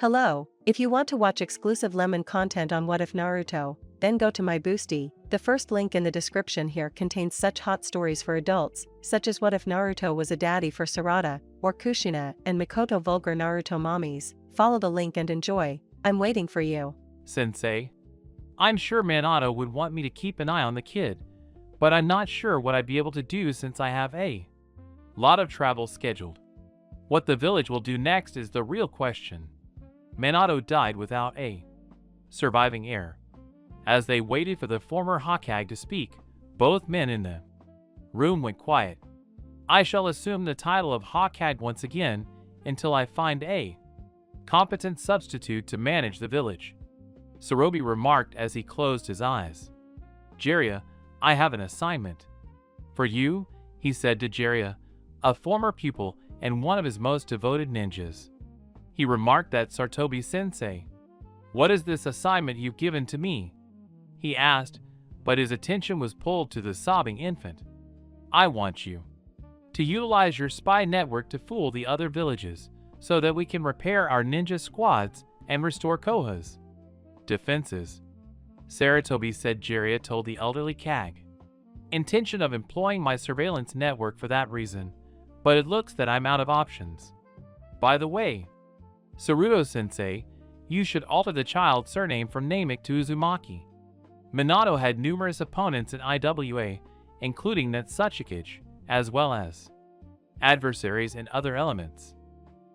Hello, if you want to watch exclusive lemon content on What If Naruto, then go to my Boosty. The first link in the description here contains such hot stories for adults, such as What If Naruto was a daddy for Sarada, or Kushina and Mikoto Vulgar Naruto mommies. Follow the link and enjoy. I'm waiting for you. Sensei, I'm sure Minato would want me to keep an eye on the kid, but I'm not sure what I'd be able to do since I have a lot of travel scheduled. What the village will do next is the real question. Minato died without a surviving heir. As they waited for the former Hokage to speak, both men in the room went quiet. I shall assume the title of Hokage once again until I find a competent substitute to manage the village, Sarobi remarked as he closed his eyes. Jiraiya, I have an assignment for you, he said to Jiraiya, a former pupil and one of his most devoted ninjas. He remarked that Sarutobi-sensei, what is this assignment you've given to me? He asked, but his attention was pulled to the sobbing infant. I want you to utilize your spy network to fool the other villages so that we can repair our ninja squads and restore Koha's defenses. Sarutobi said Jiraiya told the elderly Kage. Intention of employing my surveillance network for that reason, but it looks that I'm out of options. By the way, Saruto-sensei, you should alter the child's surname from Namek to Uzumaki. Minato had numerous opponents in IWA, including Natsuchikage, as well as adversaries in other elements.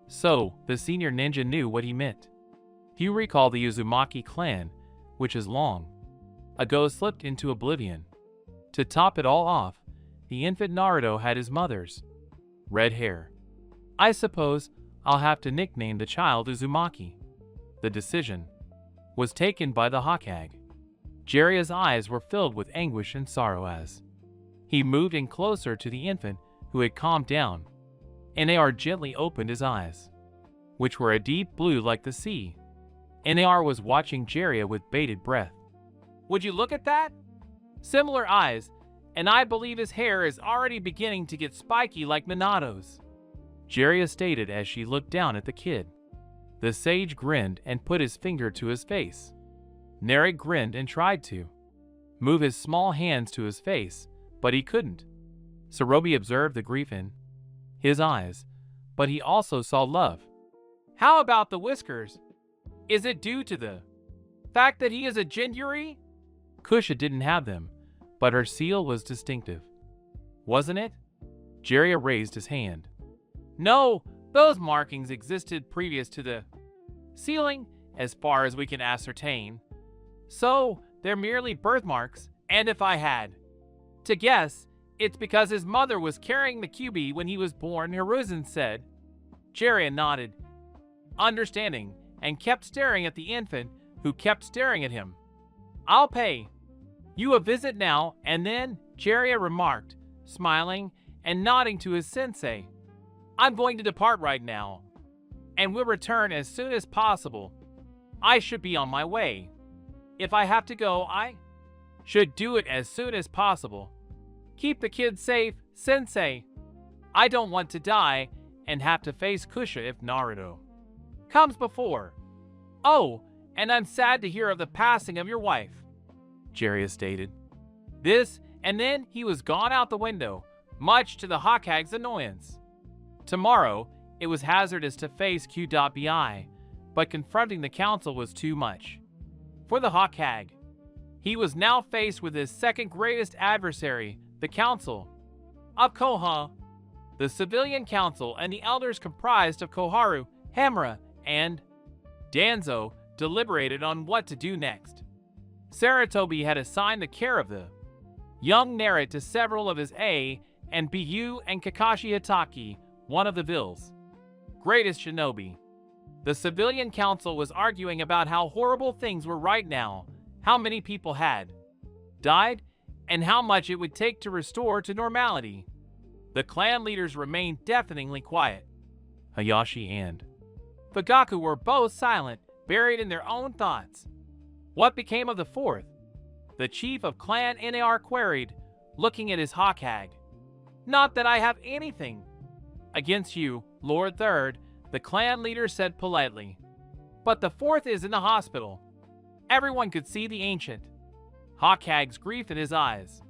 So, the senior ninja knew what he meant. You recall the Uzumaki clan, which is long ago slipped into oblivion. To top it all off, the infant Naruto had his mother's red hair. I suppose I'll have to nickname the child Uzumaki. The decision was taken by the Hokage. Jiraiya's eyes were filled with anguish and sorrow as he moved in closer to the infant who had calmed down. Nar gently opened his eyes, which were a deep blue like the sea. Nar was watching Jiraiya with bated breath. Would you look at that? Similar eyes, and I believe his hair is already beginning to get spiky like Minato's, Jiraiya stated as she looked down at the kid. The sage grinned and put his finger to his face. Naruto grinned and tried to move his small hands to his face, but he couldn't. Sarobi observed the grief in his eyes, but he also saw love. How about the whiskers? Is it due to the fact that he is a Jinryuri? Kusha didn't have them, but her seal was distinctive. Wasn't it? Jiraiya raised his hand. No, those markings existed previous to the sealing, as far as we can ascertain. So, they're merely birthmarks, and if I had to guess, it's because his mother was carrying the QB when he was born, Hiruzen said. Jiraiya nodded, understanding, and kept staring at the infant, who kept staring at him. I'll pay you a visit now, and then, Jiraiya remarked, smiling and nodding to his sensei. I'm going to depart right now, and will return as soon as possible. I should be on my way. If I have to go, I should do it as soon as possible. Keep the kids safe, sensei. I don't want to die and have to face Kusha if Naruto comes before. Oh, and I'm sad to hear of the passing of your wife, Jiraiya stated. This, and then he was gone out the window, much to the Hokage's annoyance. Tomorrow, it was hazardous to face Q.bi, but confronting the council was too much. For the Hokage, he was now faced with his second greatest adversary, the council of Koha. The civilian council and the elders comprised of Koharu, Hamura, and Danzo deliberated on what to do next. Sarutobi had assigned the care of the young Naruto to several of his A and BU and Kakashi Hatake, one of the Ville's greatest shinobi. The civilian council was arguing about how horrible things were right now, how many people had died, and how much it would take to restore to normality. The clan leaders remained deafeningly quiet. Hayashi and Fugaku were both silent, buried in their own thoughts. What became of the fourth? The chief of Clan Nar queried, looking at his Hokage. Not that I have anything against you, Lord Third, the clan leader said politely. But the fourth is in the hospital. Everyone could see the ancient Hokkage's grief in his eyes.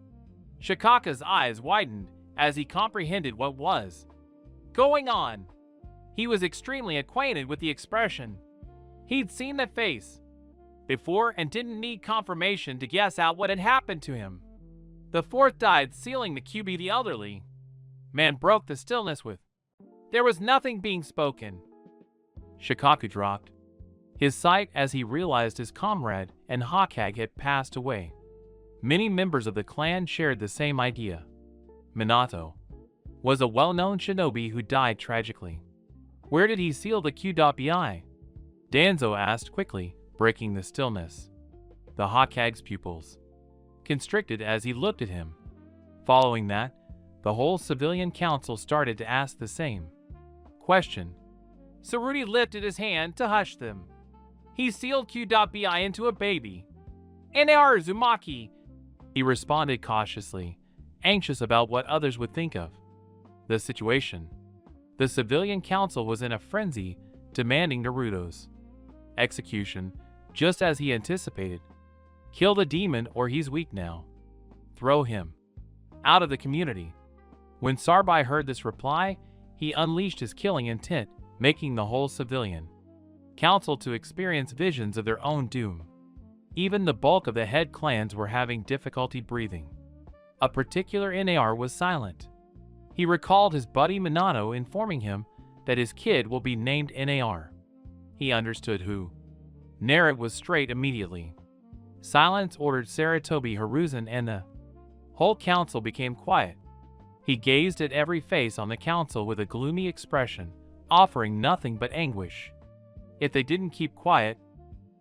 Shikaka's eyes widened as he comprehended what was going on. He was extremely acquainted with the expression. He'd seen that face before and didn't need confirmation to guess out what had happened to him. The fourth died, sealing the QB. The elderly man broke the stillness with, "There was nothing being spoken." Shikaku dropped his sight as he realized his comrade and Hokage had passed away. Many members of the clan shared the same idea. Minato was a well-known shinobi who died tragically. Where did he seal the Q.bi? Danzo asked quickly, breaking the stillness. The Hokage's pupils constricted as he looked at him. Following that, the whole civilian council started to ask the same question. Sarudi lifted his hand to hush them. He sealed Q.bi into a baby. Nar Uzumaki, he responded cautiously, anxious about what others would think of the situation. The civilian council was in a frenzy, demanding Naruto's execution, just as he anticipated. Kill the demon or he's weak now. Throw him out of the community. When Sarbai heard this reply, he unleashed his killing intent, making the whole civilian council to experience visions of their own doom. Even the bulk of the head clans were having difficulty breathing. A particular Nar was silent. He recalled his buddy Minato informing him that his kid will be named Nar. He understood who Narrate was straight immediately. Silence ordered Saratobi, Hiruzen, and the whole council became quiet. He gazed at every face on the council with a gloomy expression, offering nothing but anguish. If they didn't keep quiet,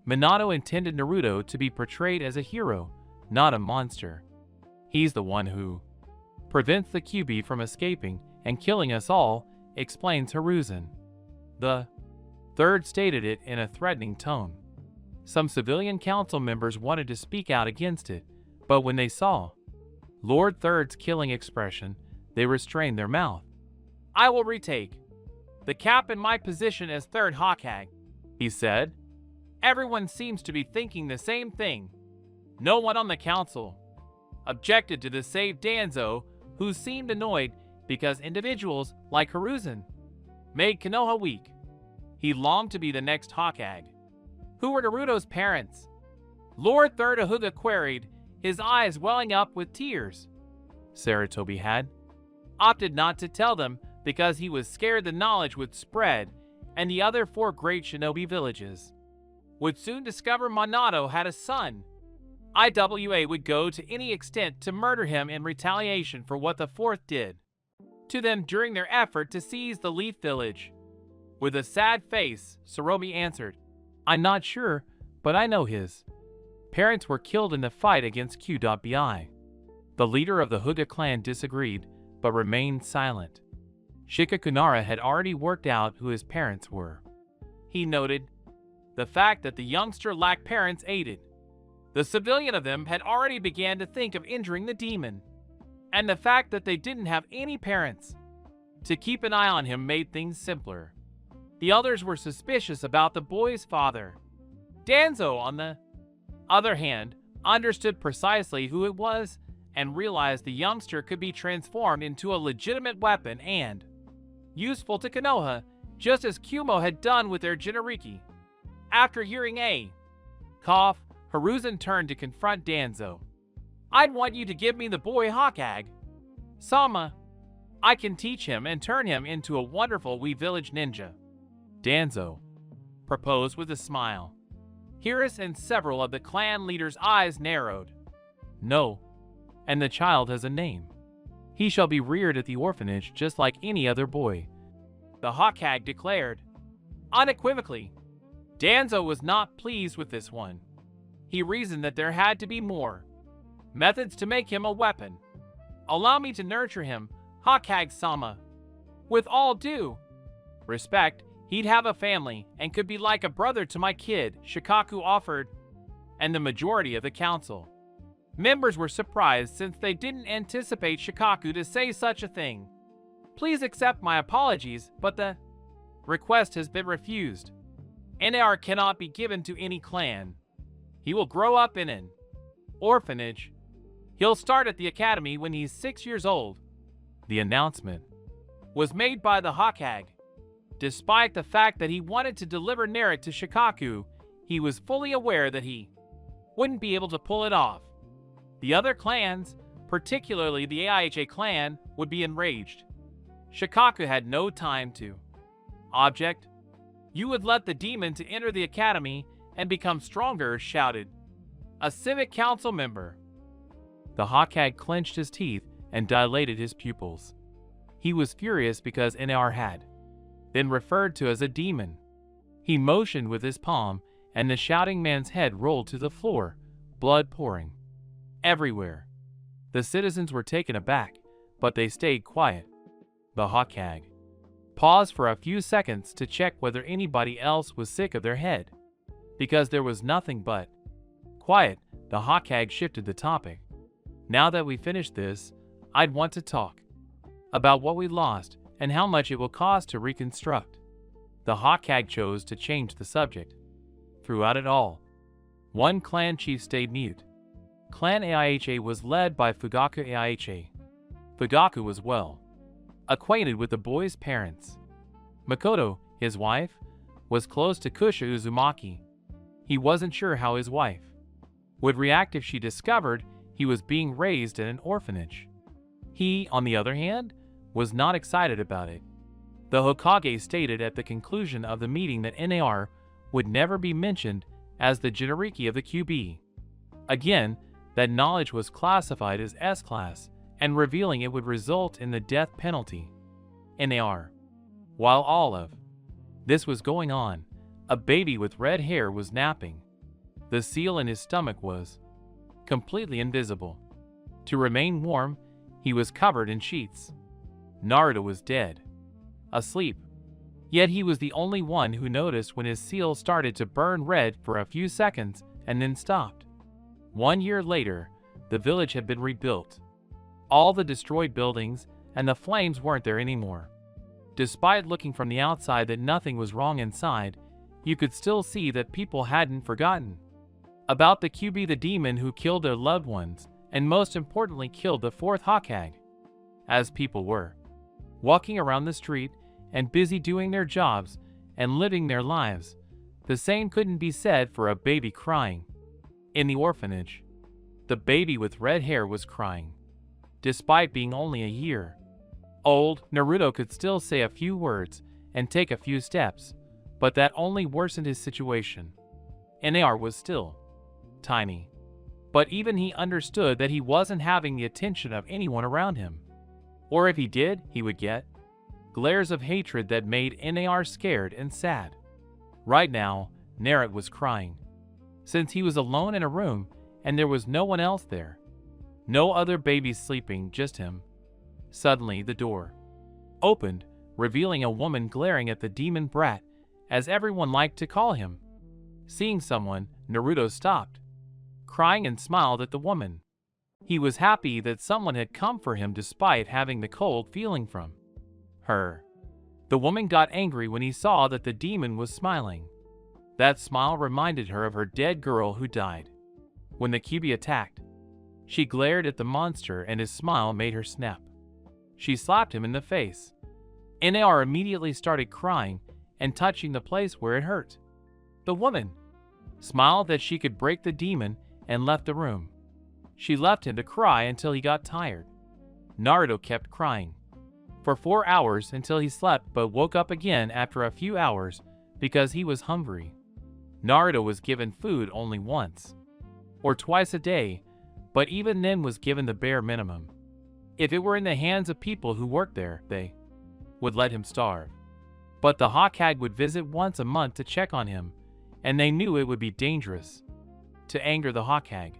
Minato intended Naruto to be portrayed as a hero, not a monster. He's the one who prevents the QB from escaping and killing us all, explains Hiruzen. The third stated it in a threatening tone. Some civilian council members wanted to speak out against it, but when they saw Lord Third's killing expression, they restrained their mouth. I will retake the cap in my position as third Hokage, he said. Everyone seems to be thinking the same thing. No one on the council objected to the save Danzo, who seemed annoyed because individuals like Hiruzen made Konoha weak. He longed to be the next Hokage. Who were Naruto's parents? Lord Third Ahuga queried, his eyes welling up with tears. Saratobi had opted not to tell them because he was scared the knowledge would spread and the other four great shinobi villages would soon discover Minato had a son. IWA would go to any extent to murder him in retaliation for what the fourth did to them during their effort to seize the Leaf Village. With a sad face, Sarobi answered, I'm not sure, but I know his parents were killed in the fight against Q.bi. The leader of the Huga clan disagreed, but remained silent. Shikakunara had already worked out who his parents were. He noted, the fact that the youngster lacked parents aided. The civilian of them had already began to think of injuring the demon. And the fact that they didn't have any parents to keep an eye on him made things simpler. The others were suspicious about the boy's father. Danzo, on the other hand, understood precisely who it was and realized the youngster could be transformed into a legitimate weapon and useful to Konoha, just as Kumo had done with their Jinariki. After hearing a cough, Hiruzen turned to confront Danzo. I'd want you to give me the boy Hokage. Sama, I can teach him and turn him into a wonderful wee village ninja. Danzo proposed with a smile. Hiris and several of the clan leaders' eyes narrowed. No, and the child has a name. He shall be reared at the orphanage just like any other boy, the Hokage declared. Unequivocally, Danzo was not pleased with this one. He reasoned that there had to be more methods to make him a weapon. Allow me to nurture him, Hokage-sama. With all due respect, he'd have a family and could be like a brother to my kid, Shikaku offered, and the majority of the council members were surprised since they didn't anticipate Shikaku to say such a thing. Please accept my apologies, but the request has been refused. NAR cannot be given to any clan. He will grow up in an orphanage. He'll start at the academy when he's 6 years old. The announcement was made by the Hokage. Despite the fact that he wanted to deliver Naruto to Shikaku, he was fully aware that he wouldn't be able to pull it off. The other clans, particularly the AIHA clan, would be enraged. Shikaku had no time to object. "You would let the demon to enter the academy and become stronger," shouted a civic council member. The Hokage clenched his teeth and dilated his pupils. He was furious because NAR had been referred to as a demon. He motioned with his palm, and the shouting man's head rolled to the floor, blood pouring everywhere. The citizens were taken aback, but they stayed quiet. The Hokage paused for a few seconds to check whether anybody else was sick of their head. Because there was nothing but quiet, the Hokage shifted the topic. "Now that we finished this, I'd want to talk about what we lost and how much it will cost to reconstruct." The Hokage chose to change the subject. Throughout it all, one clan chief stayed mute. Clan AIHA was led by Fugaku AIHA. Fugaku was well acquainted with the boy's parents. Makoto, his wife, was close to Kusha Uzumaki. He wasn't sure how his wife would react if she discovered he was being raised in an orphanage. He, on the other hand, was not excited about it. The Hokage stated at the conclusion of the meeting that NAR would never be mentioned as the Jinriki of the QB. Again, that knowledge was classified as S-class, and revealing it would result in the death penalty. NAR. While all of this was going on, a baby with red hair was napping. The seal in his stomach was completely invisible. To remain warm, he was covered in sheets. Naruto was dead, asleep. Yet he was the only one who noticed when his seal started to burn red for a few seconds and then stopped. 1 year later, the village had been rebuilt. All the destroyed buildings and the flames weren't there anymore. Despite looking from the outside that nothing was wrong inside, you could still see that people hadn't forgotten about the QB, the demon who killed their loved ones, and most importantly killed the fourth Hokage. As people were walking around the street and busy doing their jobs and living their lives, the same couldn't be said for a baby crying. In the orphanage, the baby with red hair was crying. Despite being only a year old, Naruto could still say a few words and take a few steps, but that only worsened his situation. NAR was still tiny, but even he understood that he wasn't having the attention of anyone around him. Or if he did, he would get glares of hatred that made NAR scared and sad. Right now, Naruto was crying. Since he was alone in a room and there was no one else there. No other babies sleeping, just him. Suddenly, the door opened, revealing a woman glaring at the demon brat, as everyone liked to call him. Seeing someone, Naruto stopped, crying, and smiled at the woman. He was happy that someone had come for him despite having the cold feeling from her. The woman got angry when he saw that the demon was smiling. That smile reminded her of her dead girl who died when the QB attacked. She glared at the monster and his smile made her snap. She slapped him in the face. NAR immediately started crying and touching the place where it hurt. The woman smiled that she could break the demon and left the room. She left him to cry until he got tired. Naruto kept crying for 4 hours until he slept but woke up again after a few hours because he was hungry. Naruto was given food only once or twice a day, but even then was given the bare minimum. If it were in the hands of people who worked there, they would let him starve. But the Hokage would visit once a month to check on him, and they knew it would be dangerous to anger the Hokage.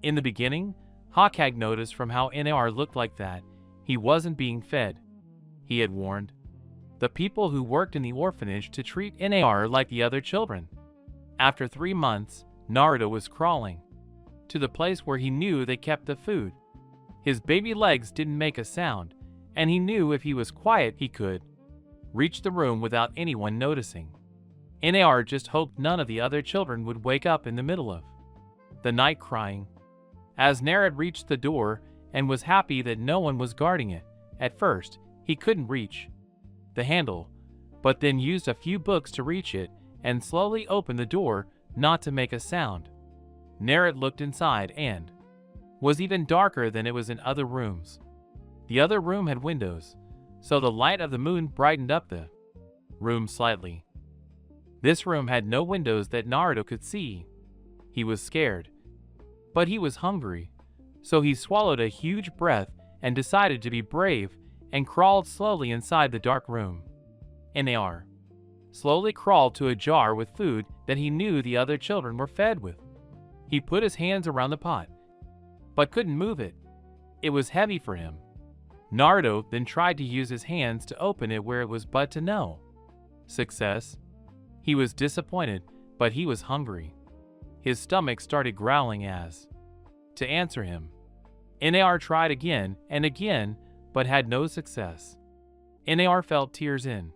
In the beginning, Hokage noticed from how NAR looked like that he wasn't being fed. He had warned the people who worked in the orphanage to treat NAR like the other children. After 3 months, Naruto was crawling to the place where he knew they kept the food. His baby legs didn't make a sound, and he knew if he was quiet he could reach the room without anyone noticing. NAR just hoped none of the other children would wake up in the middle of the night crying. As Narad reached the door and was happy that no one was guarding it, at first he couldn't reach the handle, but then used a few books to reach it and slowly opened the door, not to make a sound. Narad looked inside and was even darker than it was in other rooms. The other room had windows, so the light of the moon brightened up the room slightly. This room had no windows that Naruto could see. He was scared, but he was hungry, so he swallowed a huge breath and decided to be brave and crawled slowly inside the dark room. NAR slowly crawled to a jar with food that he knew the other children were fed with. He put his hands around the pot, but couldn't move it. It was heavy for him. Naruto then tried to use his hands to open it where it was, but to no success. He was disappointed, but he was hungry. His stomach started growling as to answer him. NAR tried again and again, but had no success. NAR felt tears in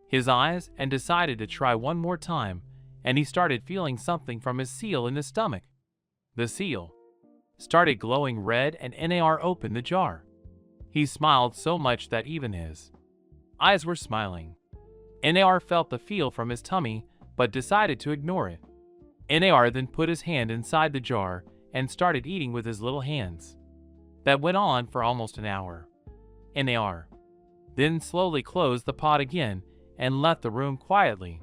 his eyes and decided to try one more time, and he started feeling something from his seal in his stomach. The seal started glowing red and NAR opened the jar. He smiled so much that even his eyes were smiling. NAR felt the feel from his tummy, but decided to ignore it. NAR then put his hand inside the jar and started eating with his little hands. That went on for almost an hour. NAR then slowly closed the pot again and left the room quietly.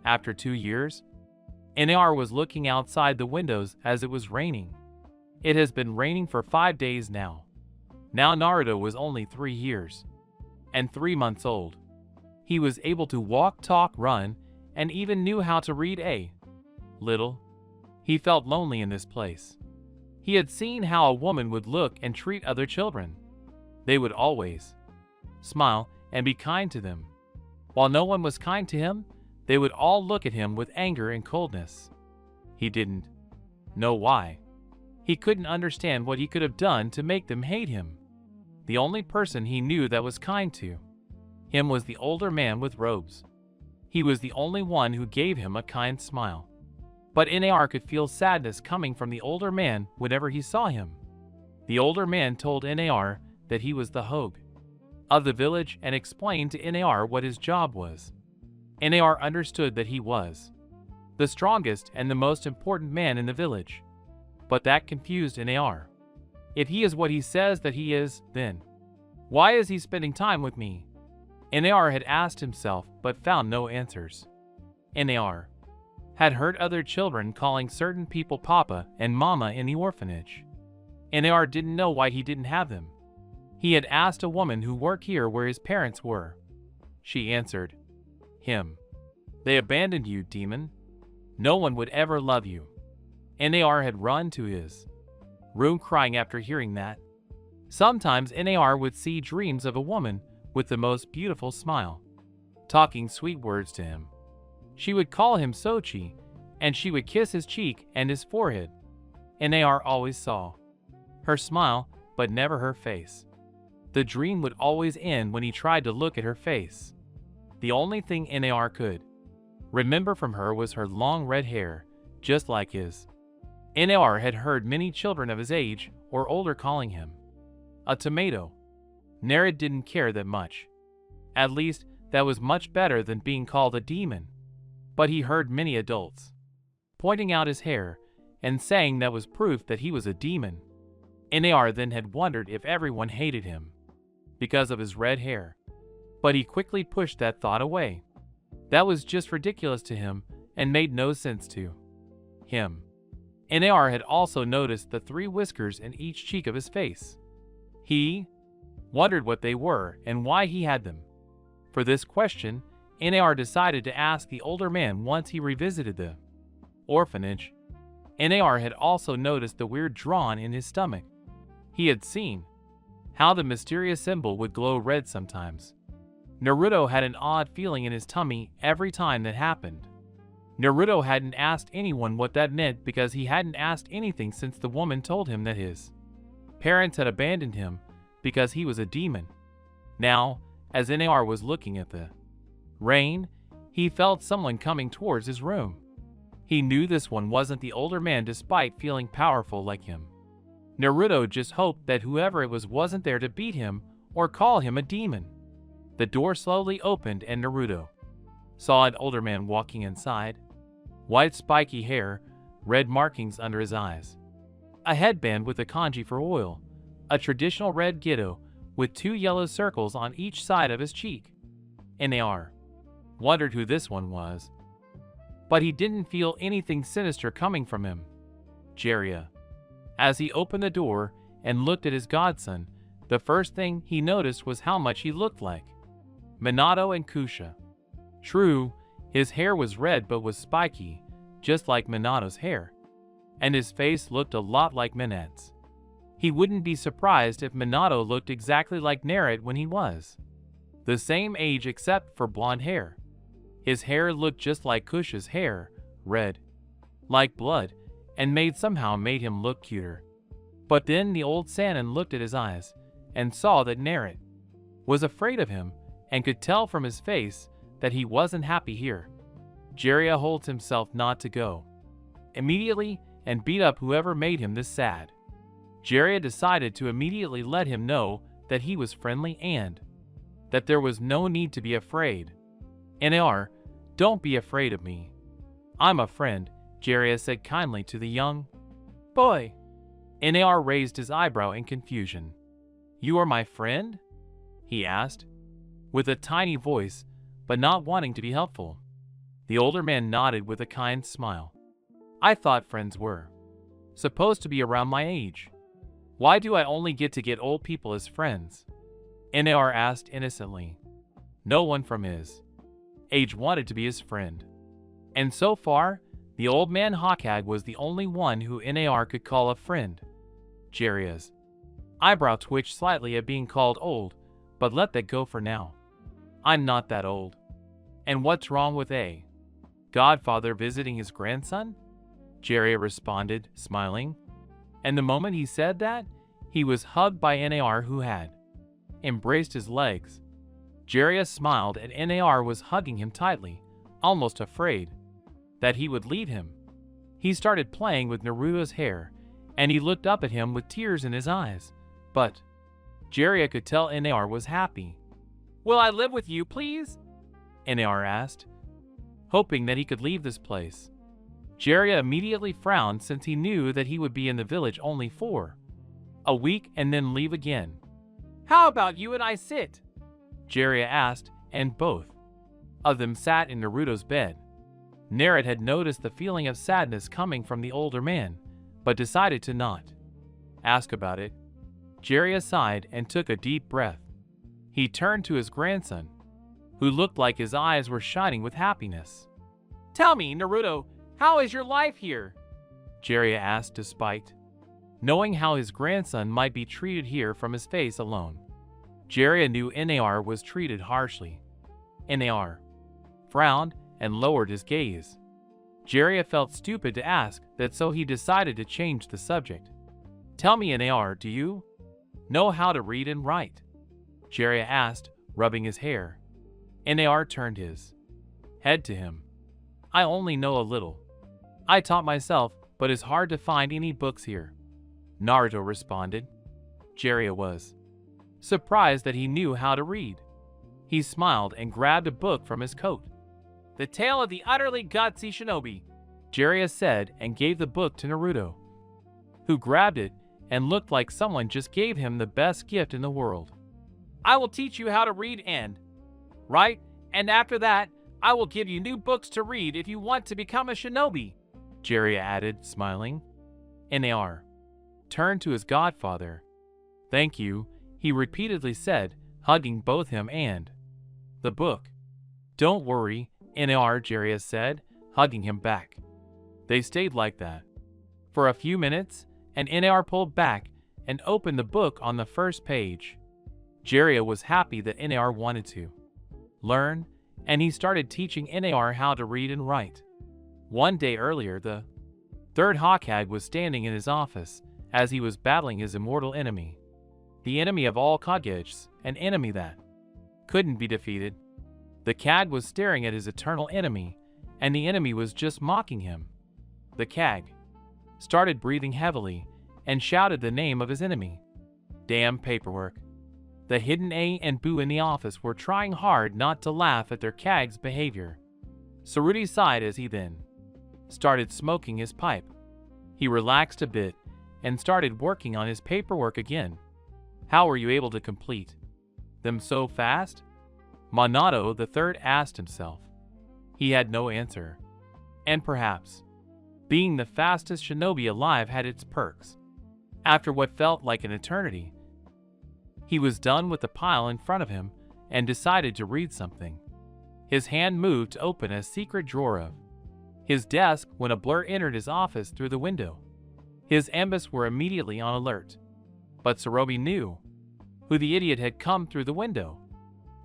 After 2 years, NAR was looking outside the windows as it was raining. It has been raining for 5 days now. Now Naruto was only 3 years and 3 months old. He was able to walk, talk, run, and even knew how to read a little. He felt lonely in this place. He had seen how a woman would look and treat other children. They would always smile and be kind to them. While no one was kind to him, they would all look at him with anger and coldness. He didn't know why. He couldn't understand what he could have done to make them hate him. The only person he knew that was kind to him was the older man with robes. He was the only one who gave him a kind smile. But NAR could feel sadness coming from the older man whenever he saw him. The older man told NAR that he was the Hogue of the village and explained to NAR what his job was. NAR understood that he was the strongest and the most important man in the village. But that confused NAR. If he is what he says that he is, then why is he spending time with me? NAR had asked himself but found no answers. NAR had heard other children calling certain people Papa and Mama in the orphanage. NAR didn't know why he didn't have them. He had asked a woman who worked here where his parents were. She answered him, "They abandoned you, demon. No one would ever love you." NAR had run to his room crying after hearing that. Sometimes NAR would see dreams of a woman with the most beautiful smile, talking sweet words to him. She would call him Sochi, and she would kiss his cheek and his forehead. NAR always saw her smile, but never her face. The dream would always end when he tried to look at her face. The only thing NAR could remember from her was her long red hair, just like his. NAR had heard many children of his age or older calling him a tomato. Narad didn't care that much. At least, that was much better than being called a demon. But he heard many adults pointing out his hair and saying that was proof that he was a demon. NAR then had wondered if everyone hated him because of his red hair. But he quickly pushed that thought away. That was just ridiculous to him and made no sense to him. NAR had also noticed the 3 whiskers in each cheek of his face. He wondered what they were and why he had them. For this question, NAR decided to ask the older man once he revisited the orphanage. NAR had also noticed the weird drawn in his stomach. He had seen how the mysterious symbol would glow red sometimes. Naruto had an odd feeling in his tummy every time that happened. Naruto hadn't asked anyone what that meant because he hadn't asked anything since the woman told him that his parents had abandoned him because he was a demon. Now, as NAR was looking at the rain, he felt someone coming towards his room. He knew this one wasn't the older man despite feeling powerful like him. Naruto just hoped that whoever it was wasn't there to beat him or call him a demon. The door slowly opened and Naruto saw an older man walking inside. White spiky hair, red markings under his eyes. A headband with a kanji for oil. A traditional red gito with 2 yellow circles on each side of his cheek. Nar wondered who this one was, but he didn't feel anything sinister coming from him. Jiraiya. As he opened the door and looked at his godson, the first thing he noticed was how much he looked like Minato and Kusha. True, his hair was red but was spiky, just like Minato's hair, and his face looked a lot like Minette's. He wouldn't be surprised if Minato looked exactly like Naruto when he was the same age except for blonde hair. His hair looked just like Kusha's hair, red, like blood, and somehow made him look cuter. But then the old Sannin looked at his eyes and saw that Naruto was afraid of him and could tell from his face that he wasn't happy here. Jiraiya holds himself not to go immediately and beat up whoever made him this sad. Jiraiya decided to immediately let him know that he was friendly and that there was no need to be afraid. Nar, don't be afraid of me. I'm a friend, Jiraiya said kindly to the young boy. Nar raised his eyebrow in confusion. You are my friend? He asked, with a tiny voice, but not wanting to be helpful. The older man nodded with a kind smile. I thought friends were supposed to be around my age. Why do I only get to get old people as friends? Nar asked innocently. No one from his age wanted to be his friend. And so far, the old man Hokage was the only one who Nar could call a friend. Jiraiya's eyebrow twitched slightly at being called old, but let that go for now. I'm not that old. And what's wrong with a godfather visiting his grandson? Jiraiya responded, smiling. And the moment he said that, he was hugged by Nar, who had embraced his legs. Jiraiya smiled and Nar was hugging him tightly, almost afraid that he would leave him. He started playing with Naruto's hair, and he looked up at him with tears in his eyes. But Jiraiya could tell Nar was happy. Will I live with you, please? Nar asked, hoping that he could leave this place. Jiraiya immediately frowned since he knew that he would be in the village only for a week and then leave again. How about you and I sit? Jiraiya asked, and both of them sat in Naruto's bed. Naruto had noticed the feeling of sadness coming from the older man, but decided to not ask about it. Jiraiya sighed and took a deep breath. He turned to his grandson, who looked like his eyes were shining with happiness. Tell me, Naruto, how is your life here? Jiraiya asked despite knowing how his grandson might be treated here from his face alone. Jiraiya knew Nar was treated harshly. Nar frowned and lowered his gaze. Jiraiya felt stupid to ask that, so he decided to change the subject. Tell me, Nar, do you know how to read and write? Jiraiya asked, rubbing his hair. Nar turned his head to him. I only know a little. I taught myself, but it's hard to find any books here. Naruto responded. Jiraiya was surprised that he knew how to read. He smiled and grabbed a book from his coat. The Tale of the Utterly Gutsy Shinobi, Jiraiya said, and gave the book to Naruto, who grabbed it and looked like someone just gave him the best gift in the world. I will teach you how to read and write, and after that, I will give you new books to read if you want to become a shinobi, Jiraiya added, smiling. Nar turned to his godfather. Thank you, he repeatedly said, hugging both him and the book. Don't worry, Nar, Jiraiya said, hugging him back. They stayed like that for a few minutes, and Nar pulled back and opened the book on the first page. Jiraiya was happy that Nar wanted to learn, and he started teaching Nar how to read and write. One day earlier, the third Hokage was standing in his office as he was battling his immortal enemy, the enemy of all Kages, an enemy that couldn't be defeated. The CAG was staring at his eternal enemy, and the enemy was just mocking him. The CAG started breathing heavily and shouted the name of his enemy. Damn paperwork. The hidden A and Boo in the office were trying hard not to laugh at their CAG's behavior. Sarudi sighed as he then started smoking his pipe. He relaxed a bit and started working on his paperwork again. How were you able to complete them so fast? Minato the third asked himself. He had no answer. And perhaps being the fastest shinobi alive had its perks. After what felt like an eternity, he was done with the pile in front of him and decided to read something. His hand moved to open a secret drawer of his desk when a blur entered his office through the window. His ambists were immediately on alert. But Sarobi knew who the idiot had come through the window.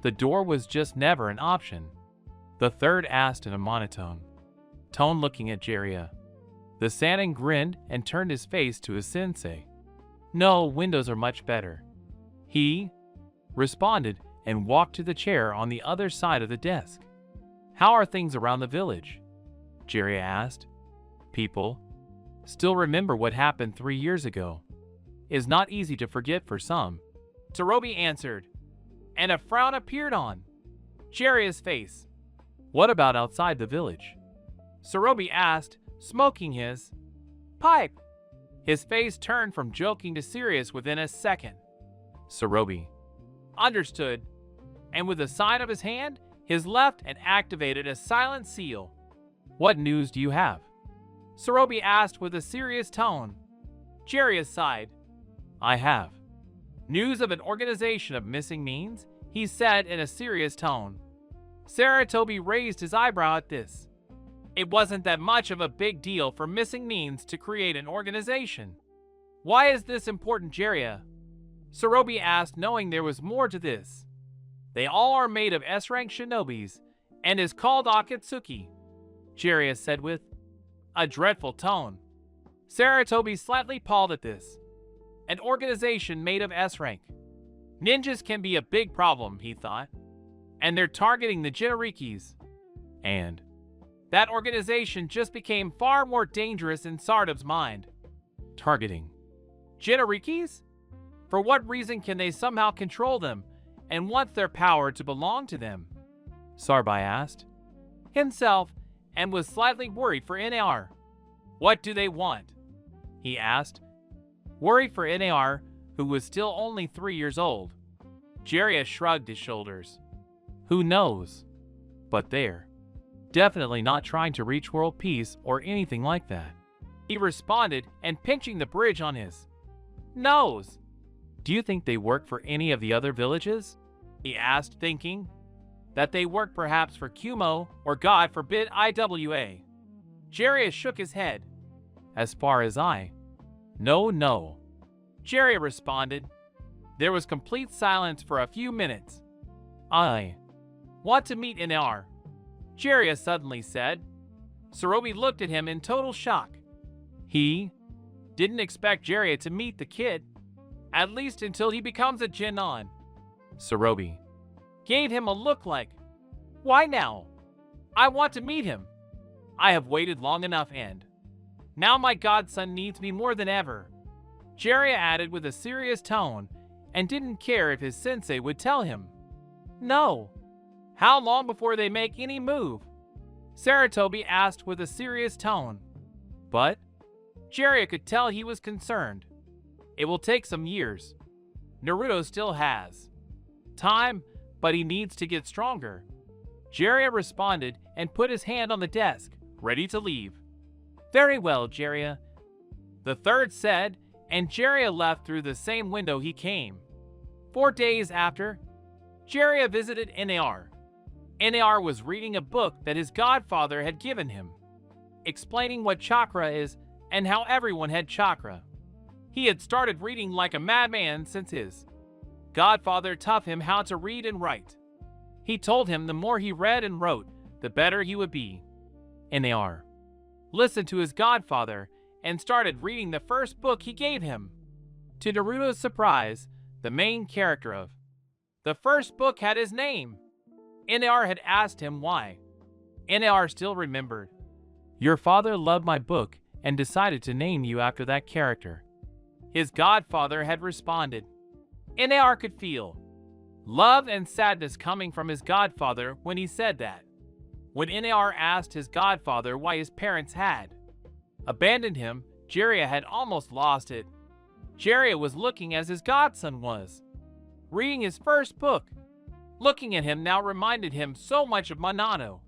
The door was just never an option. The third asked in a monotone tone, looking at Jiraiya. The Sannin grinned and turned his face to his sensei. No, windows are much better. He responded and walked to the chair on the other side of the desk. How are things around the village? Jiraiya asked. People still remember what happened 3 years ago. It's not easy to forget for some. Sarobi answered, and a frown appeared on Jiraiya's face. What about outside the village? Sarobi asked, smoking his pipe. His face turned from joking to serious within a second. Sarobi understood, and with a sign of his hand, his left and activated a silent seal. What news do you have? Sarobi asked with a serious tone. Jiraiya sighed. I have news of an organization of missing means, he said in a serious tone. Saratobi raised his eyebrow at this. It wasn't that much of a big deal for missing means to create an organization. Why is this important, Jiraiya? Sarobi asked, knowing there was more to this. They all are made of S-rank shinobis and is called Akatsuki, Jiraiya said with a dreadful tone. Saratobi slightly palled at this. An organization made of S-rank. Ninjas can be a big problem, he thought. And they're targeting the Jinarikis. And that organization just became far more dangerous in Sarda's mind. Targeting Jinarikis? For what reason can they somehow control them and want their power to belong to them? Sarbai asked himself and was slightly worried for NAR. What do they want? He asked, worried for NAR, who was still only 3 years old. Jiraiya shrugged his shoulders. Who knows? But they're definitely not trying to reach world peace or anything like that. He responded and pinching the bridge on his nose. Do you think they work for any of the other villages? He asked, thinking that they work perhaps for Kumo or, God forbid, IWA. Jiraiya shook his head. As far as I know, no. Jiraiya responded. There was complete silence for a few minutes. I want to meet NR, Jiraiya suddenly said. Sarobi looked at him in total shock. He didn't expect Jiraiya to meet the kid, at least until he becomes a Genon. Sarobi gave him a look like, why now? I want to meet him. I have waited long enough and now my godson needs me more than ever. Jiraiya added with a serious tone and didn't care if his sensei would tell him. No. How long before they make any move? Saratobi asked with a serious tone. But Jiraiya could tell he was concerned. It will take some years. Naruto still has time, but he needs to get stronger. Jiraiya responded and put his hand on the desk, ready to leave. Very well, Jiraiya, the third said, and Jiraiya left through the same window he came. 4 days after, Jiraiya visited NAR. NAR was reading a book that his godfather had given him, explaining what chakra is and how everyone had chakra. He had started reading like a madman since his godfather taught him how to read and write. He told him the more he read and wrote, the better he would be. NAR listened to his godfather and started reading the first book he gave him. To Naruto's surprise, the main character of the first book had his name. NAR had asked him why. NAR still remembered. Your father loved my book and decided to name you after that character. His godfather had responded. NAR could feel love and sadness coming from his godfather when he said that. When NAR asked his godfather why his parents had abandoned him, Jiraiya had almost lost it. Jiraiya was looking as his godson was reading his first book. Looking at him now reminded him so much of Minato.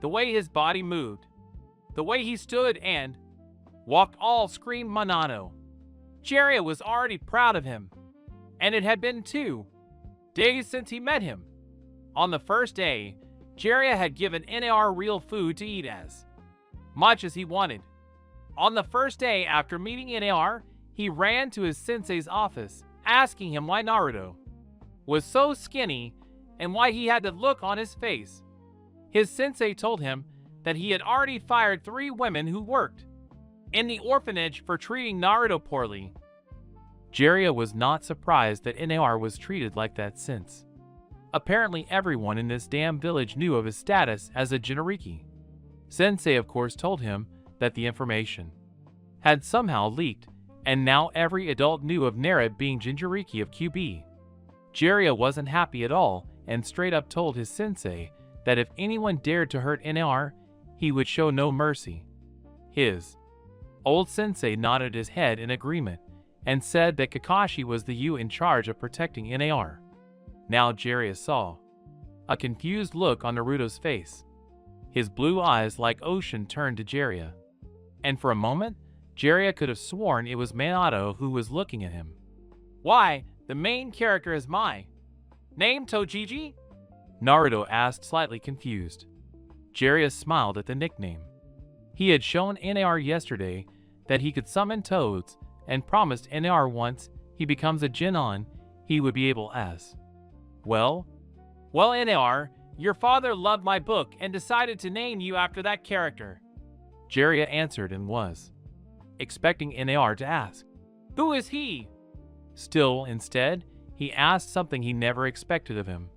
The way his body moved, the way he stood and walked all screamed Minato. Jiraiya was already proud of him, and it had been 2 days since he met him. On the first day, Jiraiya had given NAR real food to eat as much as he wanted. On the first day after meeting NAR, he ran to his sensei's office, asking him why Naruto was so skinny and why he had the look on his face. His sensei told him that he had already fired 3 women who worked in the orphanage for treating Naruto poorly. Jiraiya was not surprised that NAR was treated like that since apparently everyone in this damn village knew of his status as a Jinchuriki. Sensei of course told him that the information had somehow leaked, and now every adult knew of Naruto being Jinchuriki of QB. Jiraiya wasn't happy at all and straight up told his sensei that if anyone dared to hurt NAR, he would show no mercy. His old sensei nodded his head in agreement and said that Kakashi was the you in charge of protecting NAR. Now Jiraiya saw a confused look on Naruto's face. His blue eyes like ocean turned to Jiraiya, and for a moment, Jiraiya could have sworn it was Minato who was looking at him. Why, the main character is my name Tojiji? Naruto asked, slightly confused. Jiraiya smiled at the nickname. He had shown NAR yesterday that he could summon toads and promised NAR once he becomes a Jinon, he would be able as. Well, NAR, your father loved my book and decided to name you after that character. Jiraiya answered and was expecting NAR to ask, who is he? Still, instead, he asked something he never expected of him.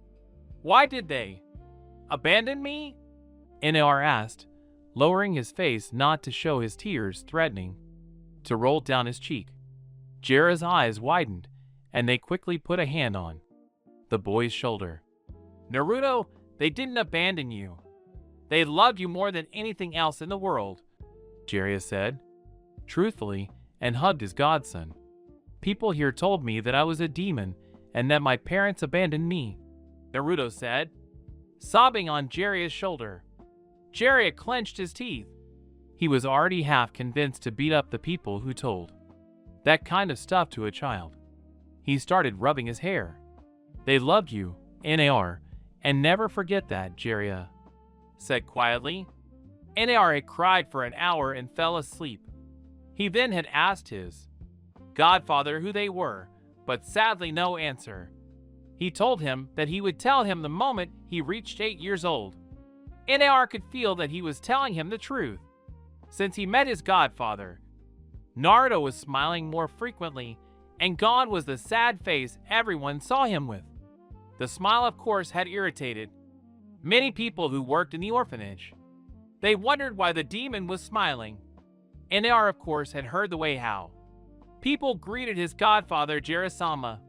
Why did they abandon me? NAR asked, lowering his face not to show his tears threatening to roll down his cheek. Jiraiya's eyes widened, and they quickly put a hand on the boy's shoulder. Naruto, they didn't abandon you. They loved you more than anything else in the world, Jiraiya said, truthfully, and hugged his godson. People here told me that I was a demon and that my parents abandoned me, Naruto said, sobbing on Jiraiya's shoulder. Jiraiya clenched his teeth. He was already half convinced to beat up the people who told that kind of stuff to a child. He started rubbing his hair. They loved you, NAR, and never forget that, Jiraiya said quietly. NAR had cried for an hour and fell asleep. He then had asked his godfather who they were, but sadly no answer. He told him that he would tell him the moment he reached 8 years old. NAR could feel that he was telling him the truth. Since he met his godfather, Naruto was smiling more frequently, and gone was the sad face everyone saw him with. The smile, of course, had irritated many people who worked in the orphanage. They wondered why the demon was smiling. NAR, of course, had heard the way how people greeted his godfather, Jiraiya-sama.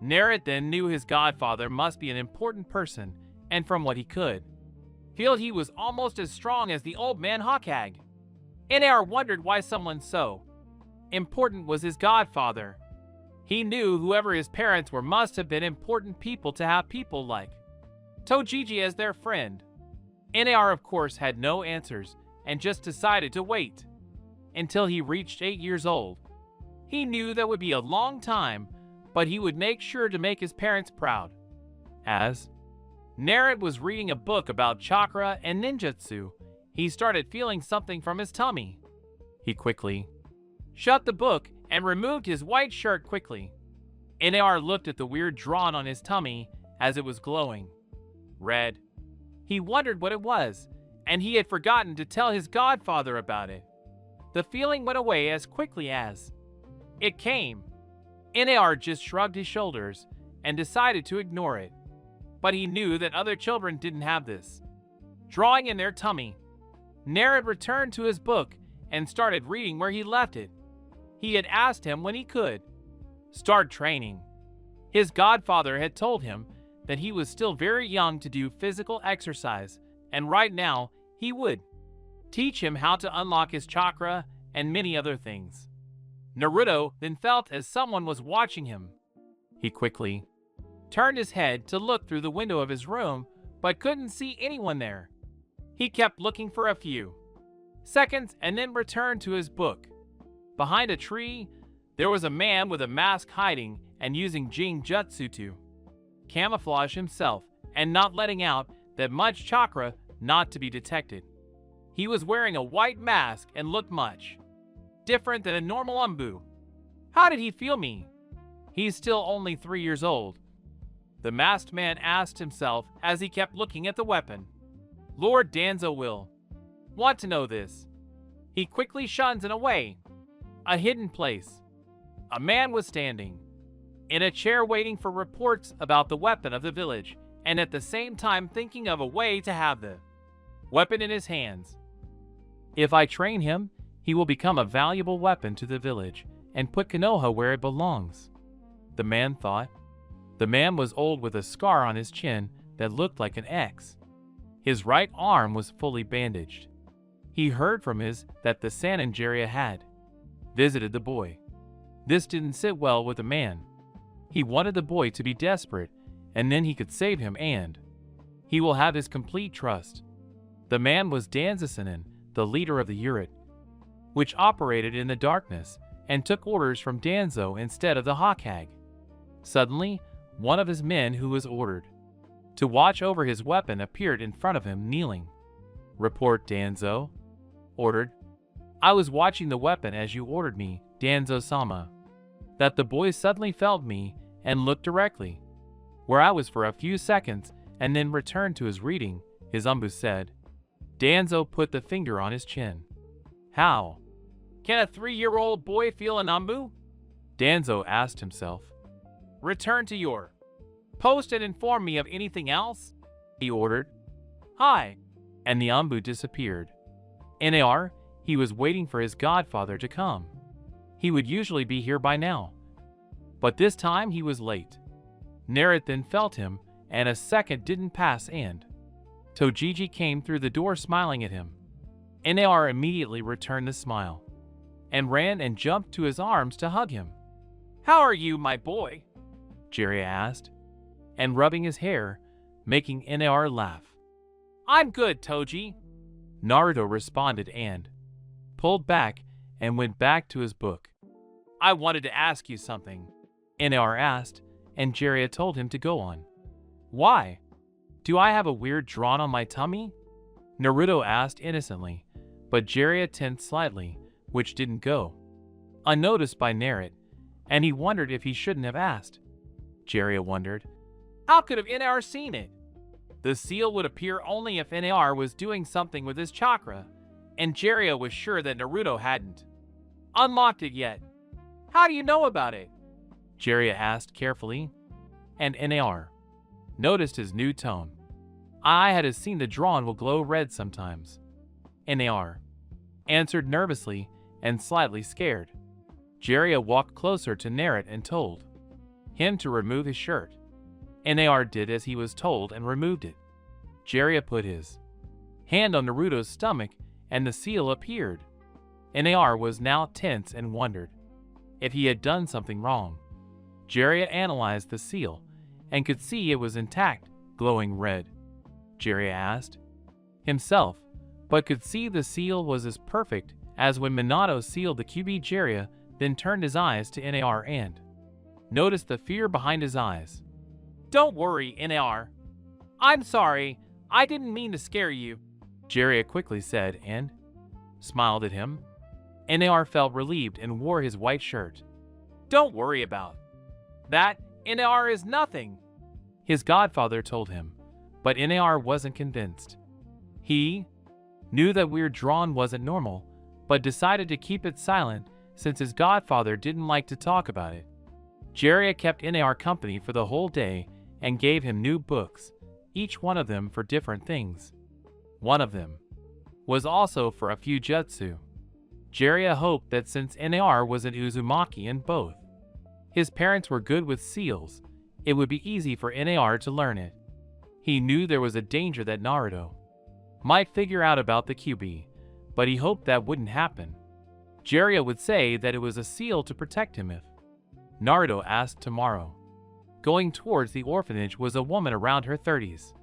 Naruto then knew his godfather must be an important person, and from what he could feel, he was almost as strong as the old man Hokage. NAR wondered why someone so important was his godfather. He knew whoever his parents were must have been important people to have people like Tojiji as their friend. NAR, of course, had no answers and just decided to wait until he reached 8 years old. He knew that would be a long time, but he would make sure to make his parents proud. As Naruto was reading a book about chakra and ninjutsu, he started feeling something from his tummy. He quickly shut the book and removed his white shirt quickly. NAR looked at the weird drawing on his tummy as it was glowing red. He wondered what it was, and he had forgotten to tell his godfather about it. The feeling went away as quickly as it came. NAR just shrugged his shoulders and decided to ignore it. but he knew that other children didn't have this. Drawing in their tummy, Narad returned to his book and started reading where he left it. He had asked him when he could start training. His godfather had told him that he was still very young to do physical exercise, and right now he would teach him how to unlock his chakra and many other things. Naruto then felt as someone was watching him. He quickly turned his head to look through the window of his room, but couldn't see anyone there. He kept looking for a few seconds and then returned to his book. Behind a tree, there was a man with a mask hiding and using Jing Jutsu to camouflage himself and not letting out that much chakra not to be detected. He was wearing a white mask and looked much different than a normal Umbu. How did he feel me? He's still only 3 years old. The masked man asked himself as he kept looking at the weapon. Lord Danzo will want to know this. He quickly shuns it away. A hidden place. A man was standing in a chair waiting for reports about the weapon of the village, and at the same time thinking of a way to have the weapon in his hands. If I train him, he will become a valuable weapon to the village and put Konoha where it belongs, the man thought. The man was old with a scar on his chin that looked like an X. His right arm was fully bandaged. He heard from his that the Sanangeria had visited the boy. This didn't sit well with the man. He wanted the boy to be desperate, and then he could save him, and he will have his complete trust. The man was Danzasanin, the leader of the Urit, which operated in the darkness and took orders from Danzo instead of the Hokage. Suddenly, one of his men who was ordered to watch over his weapon appeared in front of him, kneeling. Report, Danzo ordered. I was watching the weapon as you ordered me, Danzo-sama. That the boy suddenly felt me and looked directly where I was for a few seconds and then returned to his reading, his Umbu said. Danzo put the finger on his chin. How can a 3-year-old boy feel an Umbu? Danzo asked himself. Return to your post and inform me of anything else, he ordered. Hi. And the Umbu disappeared. Nar, he was waiting for his godfather to come. He would usually be here by now, but this time he was late. Narad then felt him, and a second didn't pass and Tojiji came through the door smiling at him. Nar immediately returned the smile and ran and jumped to his arms to hug him. How are you, my boy? Jiraiya asked, and rubbing his hair, making Nar laugh. I'm good, Toji, Naruto responded and pulled back and went back to his book. I wanted to ask you something, Nar asked, and Jiraiya told him to go on. Why? Do I have a weird drawn on my tummy? Naruto asked innocently, but Jiraiya tensed slightly, which didn't go unnoticed by Narad, and he wondered if he shouldn't have asked. Jiraiya wondered, how could have Nar seen it? The seal would appear only if Nar was doing something with his chakra, and Jiraiya was sure that Naruto hadn't unlocked it yet. How do you know about it? Jiraiya asked carefully, and Nar noticed his new tone. I had seen the drawn will glow red sometimes. Nar answered nervously and slightly scared. Jiraiya walked closer to Narad and told him to remove his shirt. Nar did as he was told and removed it. Jiraiya put his hand on Naruto's stomach and the seal appeared. Nar was now tense and wondered if he had done something wrong. Jiraiya analyzed the seal and could see it was intact, glowing red. Jiraiya asked himself, but could see the seal was as perfect as when Minato sealed the QB. Jiraiya then turned his eyes to Nar and noticed the fear behind his eyes. Don't worry, Nar. I'm sorry, I didn't mean to scare you, Jiraiya quickly said and smiled at him. Nar felt relieved and wore his white shirt. Don't worry about that, Nar is nothing, his godfather told him, but Nar wasn't convinced. He knew that weird drawn wasn't normal, but decided to keep it silent since his godfather didn't like to talk about it. Jiraiya kept Nar company for the whole day and gave him new books, each one of them for different things. One of them was also for a few jutsu. Jiraiya hoped that since Nar was an Uzumaki in both, his parents were good with seals, it would be easy for Nar to learn it. He knew there was a danger that Naruto might figure out about the QB, but he hoped that wouldn't happen. Jiraiya would say that it was a seal to protect him if Naruto asked tomorrow. Going towards the orphanage was a woman around her 30s.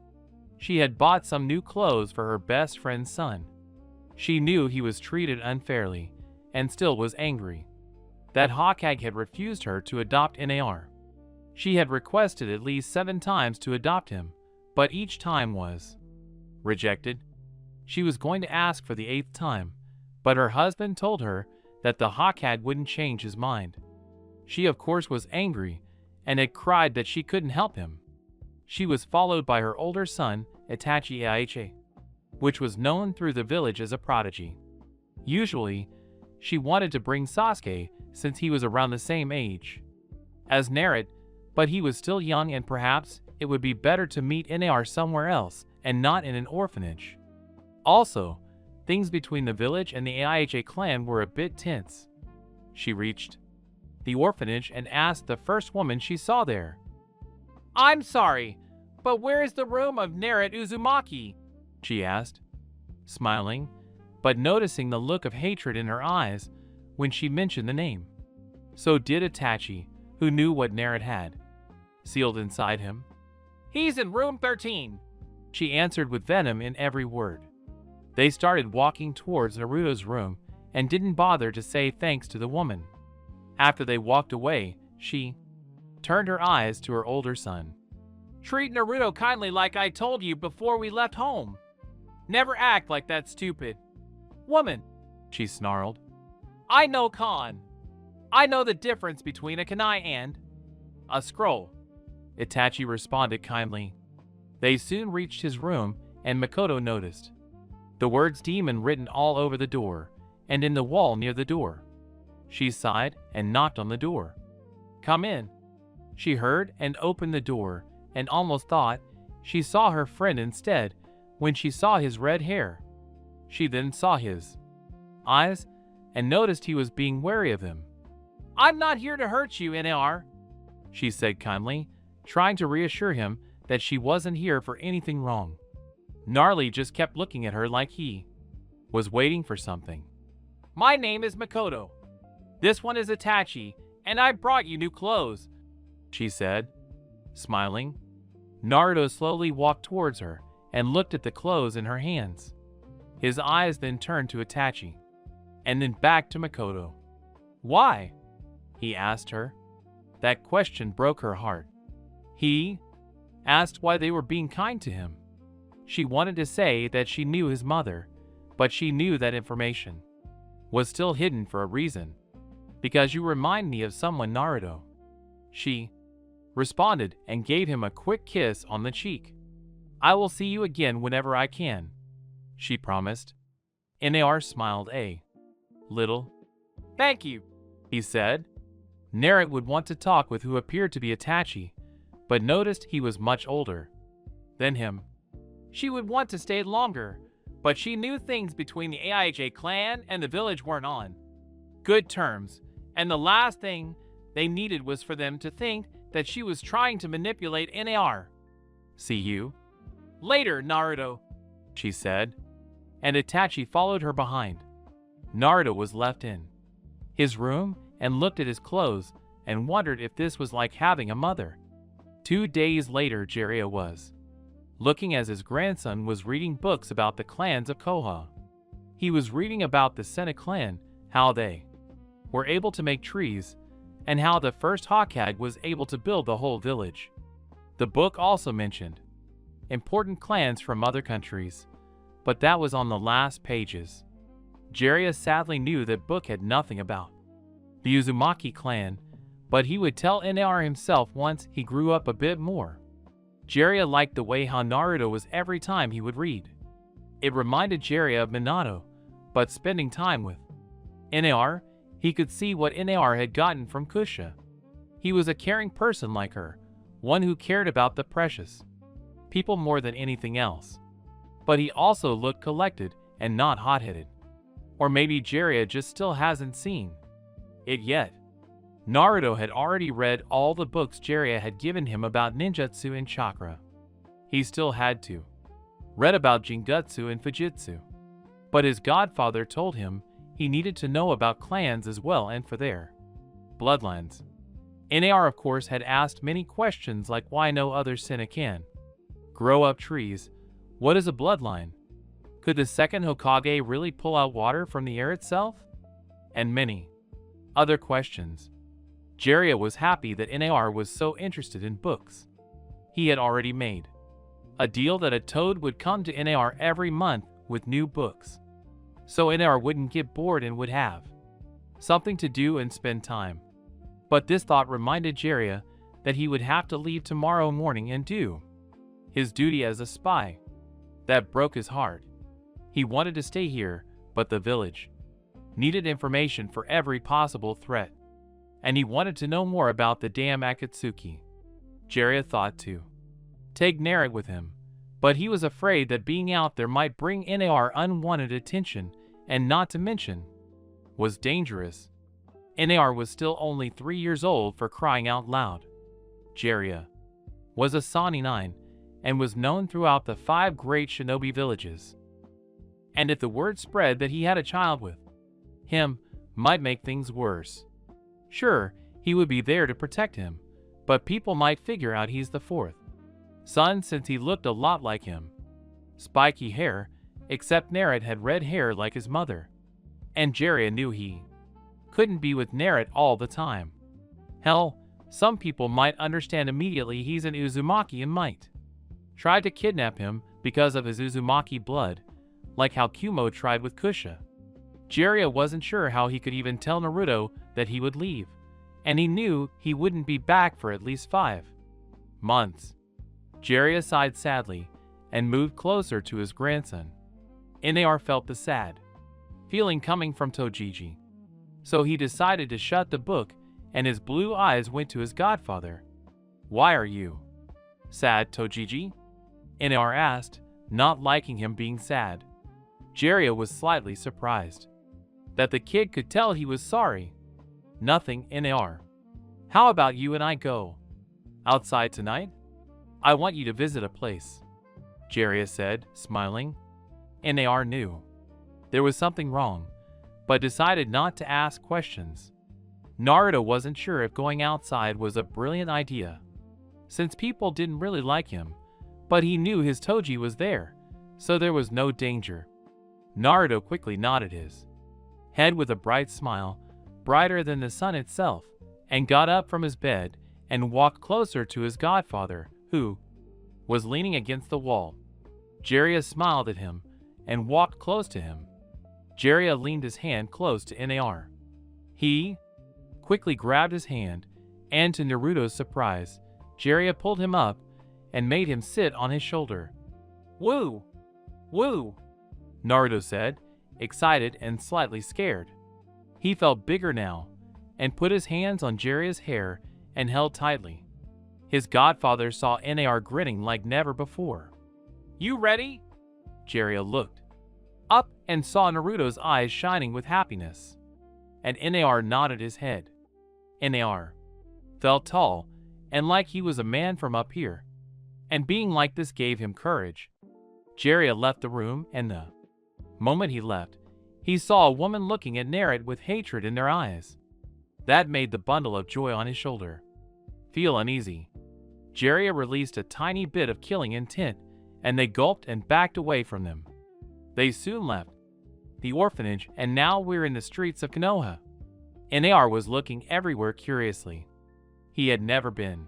She had bought some new clothes for her best friend's son. She knew he was treated unfairly, and still was angry that Hokage had refused her to adopt Nar. She had requested at least 7 times to adopt him, but each time was rejected. She was going to ask for the 8th time, but her husband told her that the Hokage wouldn't change his mind. She of course was angry and had cried that she couldn't help him. She was followed by her older son, Itachi Aichi, which was known through the village as a prodigy. Usually, she wanted to bring Sasuke since he was around the same age as Naruto, but he was still young and perhaps it would be better to meet Nar somewhere else and not in an orphanage. Also, things between the village and the Aichi clan were a bit tense. She reached the orphanage and asked the first woman she saw there, "I'm sorry, but where is the room of Naruto Uzumaki?" she asked, smiling, but noticing the look of hatred in her eyes when she mentioned the name. So did Itachi, who knew what Naruto had sealed inside him. "He's in room 13, she answered with venom in every word. They started walking towards Naruto's room and didn't bother to say thanks to the woman. After they walked away, she turned her eyes to her older son. "Treat Naruto kindly like I told you before we left home. Never act like that stupid woman," she snarled. "I know Khan. I know the difference between a kunai and a scroll," Itachi responded kindly. They soon reached his room and Makoto noticed the words demon written all over the door and in the wall near the door. She sighed and knocked on the door. "Come in," she heard, and opened the door and almost thought she saw her friend instead when she saw his red hair. She then saw his eyes and noticed he was being wary of him. "I'm not here to hurt you, Nar," she said kindly, trying to reassure him that she wasn't here for anything wrong. Gnarly just kept looking at her like he was waiting for something. "My name is Makoto. This one is Itachi, and I brought you new clothes," she said, smiling. Naruto slowly walked towards her and looked at the clothes in her hands. His eyes then turned to Itachi, and then back to Makoto. "Why?" he asked her. That question broke her heart. He asked why they were being kind to him. She wanted to say that she knew his mother, but she knew that information was still hidden for a reason. "Because you remind me of someone, Naruto," she responded and gave him a quick kiss on the cheek. "I will see you again whenever I can," she promised. Nar smiled a little. "Thank you," he said. Naruto would want to talk with who appeared to be Itachi, but noticed he was much older than him. She would want to stay longer, but she knew things between the Aichi clan and the village weren't on good terms, and the last thing they needed was for them to think that she was trying to manipulate Nar. "See you later, Naruto," she said, and Itachi followed her behind. Naruto was left in his room and looked at his clothes and wondered if this was like having a mother. 2 days later, Jiraiya was looking as his grandson was reading books about the clans of Koha. He was reading about the Senna clan, how they were able to make trees, and how the first Hokage was able to build the whole village. The book also mentioned important clans from other countries, but that was on the last pages. Jiraiya sadly knew that book had nothing about the Uzumaki clan, but he would tell Nar himself once he grew up a bit more. Jiraiya liked the way how Naruto was every time he would read. It reminded Jiraiya of Minato, but spending time with Nar, he could see what Nar had gotten from Kushina. He was a caring person like her, one who cared about the precious people more than anything else. But he also looked collected and not hot-headed. Or maybe Jiraiya just still hasn't seen it yet. Naruto had already read all the books Jiraiya had given him about ninjutsu and chakra. He still had to read about Jinjutsu and Fujitsu. But his godfather told him he needed to know about clans as well and for their bloodlines. NAR of course had asked many questions like why no other Senna can grow up trees, what is a bloodline, could the second Hokage really pull out water from the air itself, and many other questions. Jiraiya was happy that NAR was so interested in books. He had already made a deal that a toad would come to NAR every month with new books, so NAR wouldn't get bored and would have something to do and spend time. But this thought reminded Jiraiya that he would have to leave tomorrow morning and do his duty as a spy. That broke his heart. He wanted to stay here, but the village needed information for every possible threat, and he wanted to know more about the damn Akatsuki. Jiraiya thought to take Naruto with him, but he was afraid that being out there might bring NAR unwanted attention, and not to mention was dangerous. NAR was still only 3 years old, for crying out loud. Jiraiya was a Sannin and was known throughout the 5 great shinobi villages. And if the word spread that he had a child with him, might make things worse. Sure, he would be there to protect him, but people might figure out he's the 4th son since he looked a lot like him. Spiky hair, except Naruto had red hair like his mother. And Jiraiya knew he couldn't be with Naruto all the time. Hell, some people might understand immediately he's an Uzumaki and might try to kidnap him because of his Uzumaki blood, like how Kumo tried with Kushina. Jiraiya wasn't sure how he could even tell Naruto that he would leave, and he knew he wouldn't be back for at least 5 months. Jiraiya sighed sadly and moved closer to his grandson. NAR felt the sad feeling coming from Tojiji, so he decided to shut the book, and his blue eyes went to his godfather. "Why are you sad, Tojiji?" NAR asked, not liking him being sad. Jiraiya was slightly surprised that the kid could tell he was sorry. "Nothing, NAR. How about you and I go outside tonight? I want you to visit a place," Jiraiya said, smiling. NAR knew there was something wrong, but decided not to ask questions. Naruto wasn't sure if going outside was a brilliant idea, since people didn't really like him, but he knew his Toji was there, so there was no danger. Naruto quickly nodded his head with a bright smile, brighter than the sun itself, and got up from his bed and walked closer to his godfather, who was leaning against the wall. Jiraiya smiled at him and walked close to him. Jiraiya leaned his hand close to NAR. He quickly grabbed his hand, and to Naruto's surprise, Jiraiya pulled him up and made him sit on his shoulder. "Woo! Woo!" Naruto said, excited and slightly scared. He felt bigger now, and put his hands on Jiraiya's hair and held tightly. His godfather saw NAR grinning like never before. "You ready?" Jiraiya looked up and saw Naruto's eyes shining with happiness, and NAR nodded his head. NAR felt tall and like he was a man from up here, and being like this gave him courage. Jiraiya left the room, and the moment he left, he saw a woman looking at Naruto with hatred in their eyes. That made the bundle of joy on his shoulder feel uneasy. Jiraiya released a tiny bit of killing intent, and they gulped and backed away from them. They soon left the orphanage, and now we're in the streets of Konoha. NAR was looking everywhere curiously. He had never been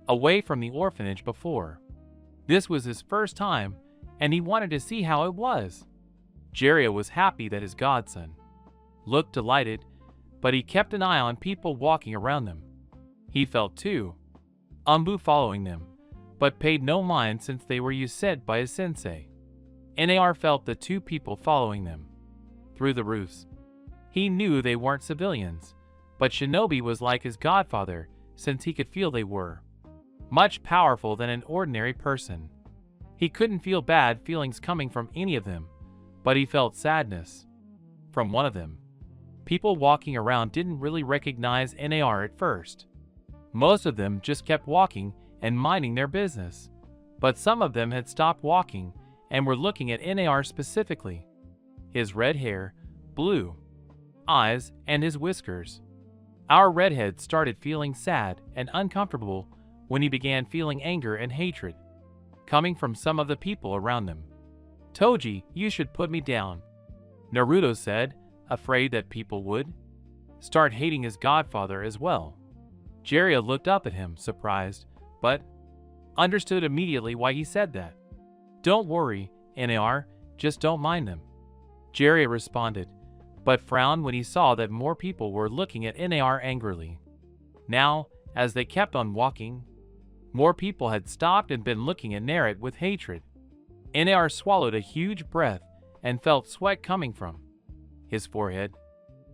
away from the orphanage before. This was his first time, and he wanted to see how it was. Jiraiya was happy that his godson looked delighted, but he kept an eye on people walking around them. He felt too Umbu following them, but paid no mind since they were used by his sensei. NAR felt the 2 people following them through the roofs. He knew they weren't civilians, but Shinobi was like his godfather since he could feel they were much powerful than an ordinary person. He couldn't feel bad feelings coming from any of them, but he felt sadness from one of them. People walking around didn't really recognize NAR at first. Most of them just kept walking and minding their business, but some of them had stopped walking and were looking at NAR specifically. His red hair, blue eyes, and his whiskers. Our redhead started feeling sad and uncomfortable when he began feeling anger and hatred coming from some of the people around them. "Toji, you should put me down," Naruto said, afraid that people would start hating his godfather as well. Jiraiya looked up at him, surprised, but understood immediately why he said that. "Don't worry, NAR, just don't mind them," Jiraiya responded, but frowned when he saw that more people were looking at NAR angrily. Now, as they kept on walking, more people had stopped and been looking at Naruto with hatred. NAR swallowed a huge breath and felt sweat coming from his forehead.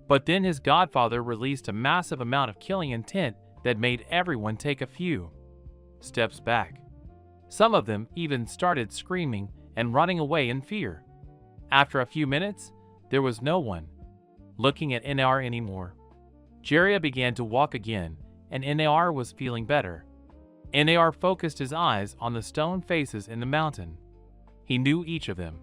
But then his godfather released a massive amount of killing intent that made everyone take a few steps back. Some of them even started screaming and running away in fear. After a few minutes, there was no one looking at NAR anymore. Jiraiya began to walk again, and NAR was feeling better. NAR focused his eyes on the stone faces in the mountain. He knew each of them.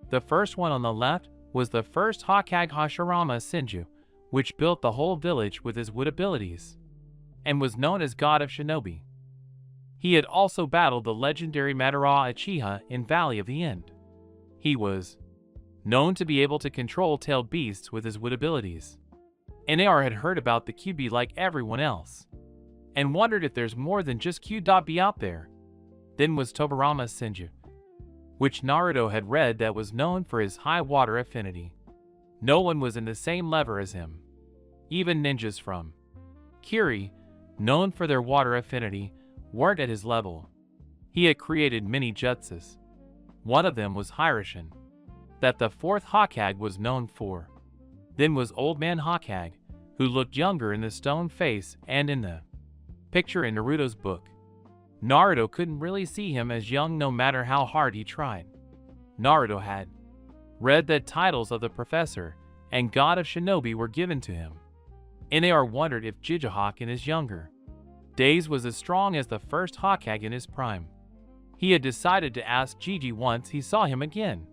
The first one on the left was the first Hokage Hashirama Senju, which built the whole village with his wood abilities, and was known as God of Shinobi. He had also battled the legendary Madara Uchiha in Valley of the End. He was known to be able to control tailed beasts with his wood abilities. NAR had heard about the QB like everyone else, and wondered if there's more than just QB out there. Then was Tobirama Senju, which Naruto had read that was known for his high water affinity. No one was in the same level as him. Even ninjas from Kiri, known for their water affinity, weren't at his level. He had created many jutsus. One of them was Hirishin, that the fourth Hokage was known for. Then was Old Man Hokage, who looked younger in the stone face and in the picture in Naruto's book. Naruto couldn't really see him as young no matter how hard he tried. Naruto had read that titles of the Professor and God of Shinobi were given to him. NAR wondered if Jijahawk in his younger days was as strong as the first Hokage in his prime. He had decided to ask Gigi once he saw him again.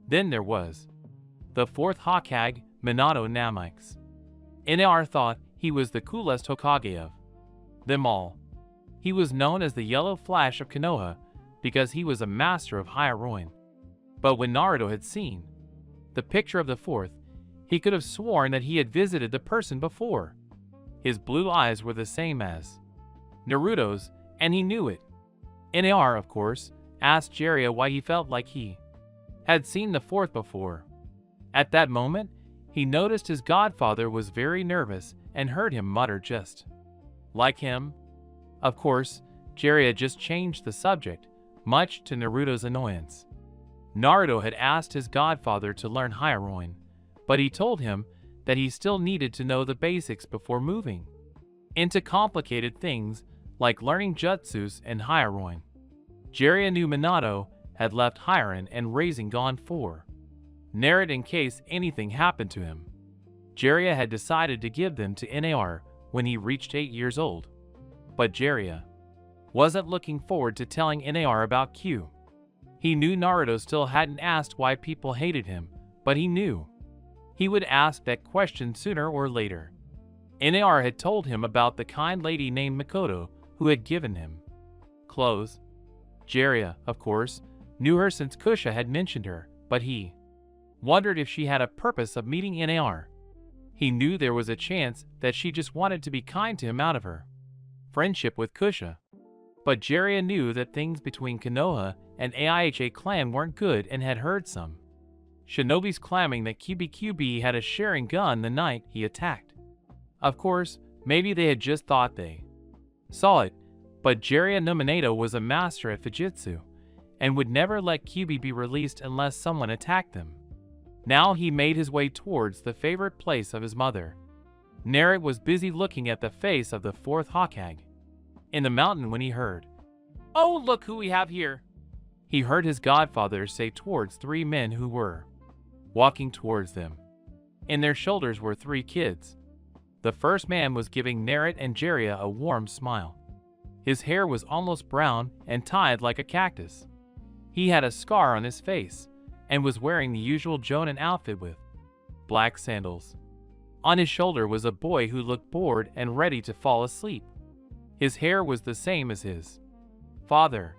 Then there was the fourth Hokage, Minato Namix. NAR thought he was the coolest Hokage of them all. He was known as the Yellow Flash of Konoha because he was a master of HAREM. But when Naruto had seen the picture of the fourth, he could have sworn that he had visited the person before. His blue eyes were the same as Naruto's, and he knew it. NAR, of course, asked Jiraiya why he felt like he had seen the fourth before. At that moment, he noticed his godfather was very nervous and heard him mutter just like him. Of course, Jiraiya just changed the subject, much to Naruto's annoyance. Naruto had asked his godfather to learn HAREM, but he told him that he still needed to know the basics before moving into complicated things like learning jutsus and HAREM. Jiraiya knew Minato had left HAREM and Rasengan for Naruto in case anything happened to him. Jiraiya had decided to give them to NAR when he reached 8 years old. But Jiraiya wasn't looking forward to telling NAR about Q. He knew Naruto still hadn't asked why people hated him, but he knew he would ask that question sooner or later. NAR had told him about the kind lady named Mikoto who had given him clothes. Jiraiya, of course, knew her since Kusha had mentioned her, but he wondered if she had a purpose of meeting NAR. He knew there was a chance that she just wanted to be kind to him out of her friendship with Kusha. But Jiraiya knew that things between Konoha and AIHA clan weren't good and had heard some shinobis claiming that QB had a sharing gun the night he attacked. Of course, maybe they had just thought they saw it, but Jiraiya no Minato was a master at Fujitsu and would never let QB be released unless someone attacked them. Now he made his way towards the favorite place of his mother. Naruto was busy looking at the face of the fourth Hokage. in the mountain when he heard, "Oh, look who we have here." He heard his godfather say towards 3 men who were walking towards them. In their shoulders were 3 kids. The first man was giving Naruto and Jiraiya a warm smile. His hair was almost brown and tied like a cactus. He had a scar on his face and was wearing the usual Jonin outfit with black sandals. On his shoulder was a boy who looked bored and ready to fall asleep. His hair was the same as his father.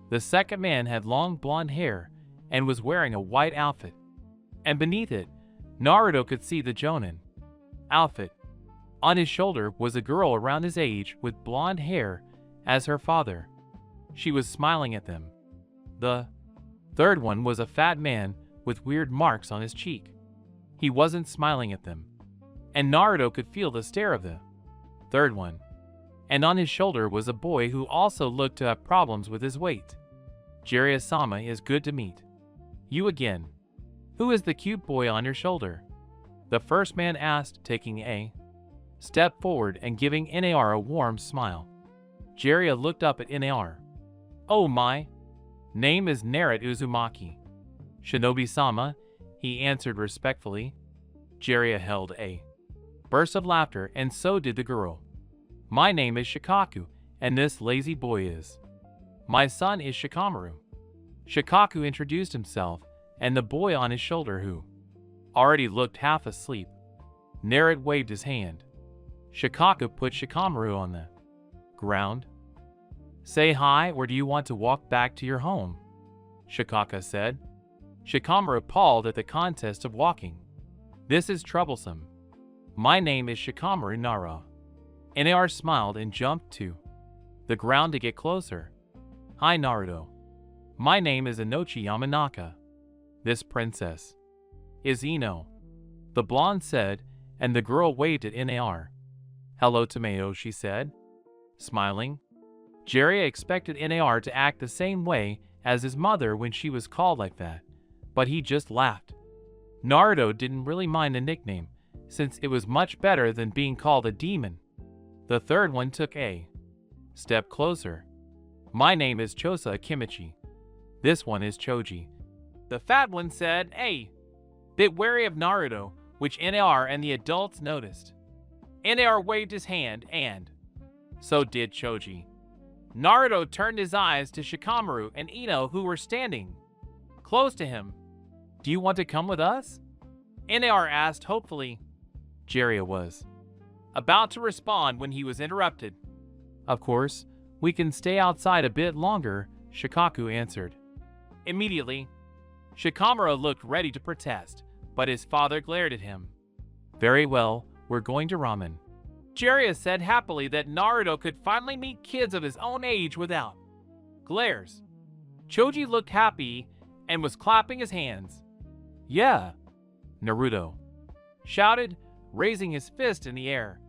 The second man had long blonde hair and was wearing a white outfit. And beneath it, Naruto could see the Jonin outfit. On his shoulder was a girl around his age with blonde hair as her father. She was smiling at them. The third one was a fat man with weird marks on his cheek. He wasn't smiling at them. And Naruto could feel the stare of the third one. And on his shoulder was a boy who also looked to have problems with his weight. Jiraiya-sama, is good to meet you again. Who is the cute boy on your shoulder? The first man asked, taking a step forward and giving Nar a warm smile. Jiraiya looked up at Nar. "Oh, my name is Naruto Uzumaki. Shinobi-sama," he answered respectfully. Jiraiya held a burst of laughter, and so did the girl. "My name is Shikaku, and this lazy boy is my son is Shikamaru." Shikaku introduced himself, and the boy on his shoulder, who already looked half asleep. Naruto waved his hand. Shikaku put Shikamaru on the ground. "Say hi, or do you want to walk back to your home?" Shikaku said. Shikamaru appalled at the contest of walking. "This is troublesome. My name is Shikamaru Nara." Nar smiled and jumped to the ground to get closer. "Hi, Naruto. My name is Inochi Yamanaka. This princess is Ino," the blonde said, and the girl waved at Nar. "Hello, Tomato," she said, smiling. Jiraiya expected Nar to act the same way as his mother when she was called like that, but he just laughed. Naruto didn't really mind the nickname, since it was much better than being called a demon. The third one took a step closer. "My name is Chosa Akimichi. This one is Choji." The fat one said, "Hey," bit wary of Naruto, which Nar and the adults noticed. Nar waved his hand, and so did Choji. Naruto turned his eyes to Shikamaru and Ino, who were standing close to him. "Do you want to come with us?" Nar asked hopefully. Jiraiya was about to respond when he was interrupted. "Of course, we can stay outside a bit longer," Shikaku answered. Immediately, Shikamaru looked ready to protest, but his father glared at him. "Very well, we're going to ramen." Jiraiya said happily that Naruto could finally meet kids of his own age without glares. Choji looked happy and was clapping his hands. "Yeah!" Naruto shouted, raising his fist in the air.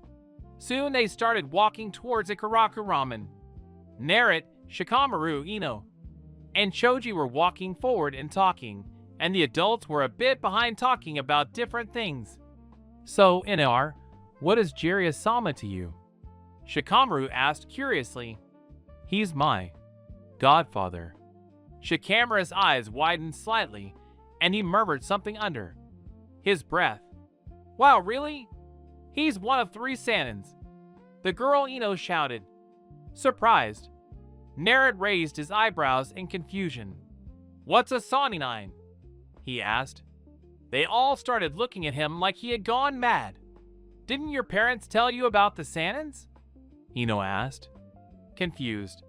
Soon they started walking towards Ikaraku Ramen. Naruto, Shikamaru, Ino, and Choji were walking forward and talking, and the adults were a bit behind talking about different things. "So, Nar, what is Jiraiya-sama to you?" Shikamaru asked curiously. "He's my godfather." Shikamaru's eyes widened slightly, and he murmured something under his breath. "Wow, really? He's one of 3 Sanins." The girl Ino shouted. Surprised, Naruto raised his eyebrows in confusion. "What's a Sannin?" he asked. They all started looking at him like he had gone mad. "Didn't your parents tell you about the Sanins?" Ino asked, confused.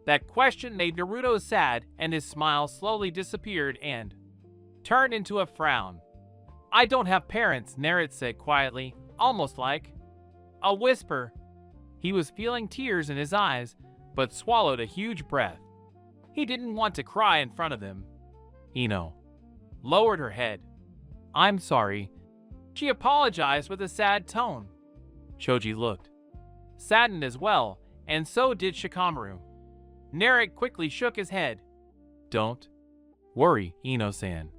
That question made Naruto sad, and his smile slowly disappeared and turned into a frown. "I don't have parents," Naruto said quietly, almost like a whisper. He was feeling tears in his eyes, but swallowed a huge breath. He didn't want to cry in front of them. Ino lowered her head. "I'm sorry." She apologized with a sad tone. Choji looked saddened as well, and so did Shikamaru. Naruto quickly shook his head. "Don't worry, Ino-san.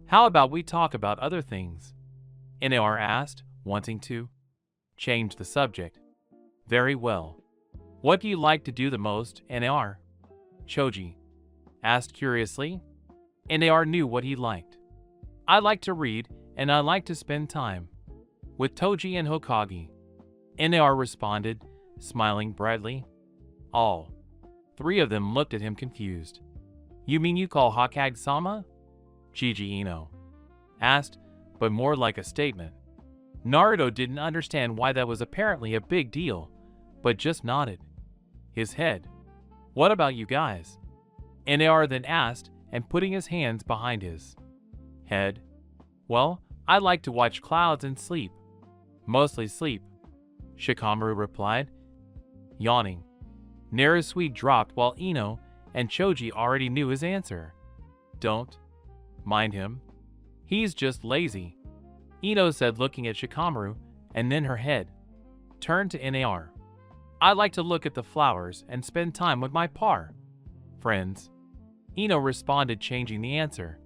How about we talk about other things?" Nar asked, wanting to change the subject. "Very well. What do you like to do the most, NAR? Choji asked curiously. NAR knew what he liked. I like to read, and I like to spend time with Toji and Hokage. NAR responded, smiling brightly. All three of them looked at him confused. You mean you call Hokage-sama? Gigi Ino asked, but more like a statement. Naruto didn't understand why that was apparently a big deal, but just nodded his head. What about you guys? NAR then asked, and putting his hands behind his head. Well, I like to watch clouds and sleep. Mostly sleep, Shikamaru replied, yawning. Nara's sweet dropped while Ino and Choji already knew his answer. Don't mind him. He's just lazy, Ino said, looking at Shikamaru, and then her head turned to NAR. I like to look at the flowers and spend time with my friends. Ino responded, changing the answer.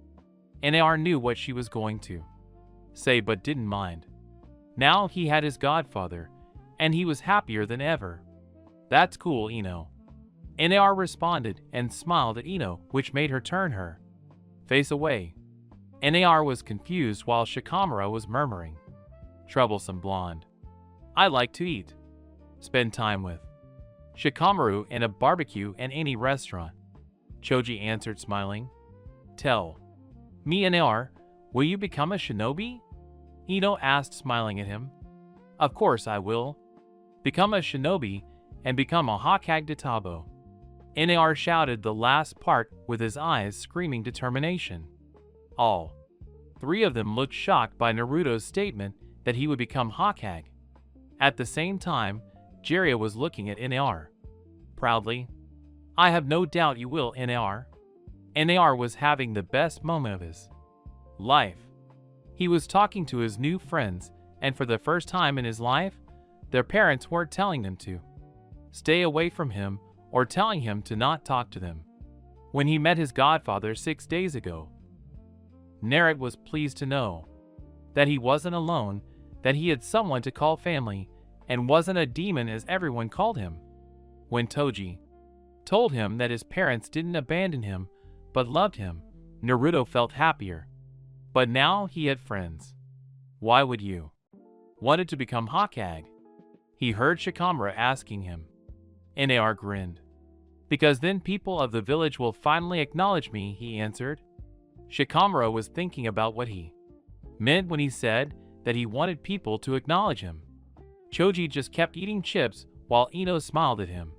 NAR knew what she was going to say but didn't mind. Now he had his godfather, and he was happier than ever. That's cool, Ino. NAR responded and smiled at Ino, which made her turn her face away. NAR was confused while Shikamaru was murmuring, troublesome blonde. I like to eat. Spend time with Shikamaru in a barbecue and any restaurant. Choji answered, smiling. Tell me, NAR, will you become a shinobi? Ino asked, smiling at him. Of course I will. Become a shinobi and become a Hokage de Tabo. NAR shouted the last part with his eyes screaming determination. All three of them looked shocked by Naruto's statement that he would become Hokage. At the same time, Jiraiya was looking at NAR proudly. I have no doubt you will, NAR. NAR was having the best moment of his life. He was talking to his new friends, and for the first time in his life, their parents weren't telling them to stay away from him or telling him to not talk to them. When he met his godfather 6 days ago, Naruto was pleased to know that he wasn't alone, that he had someone to call family, and wasn't a demon as everyone called him. When Toji told him that his parents didn't abandon him but loved him, Naruto felt happier. But now he had friends. Why would you wanted to become Hokage? He heard Shikamaru asking him. NAR grinned. Because then people of the village will finally acknowledge me, he answered. Shikamaru was thinking about what he meant when he said that he wanted people to acknowledge him. Choji just kept eating chips while Ino smiled at him.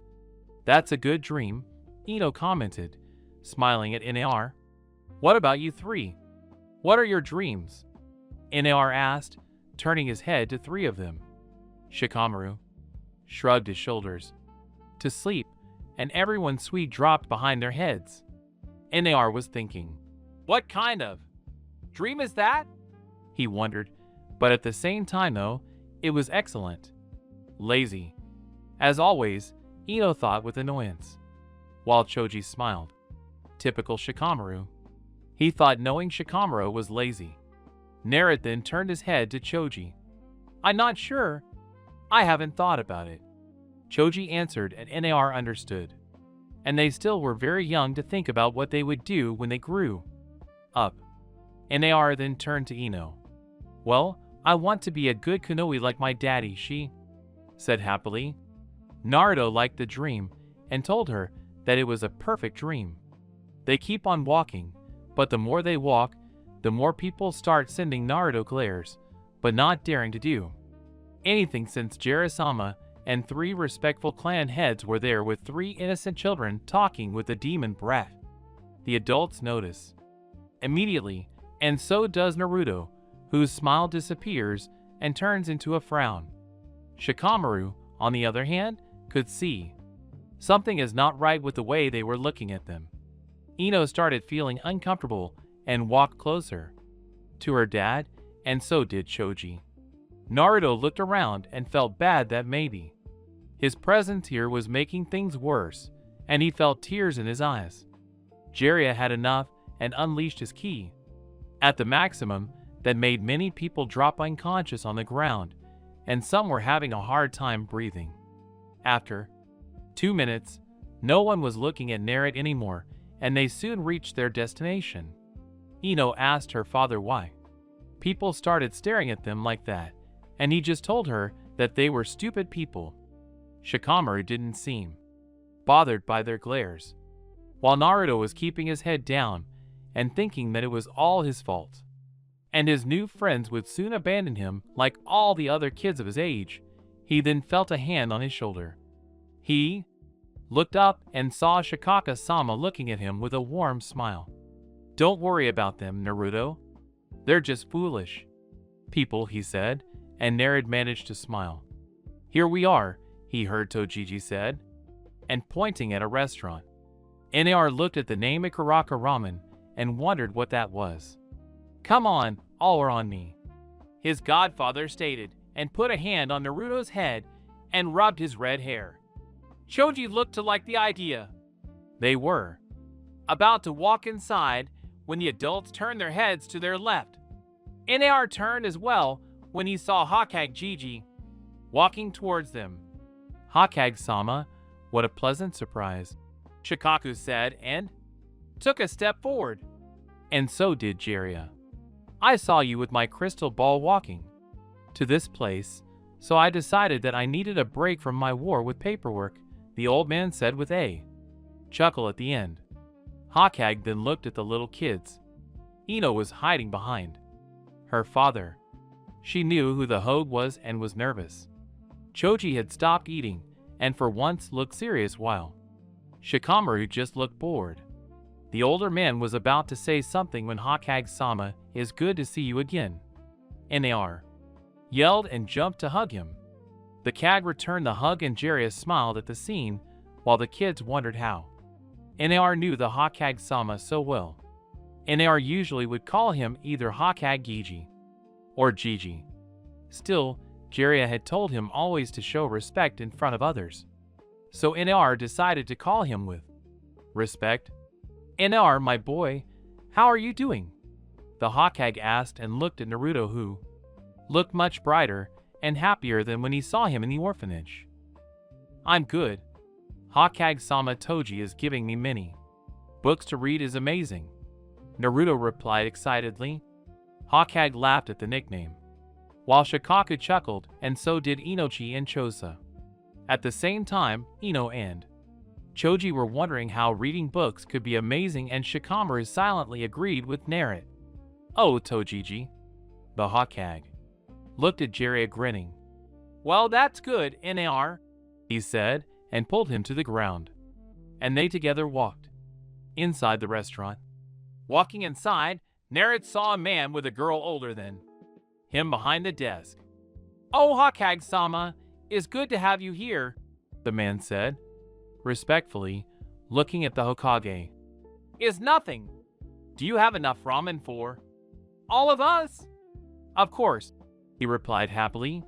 That's a good dream, Ino commented, smiling at NAR. What about you three? What are your dreams? NAR asked, turning his head to three of them. Shikamaru shrugged his shoulders. To sleep, and everyone's sweet dropped behind their heads. NAR was thinking, what kind of dream is that? He wondered, but at the same time though, it was excellent. Lazy. As always, Ino thought with annoyance, while Choji smiled. Typical Shikamaru. He thought knowing Shikamaru was lazy. Naruto then turned his head to Choji. I'm not sure. I haven't thought about it. Choji answered, and NAR understood. And they still were very young to think about what they would do when they grew up. NAR then turned to Ino. Well, I want to be a good Kunoichi like my daddy, she said happily. Naruto liked the dream and told her that it was a perfect dream. They keep on walking, but the more they walk, the more people start sending Naruto glares, but not daring to do anything since Jiraiya-sama and 3 respectful clan heads were there with 3 innocent children talking with a demon breath. The adults notice immediately, and so does Naruto, whose smile disappears and turns into a frown. Shikamaru, on the other hand, could see something is not right with the way they were looking at them. Ino started feeling uncomfortable and walked closer to her dad, and so did Choji. Naruto looked around and felt bad that maybe his presence here was making things worse, and he felt tears in his eyes. Jiraiya had enough and unleashed his ki at the maximum that made many people drop unconscious on the ground, and some were having a hard time breathing. After 2 minutes. No one was looking at Naruto anymore, and they soon reached their destination. Ino asked her father why people started staring at them like that, and he just told her that they were stupid people. Shikamaru didn't seem bothered by their glares, while Naruto was keeping his head down and thinking that it was all his fault, and his new friends would soon abandon him like all the other kids of his age. He then felt a hand on his shoulder. He looked up and saw Shikaka-sama looking at him with a warm smile. "Don't worry about them, Naruto. They're just foolish people," he said, and Naruto managed to smile. "Here we are," he heard Tojiji said, and pointing at a restaurant. NAR looked at the name Ikaraka Ramen and wondered what that was. "Come on, all are on me," his godfather stated, and put a hand on Naruto's head and rubbed his red hair. Choji looked to like the idea. They were about to walk inside when the adults turned their heads to their left. NAR turned as well when he saw Hokage Gigi walking towards them. "Hokage-sama, what a pleasant surprise," Shikaku said and took a step forward. "And so did Jiraiya. I saw you with my crystal ball walking to this place, so I decided that I needed a break from my war with paperwork," the old man said with a chuckle at the end. Hokage then looked at the little kids. Ino was hiding behind her father. She knew who the Hogue was and was nervous. Choji had stopped eating and for once looked serious while Shikamaru just looked bored. The older man was about to say something when Hokage-sama, "It's good to see you again," NAR yelled and jumped to hug him. The Kag returned the hug and Jiraiya smiled at the scene while the kids wondered how NAR knew the Hokage-sama so well. NAR usually would call him either Hokage Gigi or Gigi. Still, Jiraiya had told him always to show respect in front of others, so NAR decided to call him with respect. "NAR, my boy, how are you doing?" the Hokage asked and looked at Naruto, who looked much brighter and happier than when he saw him in the orphanage. "I'm good. Hokage-sama Toji is giving me many books to read. Is amazing," Naruto replied excitedly. Hokage laughed at the nickname, while Shikaku chuckled, and so did Inochi and Chosa. At the same time, Ino and Choji were wondering how reading books could be amazing, and Shikamaru silently agreed with Naruto. "Oh, Tojiji," the Hokage looked at Jiraiya grinning. "Well, that's good, NAR," he said, and pulled him to the ground. And they together walked inside the restaurant. Walking inside, Naruto saw a man with a girl older than him behind the desk. "Oh, Hokage-sama, it's good to have you here," the man said, respectfully, looking at the Hokage. "Is nothing. Do you have enough ramen for all of us?" "Of course," he replied happily,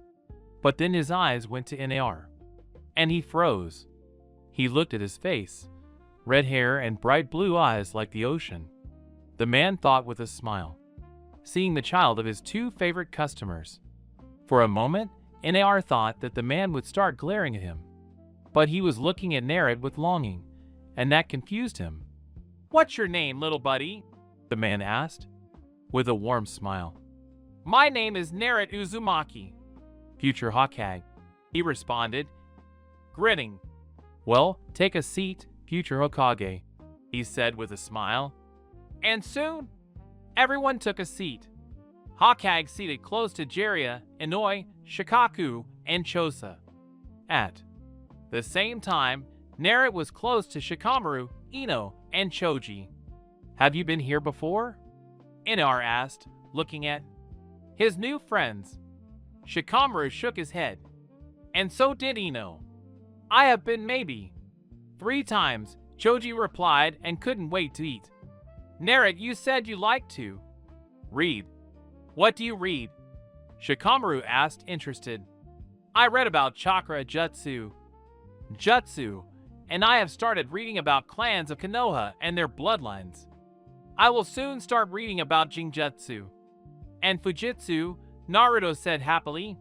but then his eyes went to NAR, and he froze. He looked at his face, red hair and bright blue eyes like the ocean. The man thought with a smile, seeing the child of his two favorite customers. For a moment, NAR thought that the man would start glaring at him, but he was looking at Naruto with longing, and that confused him. "What's your name, little buddy?" the man asked, with a warm smile. "My name is Naruto Uzumaki, future Hokage," he responded, grinning. "Well, take a seat, future Hokage," he said with a smile. And soon, everyone took a seat. Hokage seated close to Jiraiya, Inoi, Shikaku, and Chosa. At the same time, Naruto was close to Shikamaru, Ino, and Choji. "Have you been here before?" NAR asked, looking at his new friends. Shikamaru shook his head, and so did Ino. "I have been maybe 3 times, Choji replied, and couldn't wait to eat. "Naruto, you said you like to read. What do you read?" Shikamaru asked, interested. "I read about chakra jutsu, and I have started reading about clans of Konoha and their bloodlines. I will soon start reading about Jinjutsu and Fujitsu," Naruto said happily.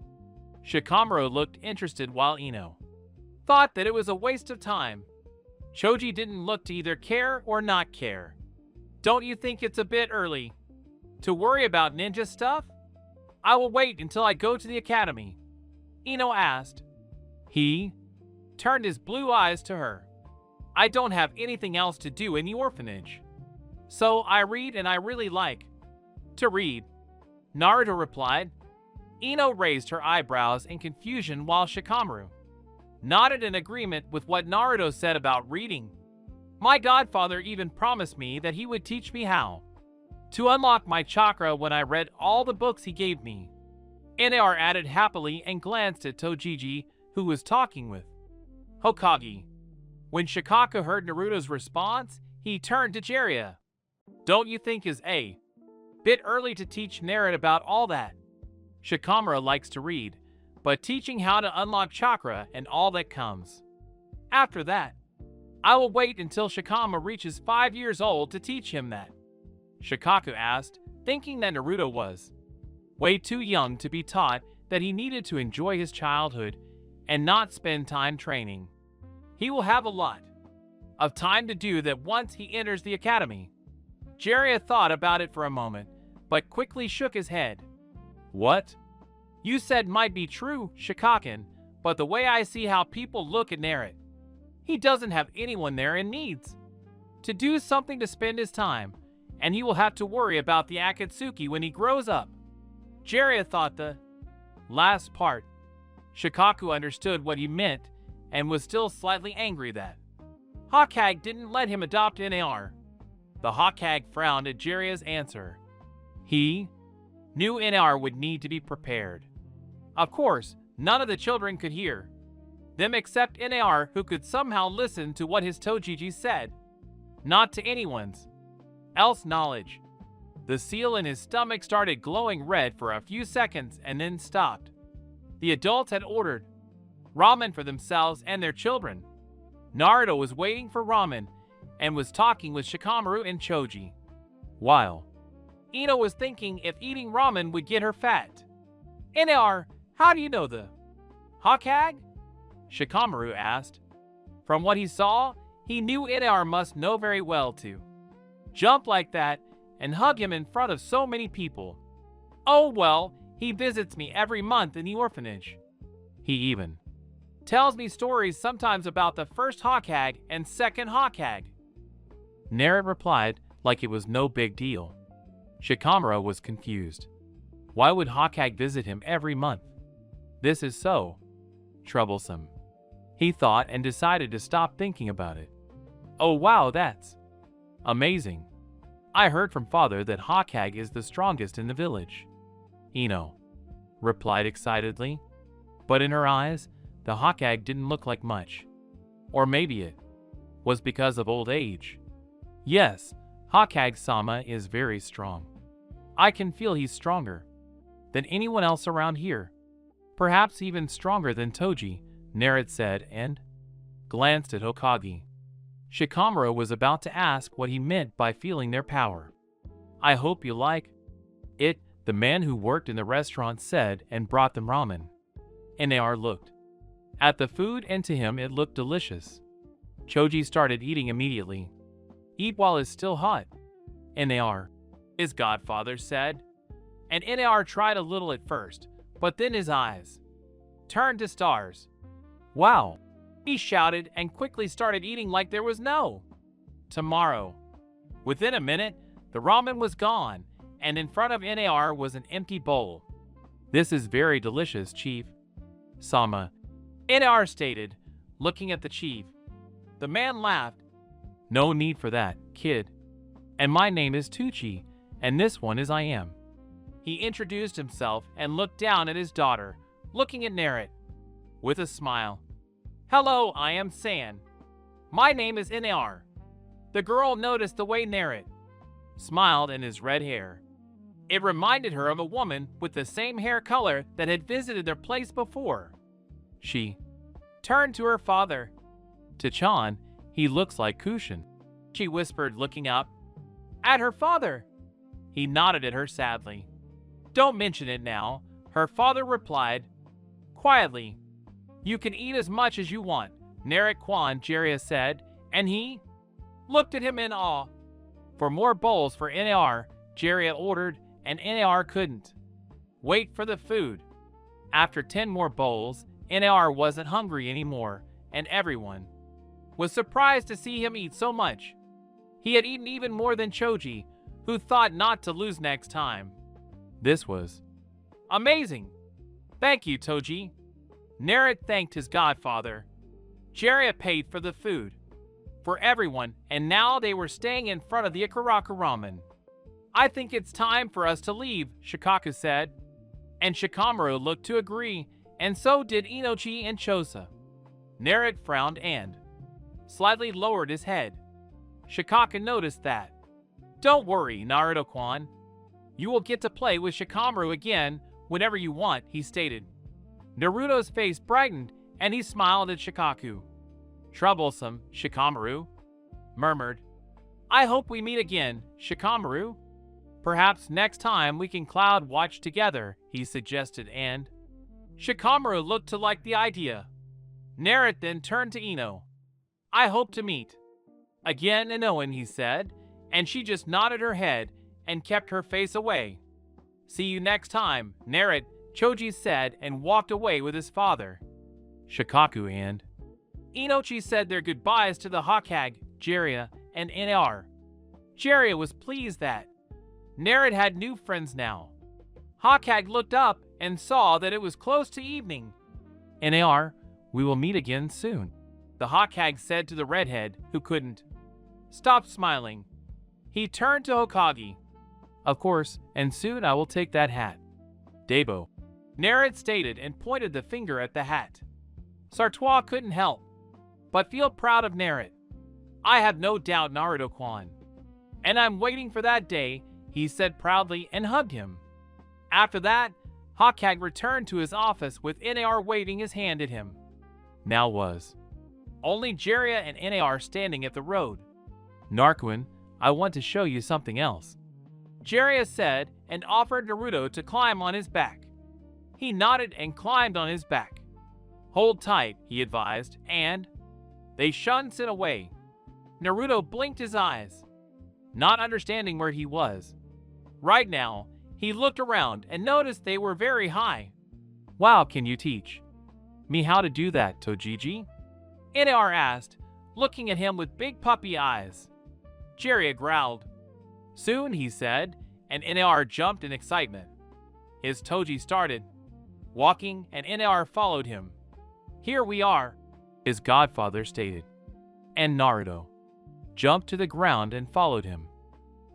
Shikamaru looked interested while Ino thought that it was a waste of time. Choji didn't look to either care or not care. Don't you think it's a bit early to worry about ninja stuff? I will wait until I go to the academy, Ino asked. He turned his blue eyes to her. I don't have anything else to do in the orphanage, so I read and I really like to read, Naruto replied. Ino raised her eyebrows in confusion while Shikamaru nodded in agreement with what Naruto said about reading. My godfather even promised me that he would teach me how to unlock my chakra when I read all the books he gave me. NAR added happily and glanced at Tojiji, who was talking with Hokage. When Shikaka heard Naruto's response, he turned to Jiraiya. Don't you think it's a bit early to teach Naruto about all that? Shikamaru likes to read, but teaching how to unlock chakra and all that comes after that. I will wait until Shikamaru reaches 5 years old to teach him that, Shikaku asked, thinking that Naruto was way too young to be taught that he needed to enjoy his childhood and not spend time training. He will have a lot of time to do that once he enters the academy. Jiraiya thought about it for a moment, but quickly shook his head. What you said might be true, Shikaken, but the way I see how people look at Naruto, he doesn't have anyone there and needs to do something to spend his time, and he will have to worry about the Akatsuki when he grows up. Jiraiya thought the last part. Shikaku understood what he meant and was still slightly angry that Hokage didn't let him adopt NAR. The Hokage frowned at Jiraiya's answer. He knew NAR would need to be prepared. Of course, none of the children could hear them except NAR, who could somehow listen to what his Tojiji said, not to anyone's else knowledge. The seal in his stomach started glowing red for a few seconds and then stopped. The adults had ordered ramen for themselves and their children. Naruto was waiting for ramen and was talking with Shikamaru and Choji, while Ino was thinking if eating ramen would get her fat. NAR, how do you know the Hokage? Shikamaru asked. From what he saw, he knew NAR must know very well to jump like that and hug him in front of so many people. Oh well, he visits me every month in the orphanage. He even tells me stories sometimes about the first Hokage and second Hokage. Naruto replied like it was no big deal. Shikamaru was confused. Why would Hokage visit him every month? This is so troublesome, he thought, and decided to stop thinking about it. Oh wow, that's amazing. I heard from father that Hokage is the strongest in the village, Ino replied excitedly. But in her eyes, the Hokage didn't look like much. Or maybe it was because of old age. Yes, Hokage-sama is very strong. I can feel he's stronger than anyone else around here. Perhaps even stronger than Toji, Naruto said and glanced at Hokage. Shikamaru was about to ask what he meant by feeling their power. I hope you like it, the man who worked in the restaurant said and brought them ramen. NAR looked at the food and to him it looked delicious. Choji started eating immediately. Eat while it's still hot, NAR, his godfather said. And NAR tried a little at first, but then his eyes turned to stars. Wow, he shouted and quickly started eating like there was no tomorrow. Within a minute, the ramen was gone, and in front of NAR was an empty bowl. This is very delicious, Chief Sama, NAR stated, looking at the chief. The man laughed. No need for that, kid. And my name is Tucci, and this one is I am. He introduced himself and looked down at his daughter, looking at Naruto with a smile. Hello, I am San. My name is NAR. The girl noticed the way Naruto smiled in his red hair. It reminded her of a woman with the same hair color that had visited their place before. She turned to her father. To Chan, he looks like Kushin, she whispered, looking up at her father. He nodded at her sadly. Don't mention it now, her father replied quietly. You can eat as much as you want, Naruto-kwan, Jiraiya said, and he looked at him in awe. For more bowls for Nar, Jiraiya ordered, and Nar couldn't wait for the food. After 10 more bowls, Nar wasn't hungry anymore, and everyone was surprised to see him eat so much. He had eaten even more than Choji, who thought not to lose next time. This was amazing. Thank you, Toji. Naruto thanked his godfather. Jiraiya paid for the food for everyone, and now they were staying in front of the Ikaraka ramen. I think it's time for us to leave, Shikaku said. And Shikamaru looked to agree, and so did Inochi and Chosa. Naruto frowned and slightly lowered his head. Shikaku noticed that. Don't worry, Naruto-kwan. You will get to play with Shikamaru again whenever you want, he stated. Naruto's face brightened, and he smiled at Shikaku. Troublesome, Shikamaru murmured. I hope we meet again, Shikamaru. Perhaps next time we can cloud watch together, he suggested, and Shikamaru looked to like the idea. Naruto then turned to Ino. I hope to meet again Inouen, he said, and she just nodded her head and kept her face away. See you next time, Naruto, Choji said, and walked away with his father. Shikaku and Inochi said their goodbyes to the Hokage, Jiraiya, and Nar. Jiraiya was pleased that Naruto had new friends now. Hokage looked up and saw that it was close to evening. Nar, we will meet again soon, the Hokage said to the redhead, who couldn't stop smiling. He turned to Hokage. Of course, and soon I will take that hat. Debo, Naruto stated and pointed the finger at the hat. Sartois couldn't help but feel proud of Naruto. I have no doubt, Naruto-kwan. And I'm waiting for that day, he said proudly and hugged him. After that, Hokage returned to his office with Nar waving his hand at him. Now was only Jiraiya and Nar standing at the road. Narquin, I want to show you something else, Jiraiya said, and offered Naruto to climb on his back. He nodded and climbed on his back. Hold tight, he advised, and they shunted away. Naruto blinked his eyes, not understanding where he was. Right now, he looked around and noticed they were very high. Wow, can you teach me how to do that, Tojiji? Nar asked, looking at him with big puppy eyes. Jiraiya growled. Soon, he said, and Nar jumped in excitement. His Toji started walking, and Nar followed him. Here we are, his godfather stated. And Naruto jumped to the ground and followed him.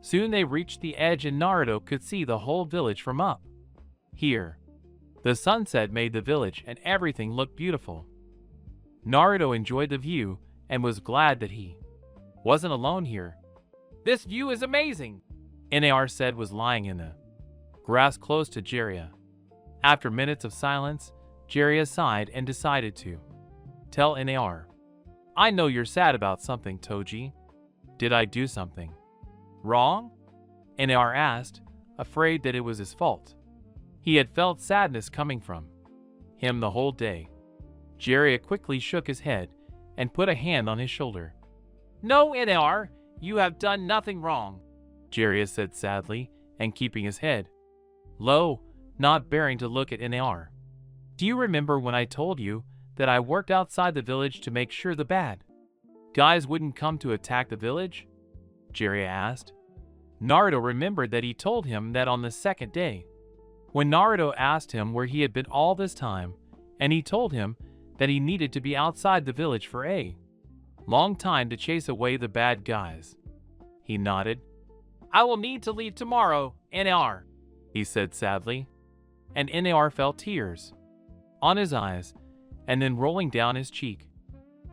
Soon they reached the edge, and Naruto could see the whole village from up here. The sunset made the village and everything looked beautiful. Naruto enjoyed the view and was glad that he wasn't alone here. This view is amazing, Nar said, was lying in the grass close to Jiraiya. After minutes of silence, Jiraiya sighed and decided to tell Nar. I know you're sad about something, Toji. Did I do something wrong? Nar asked, afraid that it was his fault. He had felt sadness coming from him the whole day. Jiraiya quickly shook his head and put a hand on his shoulder. No, Nar, you have done nothing wrong, Jiraiya said sadly and keeping his head low, not bearing to look at Nar. Do you remember when I told you that I worked outside the village to make sure the bad guys wouldn't come to attack the village? Jiraiya asked. Naruto remembered that he told him that on the second day. When Naruto asked him where he had been all this time, and he told him that he needed to be outside the village for a long time to chase away the bad guys. He nodded. I will need to leave tomorrow, Nar, he said sadly. And Nar felt tears on his eyes and then rolling down his cheek.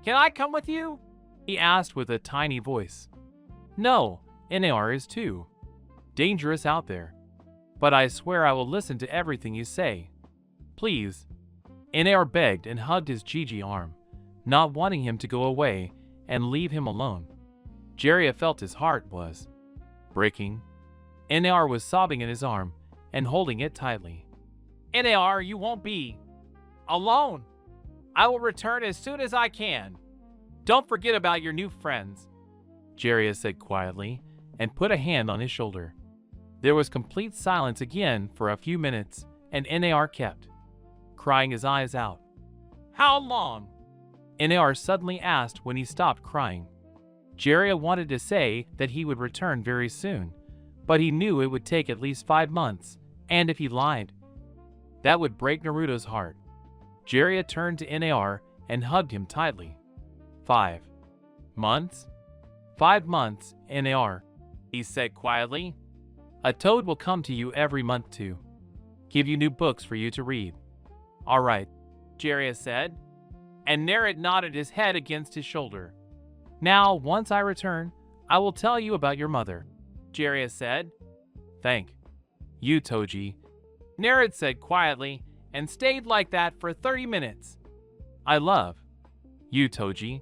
Can I come with you? He asked with a tiny voice. No, Nar is too dangerous out there. But I swear I will listen to everything you say. Please. Nar begged and hugged his Gigi arm, not wanting him to go away and leave him alone. Jiraiya felt his heart was breaking. Nar was sobbing in his arm and holding it tightly. Nar, you won't be alone. I will return as soon as I can. Don't forget about your new friends, Jiraiya said quietly, and put a hand on his shoulder. There was complete silence again for a few minutes, and NAR kept crying his eyes out. How long? NAR suddenly asked when he stopped crying. Jiraiya wanted to say that he would return very soon, but he knew it would take at least 5 months, and if he lied, that would break Naruto's heart. Jiraiya turned to NAR and hugged him tightly. 5 months? 5 months, NAR, he said quietly. A toad will come to you every month to give you new books for you to read. All right, Jiraiya said, and Naruto nodded his head against his shoulder. Now, once I return, I will tell you about your mother, Jiraiya said. Thank you, Toji, Naruto said quietly, and stayed like that for 30 minutes. I love you, Toji.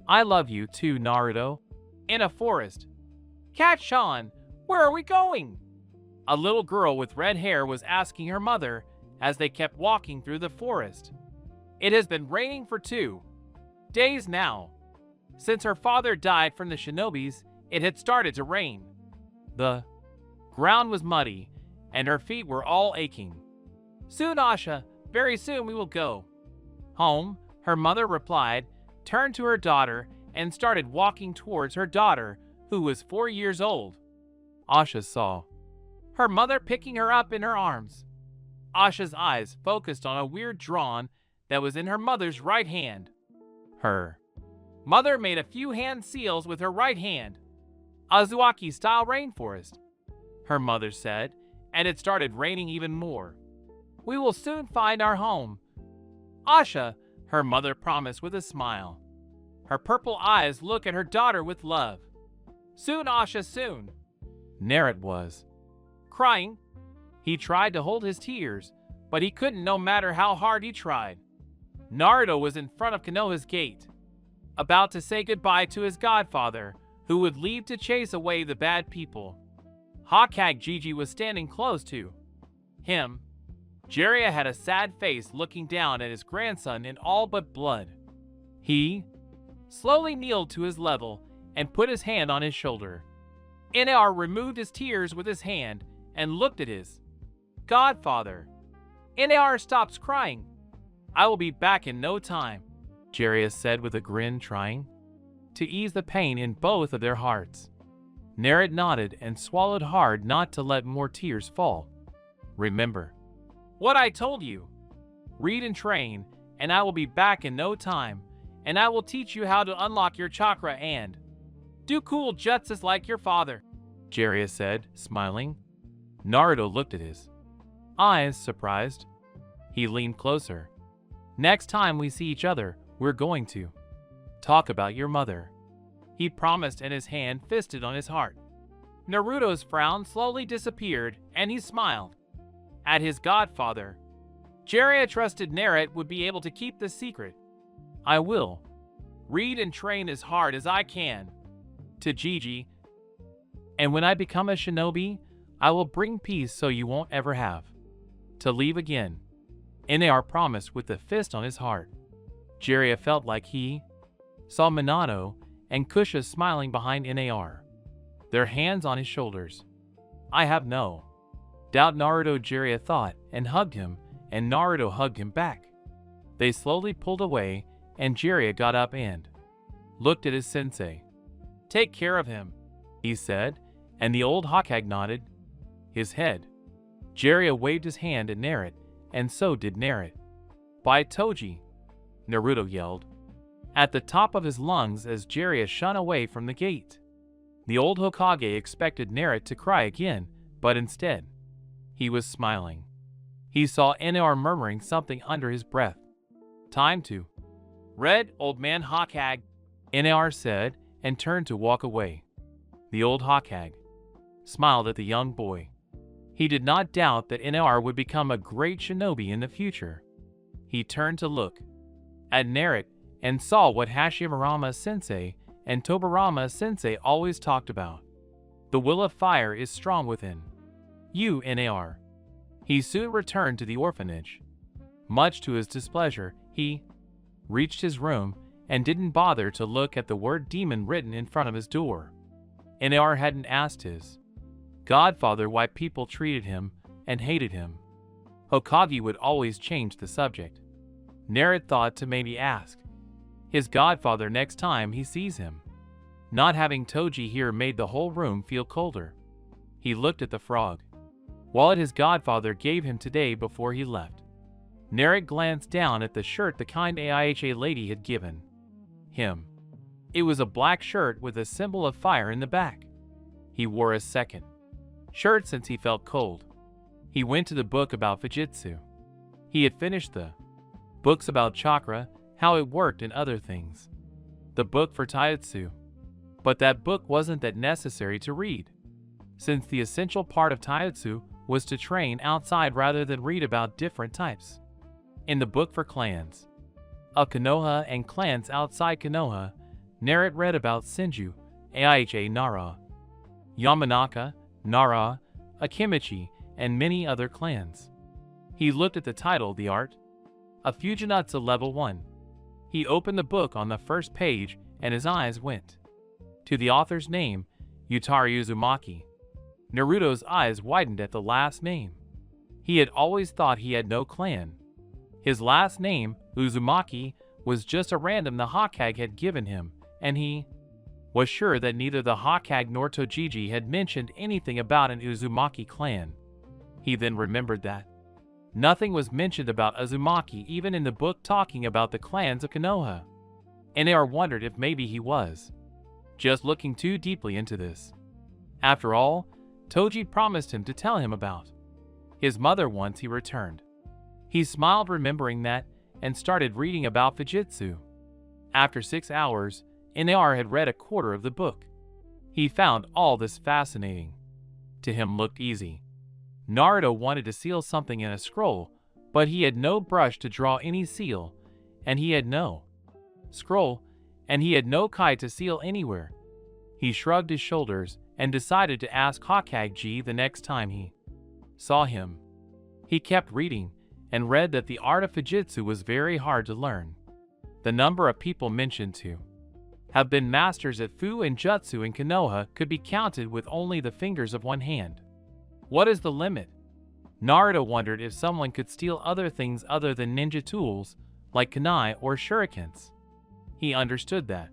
I love you too, Naruto. In a forest. Catch on! Where are we going? A little girl with red hair was asking her mother as they kept walking through the forest. It has been raining for 2 days now. Since her father died from the shinobis, it had started to rain. The ground was muddy, and her feet were all aching. Soon, Asha, very soon we will go home, her mother replied, turned to her daughter, and started walking towards her daughter, who was 4 years old. Asha saw her mother picking her up in her arms. Asha's eyes focused on a weird drawing that was in her mother's right hand. Her mother made a few hand seals with her right hand. Azuaki-style rainforest, her mother said, and it started raining even more. We will soon find our home, Asha, her mother promised with a smile. Her purple eyes look at her daughter with love. Soon, Asha, soon. Naruto was crying. He tried to hold his tears, but he couldn't no matter how hard he tried. Naruto was in front of Konoha's gate, about to say goodbye to his godfather, who would leave to chase away the bad people. Hokage Gigi was standing close to him. Jiraiya had a sad face looking down at his grandson in all but blood. He slowly kneeled to his level and put his hand on his shoulder. NAR removed his tears with his hand and looked at his godfather. NAR stops crying. I will be back in no time, Jiraiya said with a grin, trying to ease the pain in both of their hearts. Naruto nodded and swallowed hard not to let more tears fall. Remember what I told you. Read and train, and I will be back in no time, and I will teach you how to unlock your chakra and do cool jutsus like your father, Jiraiya said, smiling. Naruto looked at his eyes, surprised. He leaned closer. Next time we see each other, we're going to talk about your mother, he promised, and his hand fisted on his heart. Naruto's frown slowly disappeared, and he smiled at his godfather. Jiraiya trusted Naruto would be able to keep the secret. I will read and train as hard as I can, to Gigi, and when I become a shinobi, I will bring peace so you won't ever have to leave again, NAR promised with the fist on his heart. Jiraiya felt like he saw Minato and Kusha smiling behind NAR, their hands on his shoulders. I have no doubt, Naruto, Jiraiya thought, and hugged him, and Naruto hugged him back. They slowly pulled away, and Jiraiya got up and looked at his sensei. Take care of him, he said, and the old Hokage nodded his head. Jiraiya waved his hand at Naruto, and so did Naruto. By Toji, Naruto yelled at the top of his lungs as Jiraiya shun away from the gate. The old Hokage expected Naruto to cry again, but instead, he was smiling. He saw NAR murmuring something under his breath. Time to read, old man Hokage, NAR said, and turned to walk away. The old Hokage smiled at the young boy. He did not doubt that NAR would become a great shinobi in the future. He turned to look at Naruto and saw what Hashirama Sensei and Tobirama Sensei always talked about. The will of fire is strong within you, NAR. He soon returned to the orphanage. Much to his displeasure, he reached his room and didn't bother to look at the word demon written in front of his door. NAR hadn't asked his godfather why people treated him and hated him. Hokage would always change the subject. Naruto thought to maybe ask his godfather next time he sees him. Not having Toji here made the whole room feel colder. He looked at the frog wallet his godfather gave him today before he left. Naruto glanced down at the shirt the kind AIHA lady had given him. It was a black shirt with a symbol of fire in the back. He wore a second shirt since he felt cold. He went to the book about Fujitsu. He had finished the books about chakra, how it worked, and other things. The book for taijutsu. But that book wasn't that necessary to read, since the essential part of taijutsu was to train outside rather than read about different types. In the book for clans of Konoha and clans outside Konoha, Naruto read about Senju, Aiha Nara, Yamanaka, Nara, Akimichi, and many other clans. He looked at the title, The Art of Fujinatsu Level 1. He opened the book on the first page and his eyes went to the author's name, Yutari Uzumaki. Naruto's eyes widened at the last name. He had always thought he had no clan. His last name, Uzumaki, was just a random the Hokage had given him, and he was sure that neither the Hokage nor Tojiji had mentioned anything about an Uzumaki clan. He then remembered that nothing was mentioned about Uzumaki even in the book talking about the clans of Konoha. NAR wondered if maybe he was just looking too deeply into this. After all, Toji promised him to tell him about his mother once he returned. He smiled remembering that and started reading about Fujitsu. After 6 hours, NAR had read a quarter of the book. He found all this fascinating. To him looked easy. Naruto wanted to seal something in a scroll, but he had no brush to draw any seal, and he had no scroll, and he had no kai to seal anywhere. He shrugged his shoulders and decided to ask Hokage the next time he saw him. He kept reading and read that the art of Fujitsu was very hard to learn. The number of people mentioned to have been masters at Fu and Jutsu in Konoha could be counted with only the fingers of one hand. What is the limit? Naruto wondered if someone could steal other things other than ninja tools, like kunai or shurikens. He understood that.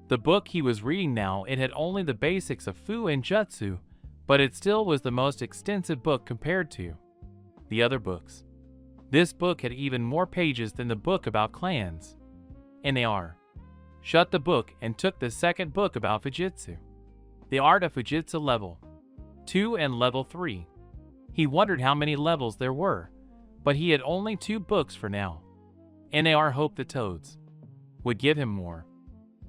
The book he was reading now, it had only the basics of Fu and Jutsu, but it still was the most extensive book compared to the other books. This book had even more pages than the book about clans. NAR shut the book and took the second book about Fujitsu. The Art of Fujitsu Level 2 and Level 3. He wondered how many levels there were, but he had only 2 books for now. NAR hoped the Toads would give him more.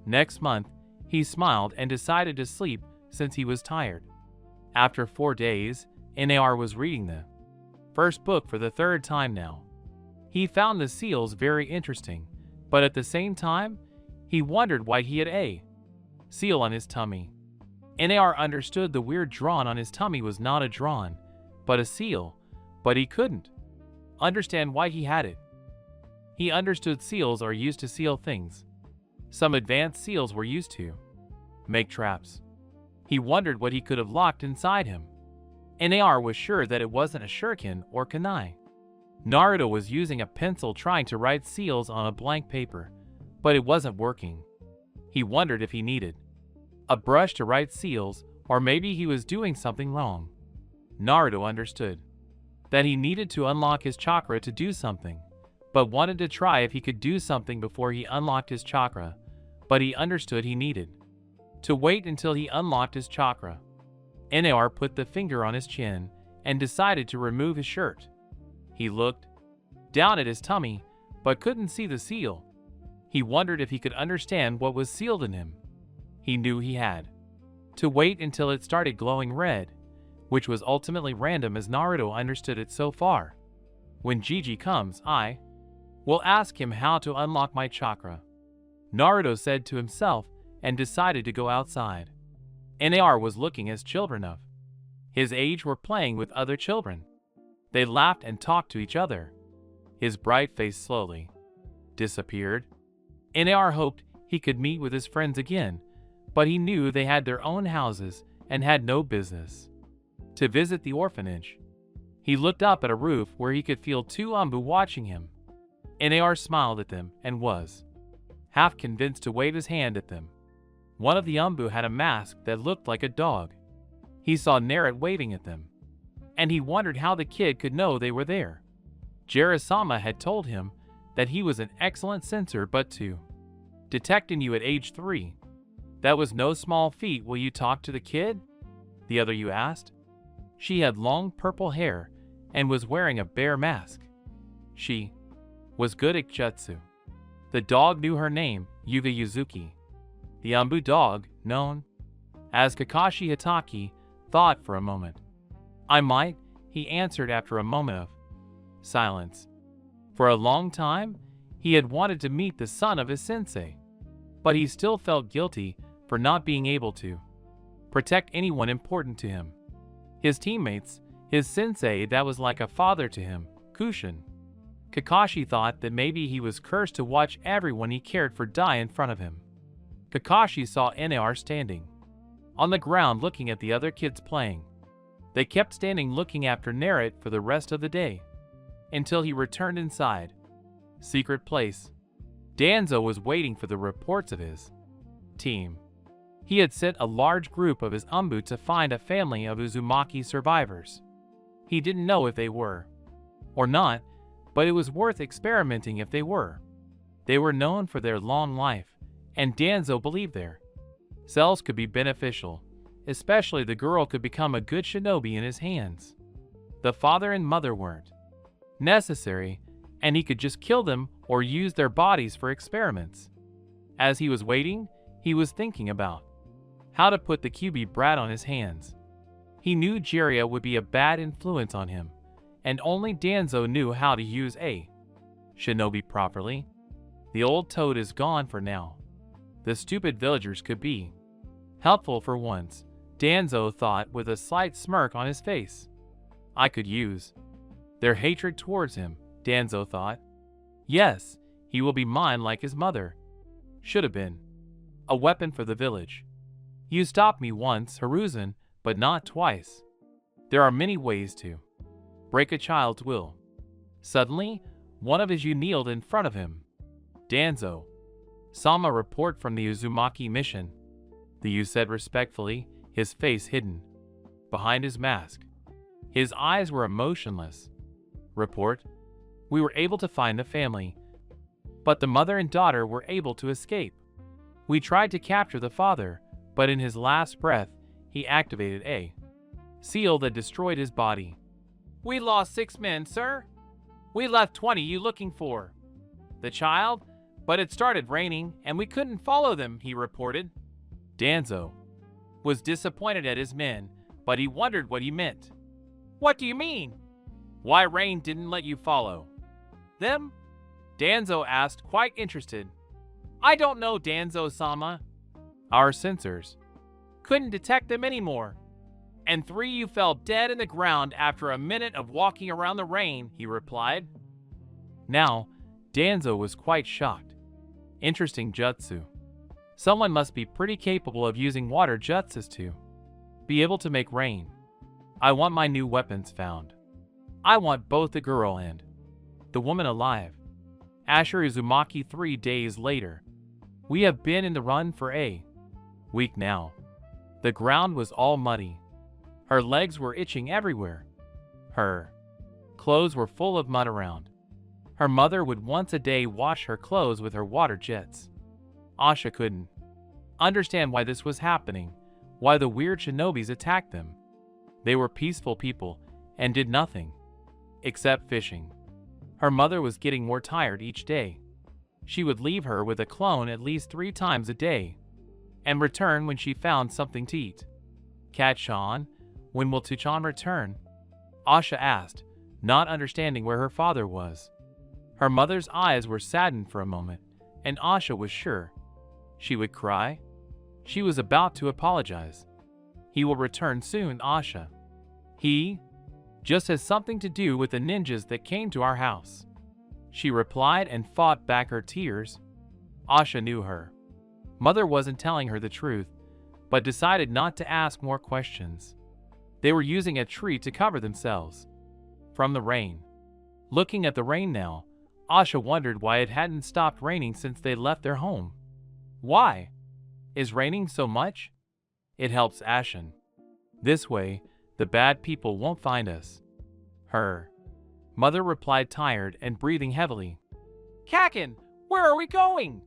Next month, he smiled and decided to sleep since he was tired. After 4 days, NAR was reading the first book for the 3rd time now. He found the seals very interesting, but at the same time, he wondered why he had a seal on his tummy. NAR understood the weird drawn on his tummy was not a drawn, but a seal, but he couldn't understand why he had it. He understood seals are used to seal things. Some advanced seals were used to make traps. He wondered what he could have locked inside him. NAR was sure that it wasn't a shuriken or kunai. Naruto was using a pencil trying to write seals on a blank paper, but it wasn't working. He wondered if he needed a brush to write seals, or maybe he was doing something wrong. Naruto understood that he needed to unlock his chakra to do something, but wanted to try if he could do something before he unlocked his chakra, but he understood he needed to wait until he unlocked his chakra. NAR put the finger on his chin and decided to remove his shirt. He looked down at his tummy, but couldn't see the seal. He wondered if he could understand what was sealed in him. He knew he had to wait until it started glowing red, which was ultimately random as Naruto understood it so far. When Gigi comes, I will ask him how to unlock my chakra, Naruto said to himself and decided to go outside. NAR was looking as children of his age were playing with other children. They laughed and talked to each other. His bright face slowly disappeared. NAR hoped he could meet with his friends again, but he knew they had their own houses and had no business to visit the orphanage. He looked up at a roof where he could feel two Umbu watching him. NAR smiled at them and was half convinced to wave his hand at them. One of the Umbu had a mask that looked like a dog. He saw Narit waving at them, and he wondered how the kid could know they were there. Jarasama had told him that he was an excellent censor, but to detect in you at age 3, that was no small feat. Will you talk to the kid? The other you asked. She had long purple hair and was wearing a bear mask. She was good at jutsu. The dog knew her name, Yuga Yuzuki. The Umbu dog, known as Kakashi Hitaki, thought for a moment. I might, he answered after a moment of silence. For a long time, he had wanted to meet the son of his sensei, but he still felt guilty for not being able to protect anyone important to him. His teammates, his sensei that was like a father to him, Kushin. Kakashi thought that maybe he was cursed to watch everyone he cared for die in front of him. Kakashi saw NAR standing on the ground looking at the other kids playing. They kept standing looking after Narit for the rest of the day, until he returned inside. Secret place. Danzo was waiting for the reports of his team. He had sent a large group of his Umbu to find a family of Uzumaki survivors. He didn't know if they were or not, but it was worth experimenting if they were. They were known for their long life, and Danzo believed their cells could be beneficial, especially the girl could become a good shinobi in his hands. The father and mother weren't necessary, and he could just kill them or use their bodies for experiments. As he was waiting, he was thinking about how to put the QB brat on his hands. He knew Jiraiya would be a bad influence on him, and only Danzo knew how to use a shinobi properly. The old toad is gone for now. The stupid villagers could be helpful for once, Danzo thought with a slight smirk on his face. I could use their hatred towards him, Danzo thought. Yes, he will be mine like his mother. Should have been a weapon for the village. You stopped me once, Hiruzen, but not twice. There are many ways to break a child's will. Suddenly, one of his Yu kneeled in front of him. Danzo. Sama report from the Uzumaki mission. The Yu said respectfully, his face hidden behind his mask. His eyes were emotionless. Report. We were able to find the family, but the mother and daughter were able to escape. We tried to capture the father, but in his last breath, he activated a seal that destroyed his body. We lost 6 men, sir. We left 20 you looking for the child, but it started raining and we couldn't follow them, he reported. Danzo was disappointed at his men, but he wondered what he meant. What do you mean? Why rain didn't let you follow them? Danzo asked, quite interested. I don't know, Danzo-sama. Our sensors couldn't detect them anymore. And 3 you fell dead in the ground after a minute of walking around the rain, he replied. Now, Danzo was quite shocked. Interesting jutsu. Someone must be pretty capable of using water jutsus to be able to make rain. I want my new weapons found. I want both the girl and the woman alive. Asher Uzumaki 3 days later. We have been in the run for a week now. The ground was all muddy. Her legs were itching everywhere. Her clothes were full of mud around. Her mother would once a day wash her clothes with her water jets. Asha couldn't understand why this was happening, why the weird shinobis attacked them. They were peaceful people and did nothing except fishing. Her mother was getting more tired each day. She would leave her with a clone at least 3 times a day and return when she found something to eat. Kat-chan, when will Tuchan return? Asha asked, not understanding where her father was. Her mother's eyes were saddened for a moment, and Asha was sure she would cry. She was about to apologize. He will return soon, Asha. He just has something to do with the ninjas that came to our house. She replied and fought back her tears. Asha knew her mother wasn't telling her the truth, but decided not to ask more questions. They were using a tree to cover themselves from the rain. Looking at the rain now, Asha wondered why it hadn't stopped raining since they left their home. Why is raining so much? It helps Ashen. This way, the bad people won't find us. Her mother replied, tired and breathing heavily. Kakin, where are we going?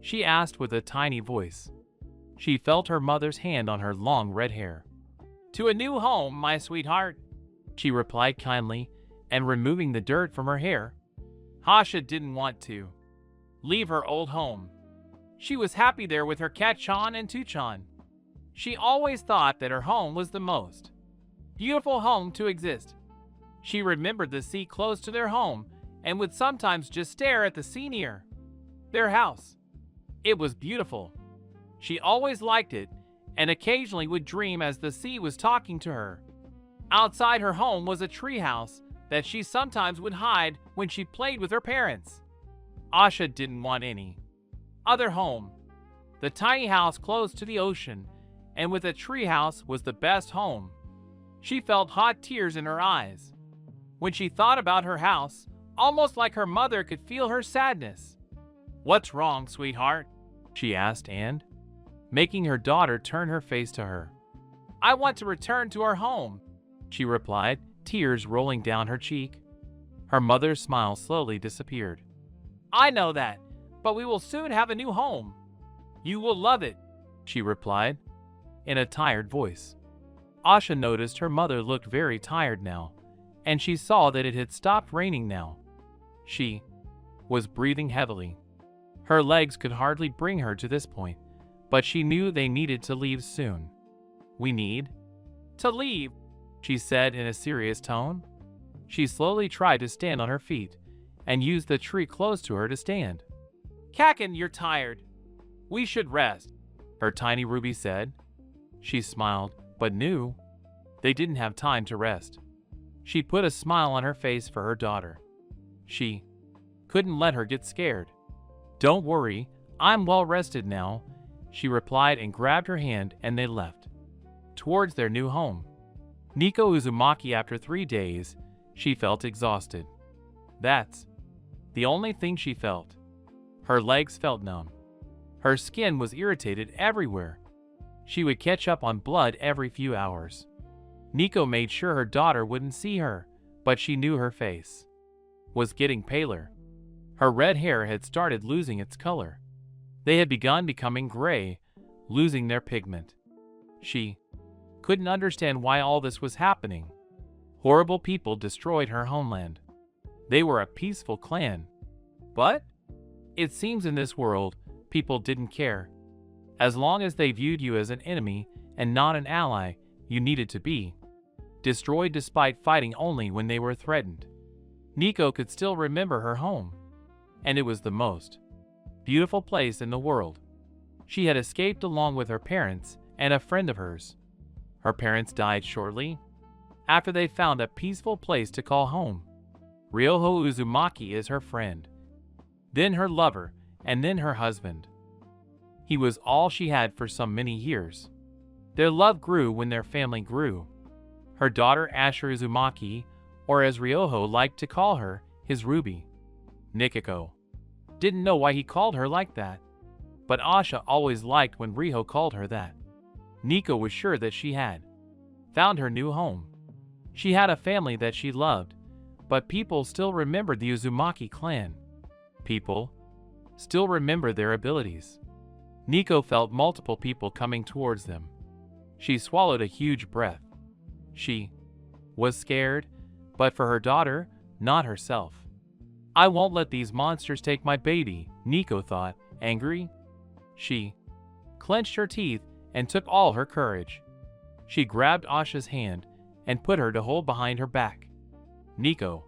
She asked with a tiny voice. She felt her mother's hand on her long red hair. To a new home, my sweetheart, she replied kindly and removing the dirt from her hair. Asha didn't want to leave her old home. She was happy there with her cat Chan and Tuchan. She always thought that her home was the most beautiful home to exist. She remembered the sea close to their home and would sometimes just stare at the sea near their house. It was beautiful. She always liked it and occasionally would dream as the sea was talking to her. Outside her home was a treehouse that she sometimes would hide when she played with her parents. Asha didn't want any other home. The tiny house close to the ocean and with a treehouse was the best home. She felt hot tears in her eyes when she thought about her house, almost like her mother could feel her sadness. What's wrong, sweetheart? She asked, and making her daughter turn her face to her. I want to return to our home, she replied, tears rolling down her cheek. Her mother's smile slowly disappeared. I know that, but we will soon have a new home. You will love it, she replied, in a tired voice. Asha noticed her mother looked very tired now, and she saw that it had stopped raining now. She was breathing heavily. Her legs could hardly bring her to this point, but she knew they needed to leave soon. We need to leave, she said in a serious tone. She slowly tried to stand on her feet and used the tree close to her to stand. Kakin, you're tired. We should rest, her tiny Ruby said. She smiled, but knew they didn't have time to rest. She put a smile on her face for her daughter. She couldn't let her get scared. Don't worry, I'm well rested now, she replied and grabbed her hand, and they left towards their new home. Nico Uzumaki, after 3 days, she felt exhausted. That's the only thing she felt. Her legs felt numb. Her skin was irritated everywhere. She would catch up on blood every few hours. Nico made sure her daughter wouldn't see her, but she knew her face was getting paler. Her red hair had started losing its color. They had begun becoming gray, losing their pigment. She couldn't understand why all this was happening. Horrible people destroyed her homeland. They were a peaceful clan. But it seems in this world, people didn't care. As long as they viewed you as an enemy and not an ally, you needed to be destroyed despite fighting only when they were threatened. Nico could still remember her home, and it was the most beautiful place in the world. She had escaped along with her parents and a friend of hers. Her parents died shortly after they found a peaceful place to call home. Ryoho Uzumaki is her friend, then her lover, and then her husband. He was all she had for so many years. Their love grew when their family grew. Her daughter Asher Uzumaki, or as Ryoho liked to call her, his Ruby, Nikiko, didn't know why he called her like that, but Asha always liked when Ryo called her that. Nico was sure that she had found her new home. She had a family that she loved, but people still remembered the Uzumaki clan. People still remember their abilities. Nico felt multiple people coming towards them. She swallowed a huge breath. She was scared, but for her daughter, not herself. I won't let these monsters take my baby, Nico thought, angry. She clenched her teeth and took all her courage. She grabbed Asha's hand and put her to hold behind her back. Nico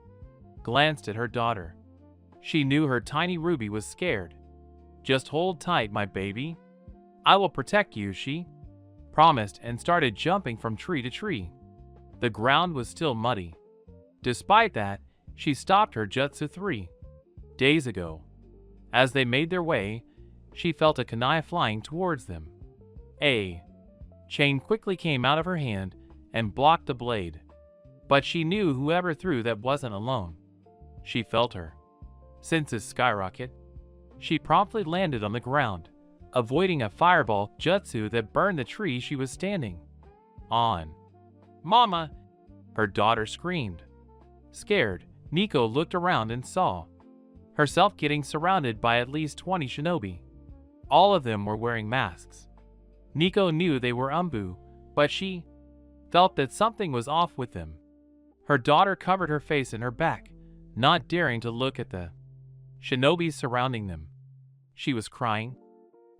glanced at her daughter. She knew her tiny Ruby was scared. Just hold tight, my baby. I will protect you, she promised and started jumping from tree to tree. The ground was still muddy. Despite that, she stopped her jutsu 3 days ago. As they made their way, she felt a kunai flying towards them. A chain quickly came out of her hand and blocked the blade. But she knew whoever threw that wasn't alone. She felt her senses skyrocket. She promptly landed on the ground, avoiding a fireball jutsu that burned the tree she was standing on. "Mama!" her daughter screamed. Scared, Nico looked around and saw herself getting surrounded by at least 20 shinobi. All of them were wearing masks. Nico knew they were Umbu, but she felt that something was off with them. Her daughter covered her face and her back, not daring to look at the shinobis surrounding them. She was crying.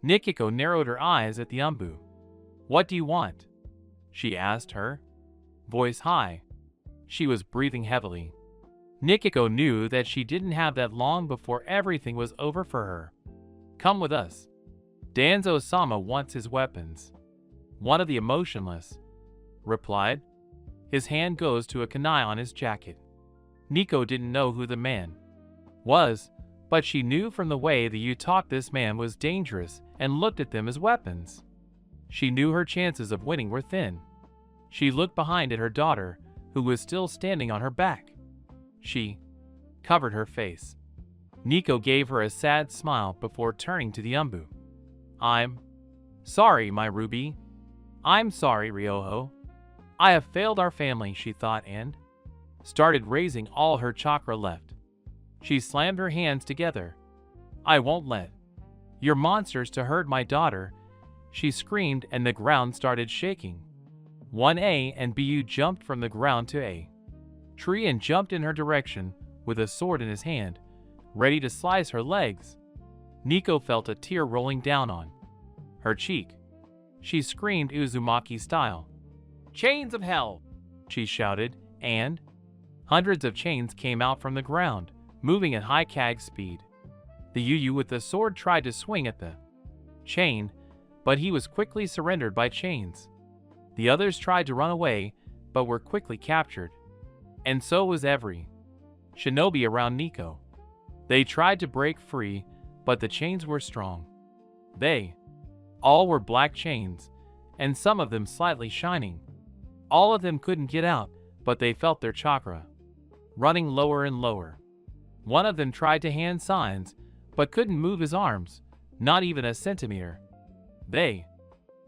Nikiko narrowed her eyes at the Umbu. "What do you want?" she asked her, voice high. She was breathing heavily. Nikiko knew that she didn't have that long before everything was over for her. "Come with us. Danzo-sama wants his weapons." One of the emotionless replied. His hand goes to a kunai on his jacket. Nico didn't know who the man was, but she knew from the way that you talked this man was dangerous and looked at them as weapons. She knew her chances of winning were thin. She looked behind at her daughter, who was still standing on her back. She covered her face. Nico gave her a sad smile before turning to the Umbu. "I'm sorry, my Ruby. I'm sorry, Ryoho. I have failed our family," she thought, and started raising all her chakra left. She slammed her hands together. "I won't let your monsters to hurt my daughter," she screamed, and the ground started shaking. 1A and BU jumped from the ground to a tree and jumped in her direction with a sword in his hand, ready to slice her legs. Nico felt a tear rolling down on her cheek. She screamed Uzumaki style. "Chains of hell!" she shouted, and hundreds of chains came out from the ground, moving at high kag speed. The Yu with the sword tried to swing at the chain, but he was quickly surrendered by chains. The others tried to run away, but were quickly captured. And so was every shinobi around Nico. They tried to break free, but the chains were strong. They all were black chains, and some of them slightly shining. All of them couldn't get out, but they felt their chakra running lower and lower. One of them tried to hand signs, but couldn't move his arms, not even a centimeter. They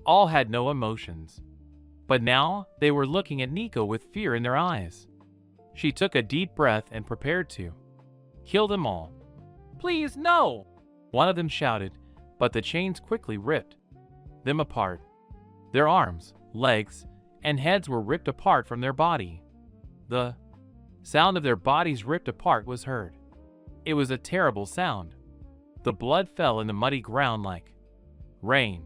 all had no emotions. But now they were looking at Nico with fear in their eyes. She took a deep breath and prepared to kill them all. "Please, no!" one of them shouted, but the chains quickly ripped them apart. Their arms, legs, and heads were ripped apart from their body. The sound of their bodies ripped apart was heard. It was a terrible sound. The blood fell in the muddy ground like rain.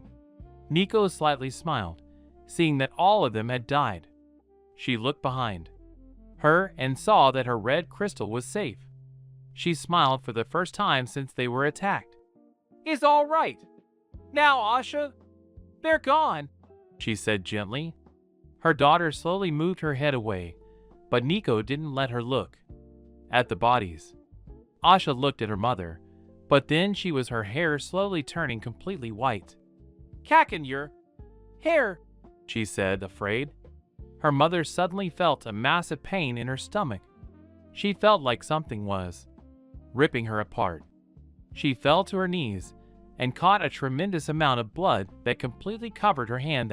Nico slightly smiled, seeing that all of them had died. She looked behind her and saw that her red crystal was safe. She smiled for the first time since they were attacked. "It's all right. Now, Asha, they're gone," she said gently. Her daughter slowly moved her head away, but Nico didn't let her look at the bodies. Asha looked at her mother, but then she was her hair slowly turning completely white. "Kaken, your hair," she said, afraid. Her mother suddenly felt a massive pain in her stomach. She felt like something was ripping her apart. She fell to her knees and caught a tremendous amount of blood that completely covered her hand.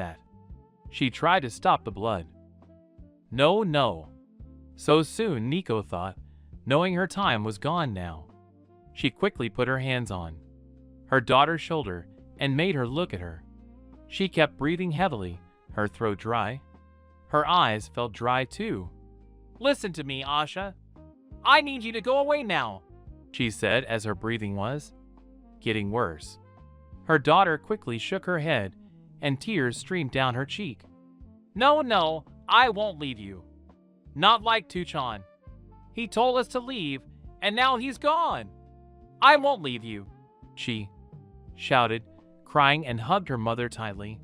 She tried to stop the blood. No, no. So soon, Nico thought, knowing her time was gone now. She quickly put her hands on her daughter's shoulder and made her look at her. She kept breathing heavily, her throat dry. Her eyes felt dry too. "Listen to me, Asha. I need you to go away now," she said as her breathing was getting worse. Her daughter quickly shook her head and tears streamed down her cheek. "No, no, I won't leave you. Not like Tuchan. He told us to leave, and now he's gone. I won't leave you," she shouted, crying and hugged her mother tightly.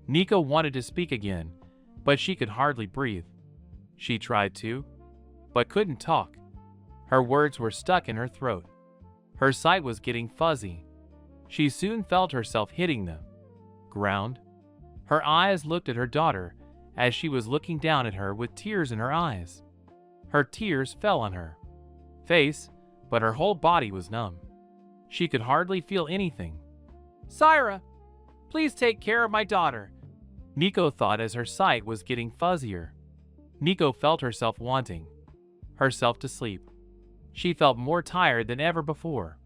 Nico wanted to speak again, but she could hardly breathe. She tried to, but couldn't talk. Her words were stuck in her throat. Her sight was getting fuzzy. She soon felt herself hitting the ground. Her eyes looked at her daughter as she was looking down at her with tears in her eyes. Her tears fell on her face, but her whole body was numb. She could hardly feel anything. "Sarah, please take care of my daughter," Nico thought as her sight was getting fuzzier. Nico felt herself wanting herself to sleep. She felt more tired than ever before.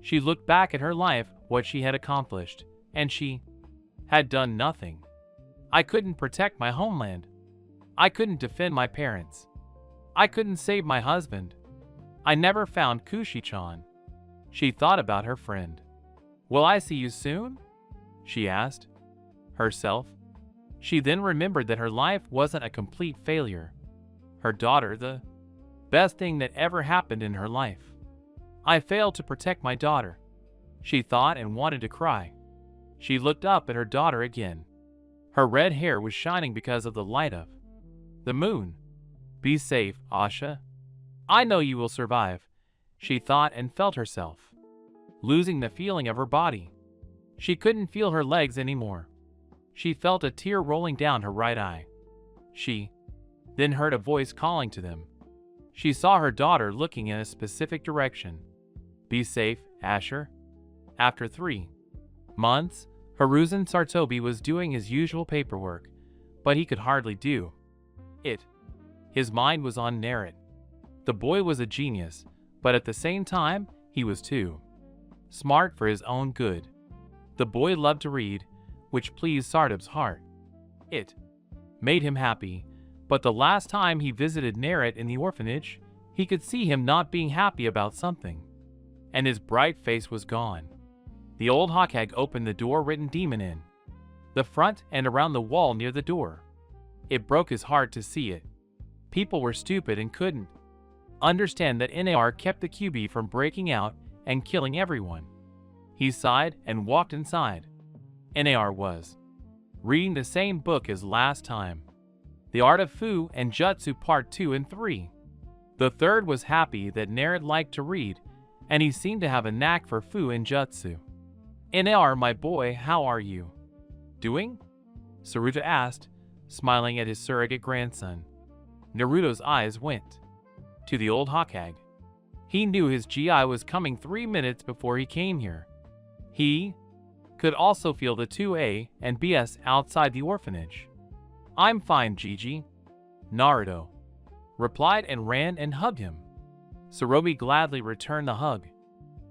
She looked back at her life, what she had accomplished, and she had done nothing. I couldn't protect my homeland. I couldn't defend my parents. I couldn't save my husband. I never found Kushi-chan. She thought about her friend. "Will I see you soon?" she asked herself. She then remembered that her life wasn't a complete failure. Her daughter, the best thing that ever happened in her life. "I failed to protect my daughter," she thought and wanted to cry. She looked up at her daughter again. Her red hair was shining because of the light of the moon. "Be safe, Asha. I know you will survive," she thought and felt herself losing the feeling of her body. She couldn't feel her legs anymore. She felt a tear rolling down her right eye. She then heard a voice calling to them. She saw her daughter looking in a specific direction. "Be safe, Asher." After 3 months, Haruzen Sartobi was doing his usual paperwork, but he could hardly do it. His mind was on Naruto. The boy was a genius, but at the same time, he was too smart for his own good. The boy loved to read, which pleased Sartob's heart. It made him happy, but the last time he visited Naruto in the orphanage, he could see him not being happy about something, and his bright face was gone. The old Hokage opened the door written demon in the front and around the wall near the door. It broke his heart to see it. People were stupid and couldn't understand that NAR kept the QB from breaking out and killing everyone. He sighed and walked inside. NAR was reading the same book as last time. The Art of Fu and Jutsu Part 2 and 3. The third was happy that Naruto liked to read, and he seemed to have a knack for Fu and Jutsu. "NAR, my boy, how are you doing?" Saruta asked, smiling at his surrogate grandson. Naruto's eyes went to the old Hokage. He knew his GI was coming 3 minutes before he came here. He could also feel the 2A and BS outside the orphanage. "I'm fine, Gigi," Naruto replied and ran and hugged him. Sarobi gladly returned the hug,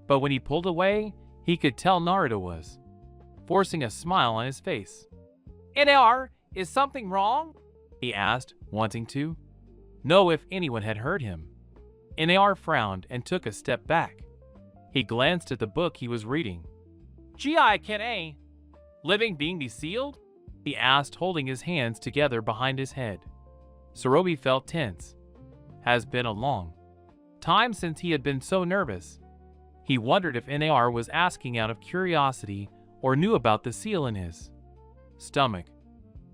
but when he pulled away, he could tell Naruto was forcing a smile on his face. "NAR, is something wrong?" he asked, wanting to know if anyone had heard him. NAR frowned and took a step back. He glanced at the book he was reading. "GI can A. Living being be sealed?" he asked, holding his hands together behind his head. Sarobi felt tense. Has been a long time since he had been so nervous. He wondered if NAR was asking out of curiosity or knew about the seal in his stomach.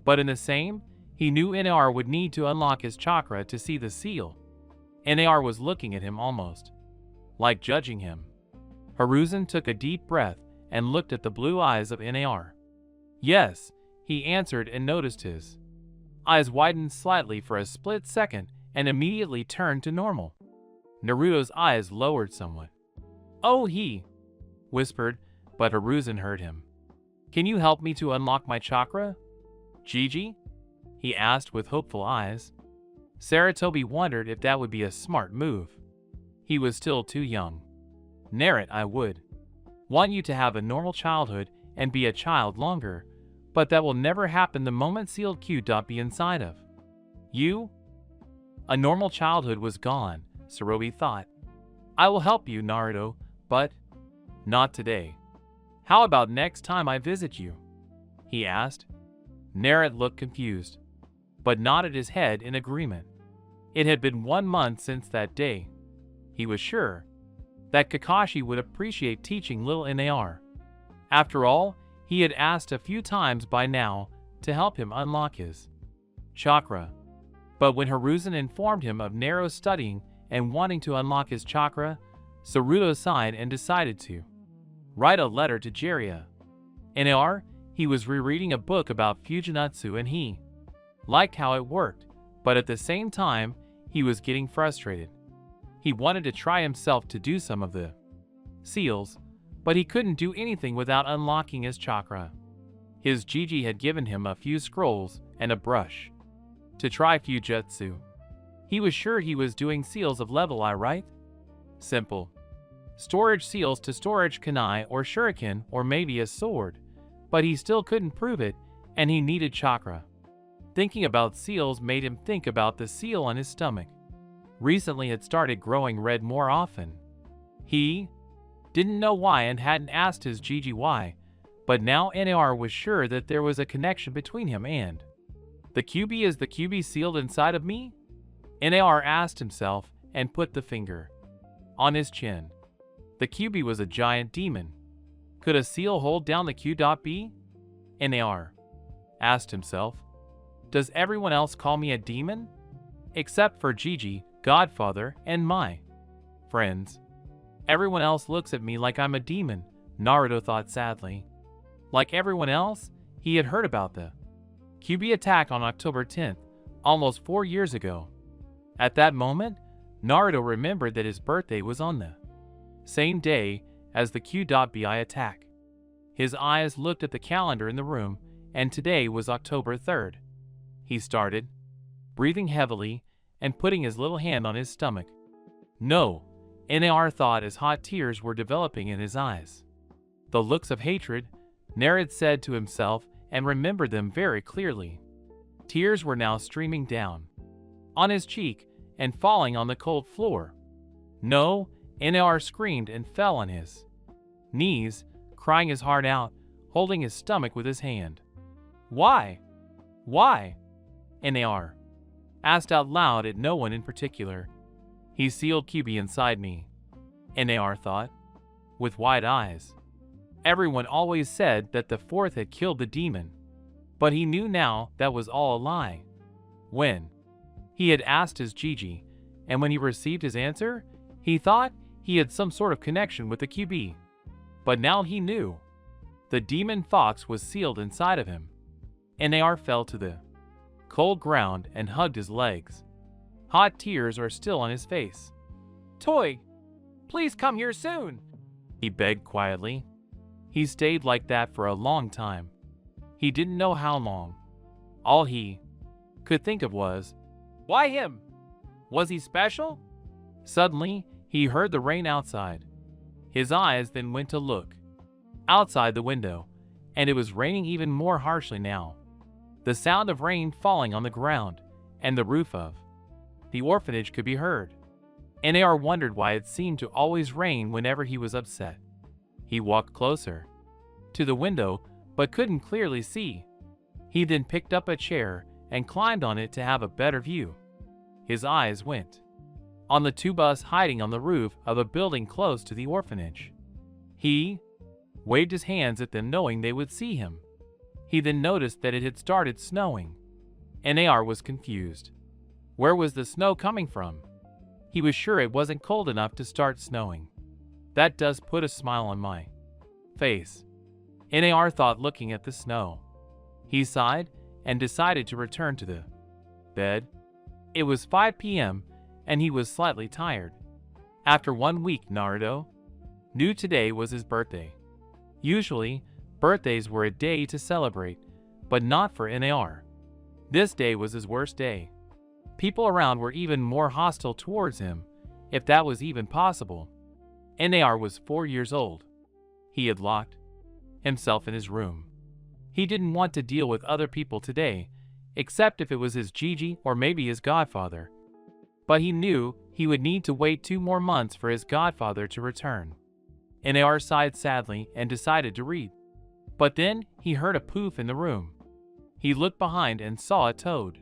But in the same, he knew NAR would need to unlock his chakra to see the seal. NAR was looking at him almost like judging him. Haruzen took a deep breath and looked at the blue eyes of NAR. "Yes," he answered and noticed his eyes widened slightly for a split second and immediately turned to normal. Naruto's eyes lowered somewhat. "Oh," he whispered, but Haruzen heard him. "Can you help me to unlock my chakra, Gigi?" he asked with hopeful eyes. Saratobi wondered if that would be a smart move. He was still too young. "Naruto, I would want you to have a normal childhood and be a child longer, but that will never happen the moment sealed Q. be inside of you." A normal childhood was gone, Sarobi thought. "I will help you, Naruto, but not today. How about next time I visit you?" he asked. Naruto looked confused, but nodded his head in agreement. It had been 1 month since that day. He was sure that Kakashi would appreciate teaching little NAR. After all, he had asked a few times by now to help him unlock his chakra. But when Haruzen informed him of Naruto's studying and wanting to unlock his chakra, Saruto sighed and decided to Write a letter to Jiraiya. NAR, he was rereading a book about Fujinatsu and he liked how it worked, but at the same time, he was getting frustrated. He wanted to try himself to do some of the seals, but he couldn't do anything without unlocking his chakra. His Gigi had given him a few scrolls and a brush to try Fujitsu. He was sure he was doing seals of level I, right? Simple. Storage seals to storage kunai or shuriken or maybe a sword, but he still couldn't prove it and he needed chakra. Thinking about seals made him think about the seal on his stomach. Recently it started growing red more often. He didn't know why and hadn't asked his Gigi why, but now NAR was sure that there was a connection between him and the QB. Is the QB sealed inside of me? NAR asked himself and put the finger on his chin. The QB was a giant demon. Could a seal hold down the Q.B? NAR asked himself. Does everyone else call me a demon? Except for Gigi, Godfather, and my friends. Everyone else looks at me like I'm a demon, Naruto thought sadly. Like everyone else, he had heard about the QB attack on October 10th, almost 4 years ago. At that moment, Naruto remembered that his birthday was on the same day as the Q.BI attack. His eyes looked at the calendar in the room, and today was October 3rd. He started breathing heavily and putting his little hand on his stomach. No, NAR thought as hot tears were developing in his eyes. The looks of hatred, Naruto said to himself and remembered them very clearly. Tears were now streaming down on his cheek and falling on the cold floor. No, NAR screamed and fell on his knees, crying his heart out, holding his stomach with his hand. Why? Why? NAR asked out loud at no one in particular. He sealed QB inside me, NAR thought, with wide eyes. Everyone always said that the fourth had killed the demon, but he knew now that was all a lie. When he had asked his Gigi, and when he received his answer, he thought he had some sort of connection with the QB. But now he knew. The demon fox was sealed inside of him. NAR fell to the cold ground and hugged his legs. Hot tears are still on his face. Toy, please come here soon, he begged quietly. He stayed like that for a long time. He didn't know how long. All he could think of was, why him? Was he special? Suddenly, he heard the rain outside. His eyes then went to look outside the window, and it was raining even more harshly now. The sound of rain falling on the ground and the roof of the orphanage could be heard. NAR wondered why it seemed to always rain whenever he was upset. He walked closer to the window but couldn't clearly see. He then picked up a chair and climbed on it to have a better view. His eyes went on the two bus hiding on the roof of a building close to the orphanage. He waved his hands at them knowing they would see him. He then noticed that it had started snowing. NAR was confused. Where was the snow coming from? He was sure it wasn't cold enough to start snowing. That does put a smile on my face, NAR thought looking at the snow. He sighed and decided to return to the bed. It was 5 p.m. and he was slightly tired. After 1 week, Naruto knew today was his birthday. Usually, birthdays were a day to celebrate, but not for NAR. This day was his worst day. People around were even more hostile towards him, if that was even possible. NAR was 4 years old. He had locked himself in his room. He didn't want to deal with other people today, except if it was his Gigi or maybe his godfather. But he knew he would need to wait 2 more months for his godfather to return. NAR sighed sadly and decided to read. But then he heard a poof in the room. He looked behind and saw a toad.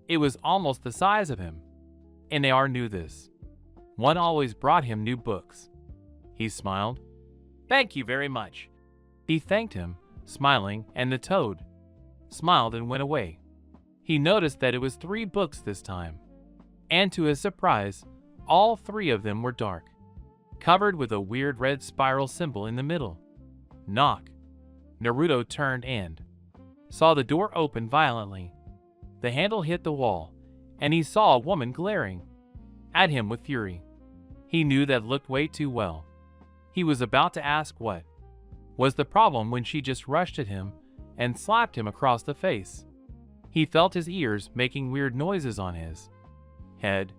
It was almost the size of him. NAR knew this. One always brought him new books. He smiled. Thank you very much. He thanked him, smiling, and the toad smiled and went away. He noticed that it was 3 books this time. And to his surprise, all 3 of them were dark. covered with a weird red spiral symbol in the middle. Knock. Naruto turned and saw the door open violently. The handle hit the wall, and he saw a woman glaring at him with fury. He knew that looked way too well. He was about to ask what was the problem when she just rushed at him and slapped him across the face. He felt his ears making weird noises on his head.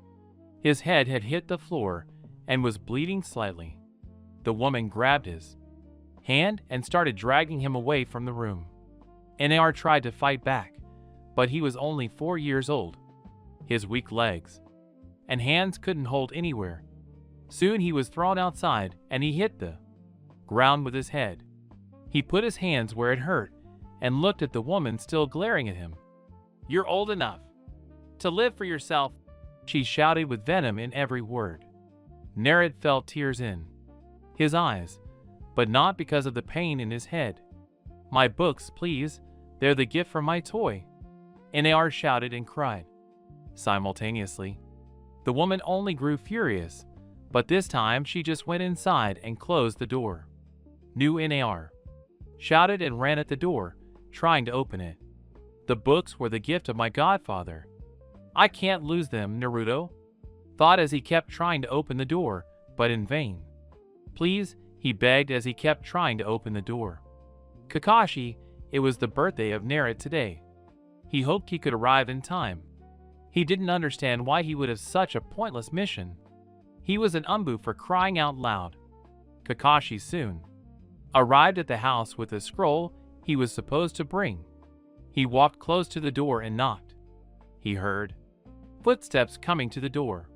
His head had hit the floor and was bleeding slightly. The woman grabbed his hand and started dragging him away from the room. Nar tried to fight back, but he was only 4 years old. His weak legs and hands couldn't hold anywhere. Soon he was thrown outside and he hit the ground with his head. He put his hands where it hurt and looked at the woman still glaring at him. "You're old enough to live for yourself," she shouted with venom in every word. Naruto felt tears in his eyes, but not because of the pain in his head. "My books, please. They're the gift from my toy," Nar shouted and cried simultaneously. The woman only grew furious, but this time she just went inside and closed the door. Nar shouted and ran at the door, trying to open it. "The books were the gift of my godfather. I can't lose them," Naruto thought as he kept trying to open the door, but in vain. "Please," he begged as he kept trying to open the door. "Kakashi, it was the birthday of Naruto today." He hoped he could arrive in time. He didn't understand why he would have such a pointless mission. He was an umbu for crying out loud. Kakashi soon arrived at the house with a scroll he was supposed to bring. He walked close to the door and knocked. He heard footsteps coming to the door.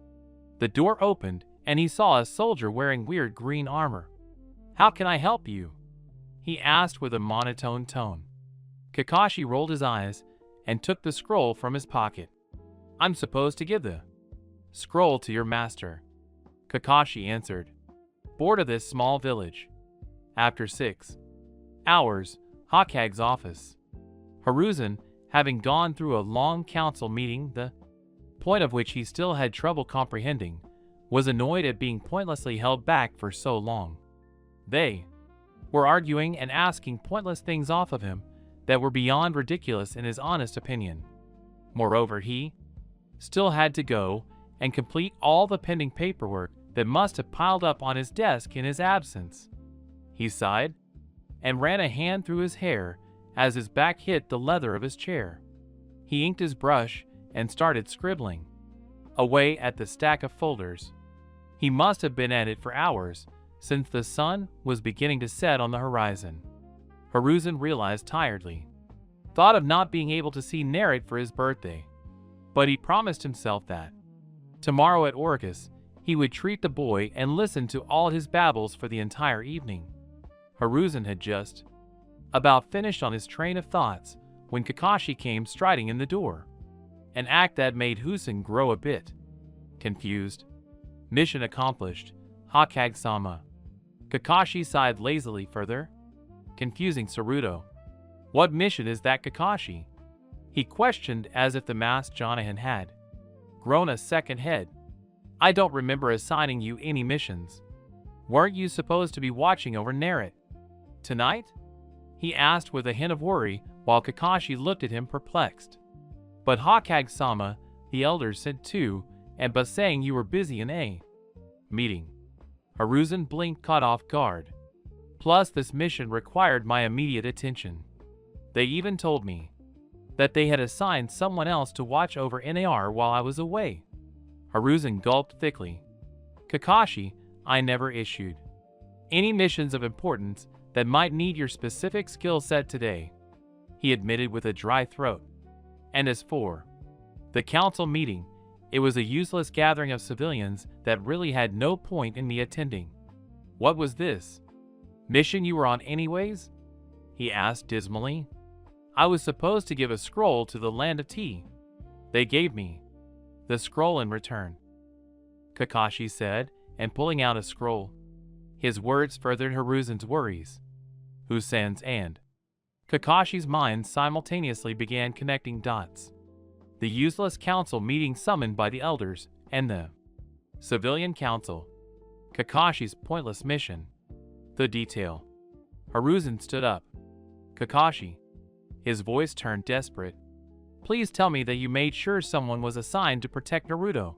The door opened and he saw a soldier wearing weird green armor. "How can I help you?" he asked with a monotone tone. Kakashi rolled his eyes and took the scroll from his pocket. "I'm supposed to give the scroll to your master," Kakashi answered. Bored of this small village. After 6 hours, Hokage's office. Hiruzen, having gone through a long council meeting, the point of which he still had trouble comprehending, was annoyed at being pointlessly held back for so long. They were arguing and asking pointless things off of him that were beyond ridiculous in his honest opinion. Moreover, he still had to go and complete all the pending paperwork that must have piled up on his desk in his absence. He sighed and ran a hand through his hair as his back hit the leather of his chair. He inked his brush and started scribbling away at the stack of folders. He must have been at it for hours, since the sun was beginning to set on the horizon. Hiruzen realized tiredly. Thought of not being able to see Naruto for his birthday. But he promised himself that tomorrow at Orcus, he would treat the boy and listen to all his babbles for the entire evening. Hiruzen had just about finished on his train of thoughts when Kakashi came striding in the door. An act that made Hiruzen grow a bit confused. "Mission accomplished, Hokage-sama." Kakashi sighed lazily further, confusing Saruto. "What mission is that, Kakashi?" he questioned as if the masked Jonahan had grown a second head. "I don't remember assigning you any missions. Weren't you supposed to be watching over Naruto tonight?" he asked with a hint of worry while Kakashi looked at him perplexed. "But Hokage-sama, the elders said too, and but saying you were busy in a meeting." Hiruzen blinked, caught off guard. "Plus this mission required my immediate attention. They even told me that they had assigned someone else to watch over Nar while I was away." Hiruzen gulped thickly. "Kakashi, I never issued any missions of importance that might need your specific skill set today," he admitted with a dry throat. "And as for the council meeting, it was a useless gathering of civilians that really had no point in me attending." "What was this mission you were on anyways?" he asked dismally. "I was supposed to give a scroll to the land of tea. They gave me the scroll in return," Kakashi said, and pulling out a scroll. His words furthered Hiruzen's worries. Hiruzen's and Kakashi's mind simultaneously began connecting dots. The useless council meeting summoned by the elders and the civilian council. Kakashi's pointless mission. The detail. Hiruzen stood up. Kakashi. His voice turned desperate. Please tell me that you made sure someone was assigned to protect Naruto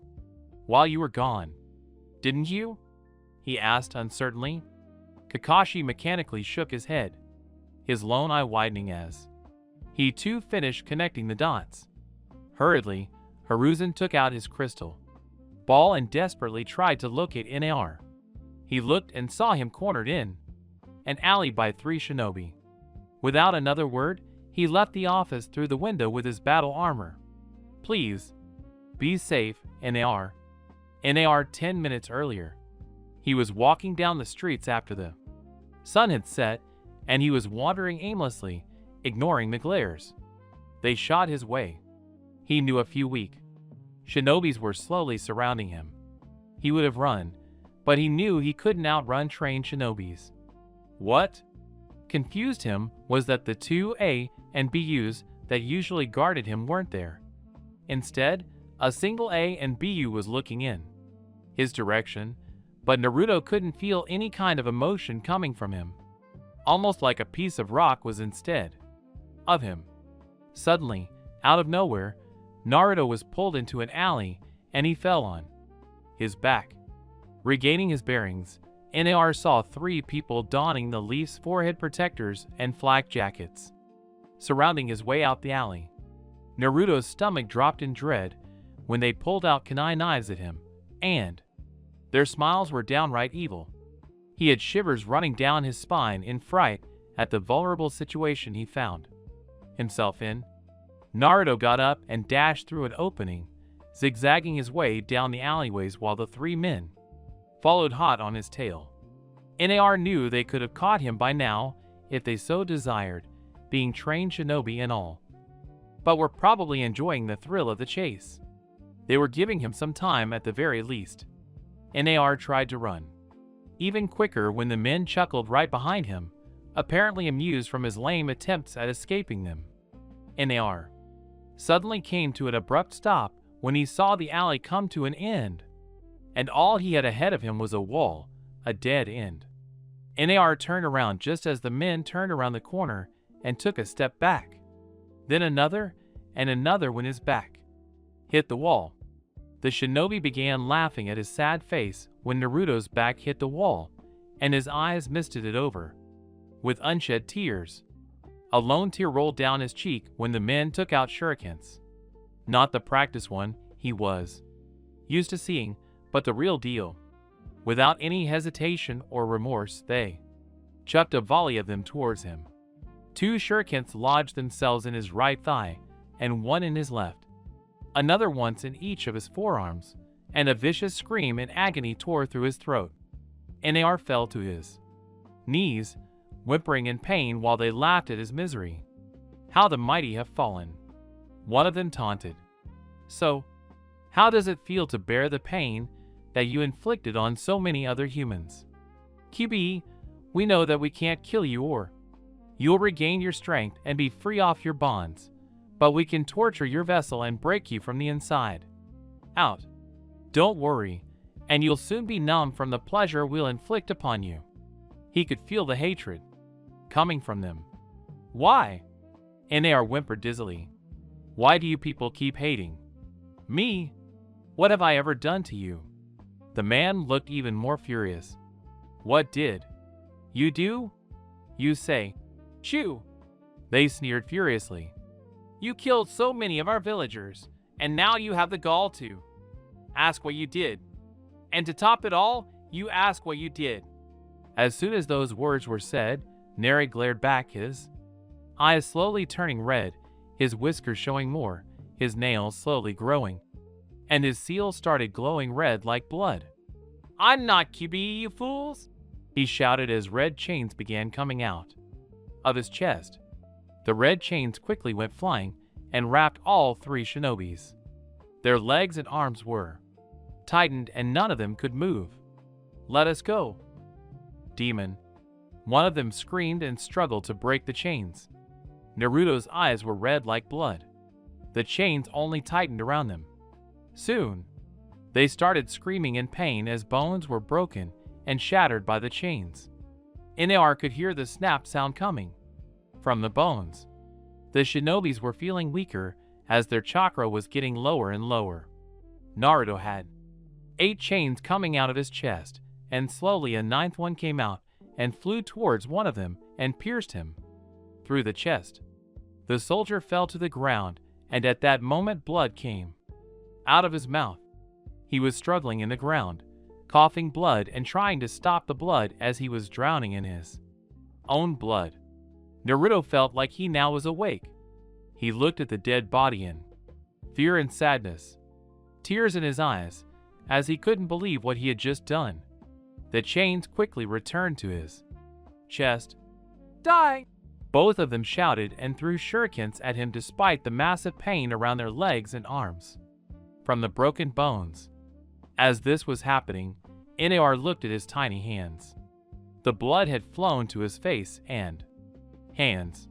while you were gone. Didn't you? He asked uncertainly. Kakashi mechanically shook his head, his lone eye widening as he too finished connecting the dots. Hurriedly, Hiruzen took out his crystal ball and desperately tried to locate Nar. He looked and saw him cornered in an alley by 3 shinobi. Without another word, he left the office through the window with his battle armor. Please, be safe, Nar. Nar 10 minutes earlier. He was walking down the streets after the sun had set, and he was wandering aimlessly, ignoring the glares. They shot his way. He knew a few weak shinobis were slowly surrounding him. He would have run, but he knew he couldn't outrun trained shinobis. What confused him was that the 2 A and BUs that usually guarded him weren't there. Instead, a single A and BU was looking in his direction, but Naruto couldn't feel any kind of emotion coming from him. Almost like a piece of rock was instead of him. Suddenly, out of nowhere, Naruto was pulled into an alley and he fell on his back. Regaining his bearings, Nar saw 3 people donning the Leaf's forehead protectors and flak jackets, surrounding his way out the alley. Naruto's stomach dropped in dread when they pulled out kunai knives at him, and their smiles were downright evil. He had shivers running down his spine in fright at the vulnerable situation he found himself in. Naruto got up and dashed through an opening, zigzagging his way down the alleyways while the 3 men followed hot on his tail. Nar knew they could have caught him by now if they so desired, being trained shinobi and all, but were probably enjoying the thrill of the chase. They were giving him some time at the very least. Nar tried to run even quicker when the men chuckled right behind him, apparently amused from his lame attempts at escaping them. Nar suddenly came to an abrupt stop when he saw the alley come to an end, and all he had ahead of him was a wall, a dead end. Nar turned around just as the men turned around the corner and took a step back. Then another and another when his back hit the wall. The shinobi began laughing at his sad face when Naruto's back hit the wall, and his eyes misted it over with unshed tears. A lone tear rolled down his cheek when the men took out shurikens. Not the practice one he was used to seeing, but the real deal. Without any hesitation or remorse, they chucked a volley of them towards him. 2 shurikens lodged themselves in his right thigh, and one in his left. Another once in each of his forearms, and a vicious scream in agony tore through his throat. Nar fell to his knees, whimpering in pain while they laughed at his misery. How the mighty have fallen. One of them taunted. So, how does it feel to bear the pain that you inflicted on so many other humans? QB, we know that we can't kill you or you'll regain your strength and be free off your bonds, but we can torture your vessel and break you from the inside out. Don't worry, and you'll soon be numb from the pleasure we'll inflict upon you. He could feel the hatred coming from them. Why? Nar whimpered dizzily. Why do you people keep hating me? What have I ever done to you? The man looked even more furious. What did you do? You say, Chew! They sneered furiously. You killed so many of our villagers, and now you have the gall to ask what you did. And to top it all, you ask what you did. As soon as those words were said, Neri glared back, his eyes slowly turning red, his whiskers showing more, his nails slowly growing, and his seal started glowing red like blood. I'm not QB, you fools! He shouted as red chains began coming out of his chest. The red chains quickly went flying and wrapped all 3 shinobis. Their legs and arms were tightened and none of them could move. Let us go, demon. One of them screamed and struggled to break the chains. Naruto's eyes were red like blood. The chains only tightened around them. Soon, they started screaming in pain as bones were broken and shattered by the chains. NAR could hear the snap sound coming from the bones. The shinobis were feeling weaker as their chakra was getting lower and lower. Naruto had 8 chains coming out of his chest, and slowly a 9th one came out and flew towards one of them and pierced him through the chest. The soldier fell to the ground, and at that moment blood came out of his mouth. He was struggling in the ground, coughing blood and trying to stop the blood as he was drowning in his own blood. Naruto felt like he now was awake. He looked at the dead body in fear and sadness, tears in his eyes, as he couldn't believe what he had just done. The chains quickly returned to his chest. "Die!" Both of them shouted and threw shurikens at him despite the massive pain around their legs and arms from the broken bones. As this was happening, NAR looked at his tiny hands. The blood had flown to his face and hands.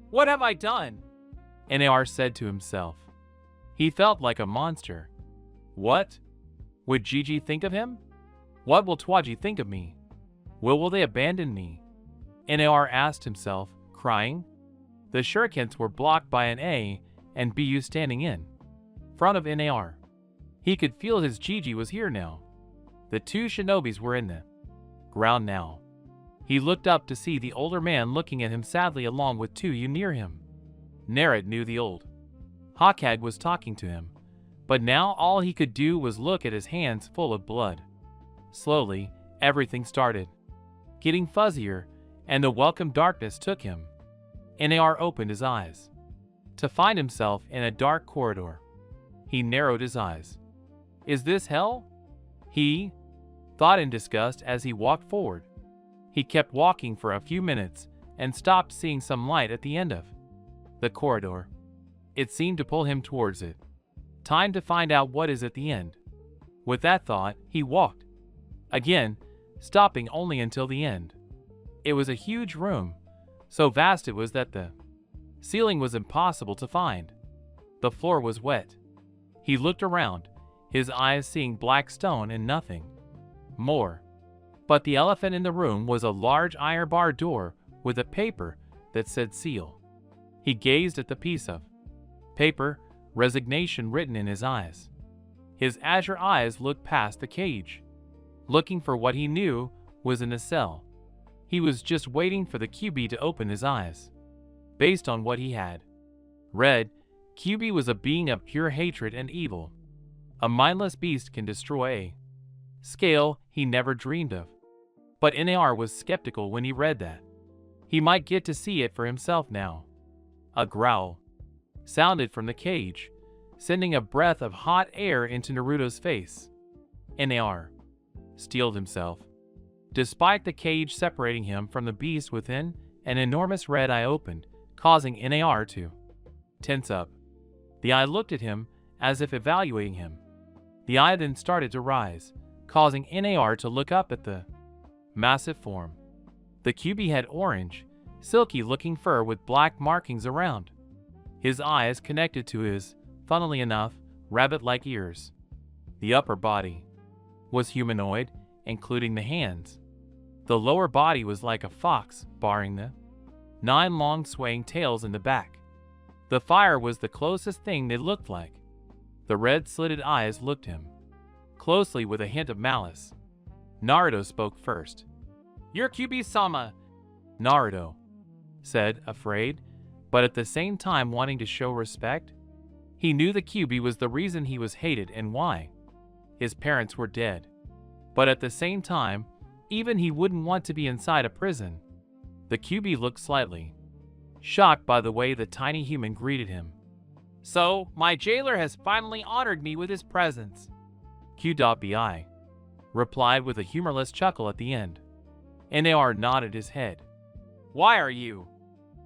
"What have I done?" NAR said to himself. He felt like a monster. What would Gigi think of him? What will Twaji think of me? Will they abandon me? NAR asked himself, crying. The shurikens were blocked by an A and BU standing in front of NAR. He could feel his Gigi was here now. The 2 shinobis were in the ground now. He looked up to see the older man looking at him sadly along with 2 near him. Naruto knew the old Hokage was talking to him, but now all he could do was look at his hands full of blood. Slowly, everything started getting fuzzier, and the welcome darkness took him. NAR opened his eyes to find himself in a dark corridor. He narrowed his eyes. Is this hell? He thought in disgust as he walked forward. He kept walking for a few minutes and stopped seeing some light at the end of the corridor. It seemed to pull him towards it. Time to find out what is at the end. With that thought, he walked again, stopping only until the end. It was a huge room, so vast it was that the ceiling was impossible to find. The floor was wet. He looked around, his eyes seeing black stone and nothing more. But the elephant in the room was a large iron bar door with a paper that said seal. He gazed at the piece of paper, resignation written in his eyes. His azure eyes looked past the cage, looking for what he knew was in the cell. He was just waiting for the QB to open his eyes. Based on what he had read, QB was a being of pure hatred and evil. A mindless beast can destroy a scale he never dreamed of. But NAR was skeptical when he read that. He might get to see it for himself now. A growl sounded from the cage, sending a breath of hot air into Naruto's face. NAR steeled himself. Despite the cage separating him from the beast within, an enormous red eye opened, causing NAR to tense up. The eye looked at him as if evaluating him. The eye then started to rise, causing NAR to look up at the massive form. The QB had orange, silky-looking fur with black markings around. His eyes connected to his, funnily enough, rabbit-like ears. The upper body was humanoid, including the hands. The lower body was like a fox, barring the 9 long swaying tails in the back. The fire was the closest thing they looked like. The red slitted eyes looked him closely with a hint of malice. Naruto spoke first. "You're QB-sama," Naruto said, afraid, but at the same time wanting to show respect. He knew the QB was the reason he was hated and why. His parents were dead. But at the same time, even he wouldn't want to be inside a prison. The QB looked slightly shocked by the way the tiny human greeted him. "So, my jailer has finally honored me with his presence," QBI replied with a humorless chuckle at the end. NAR nodded his head. "Why are you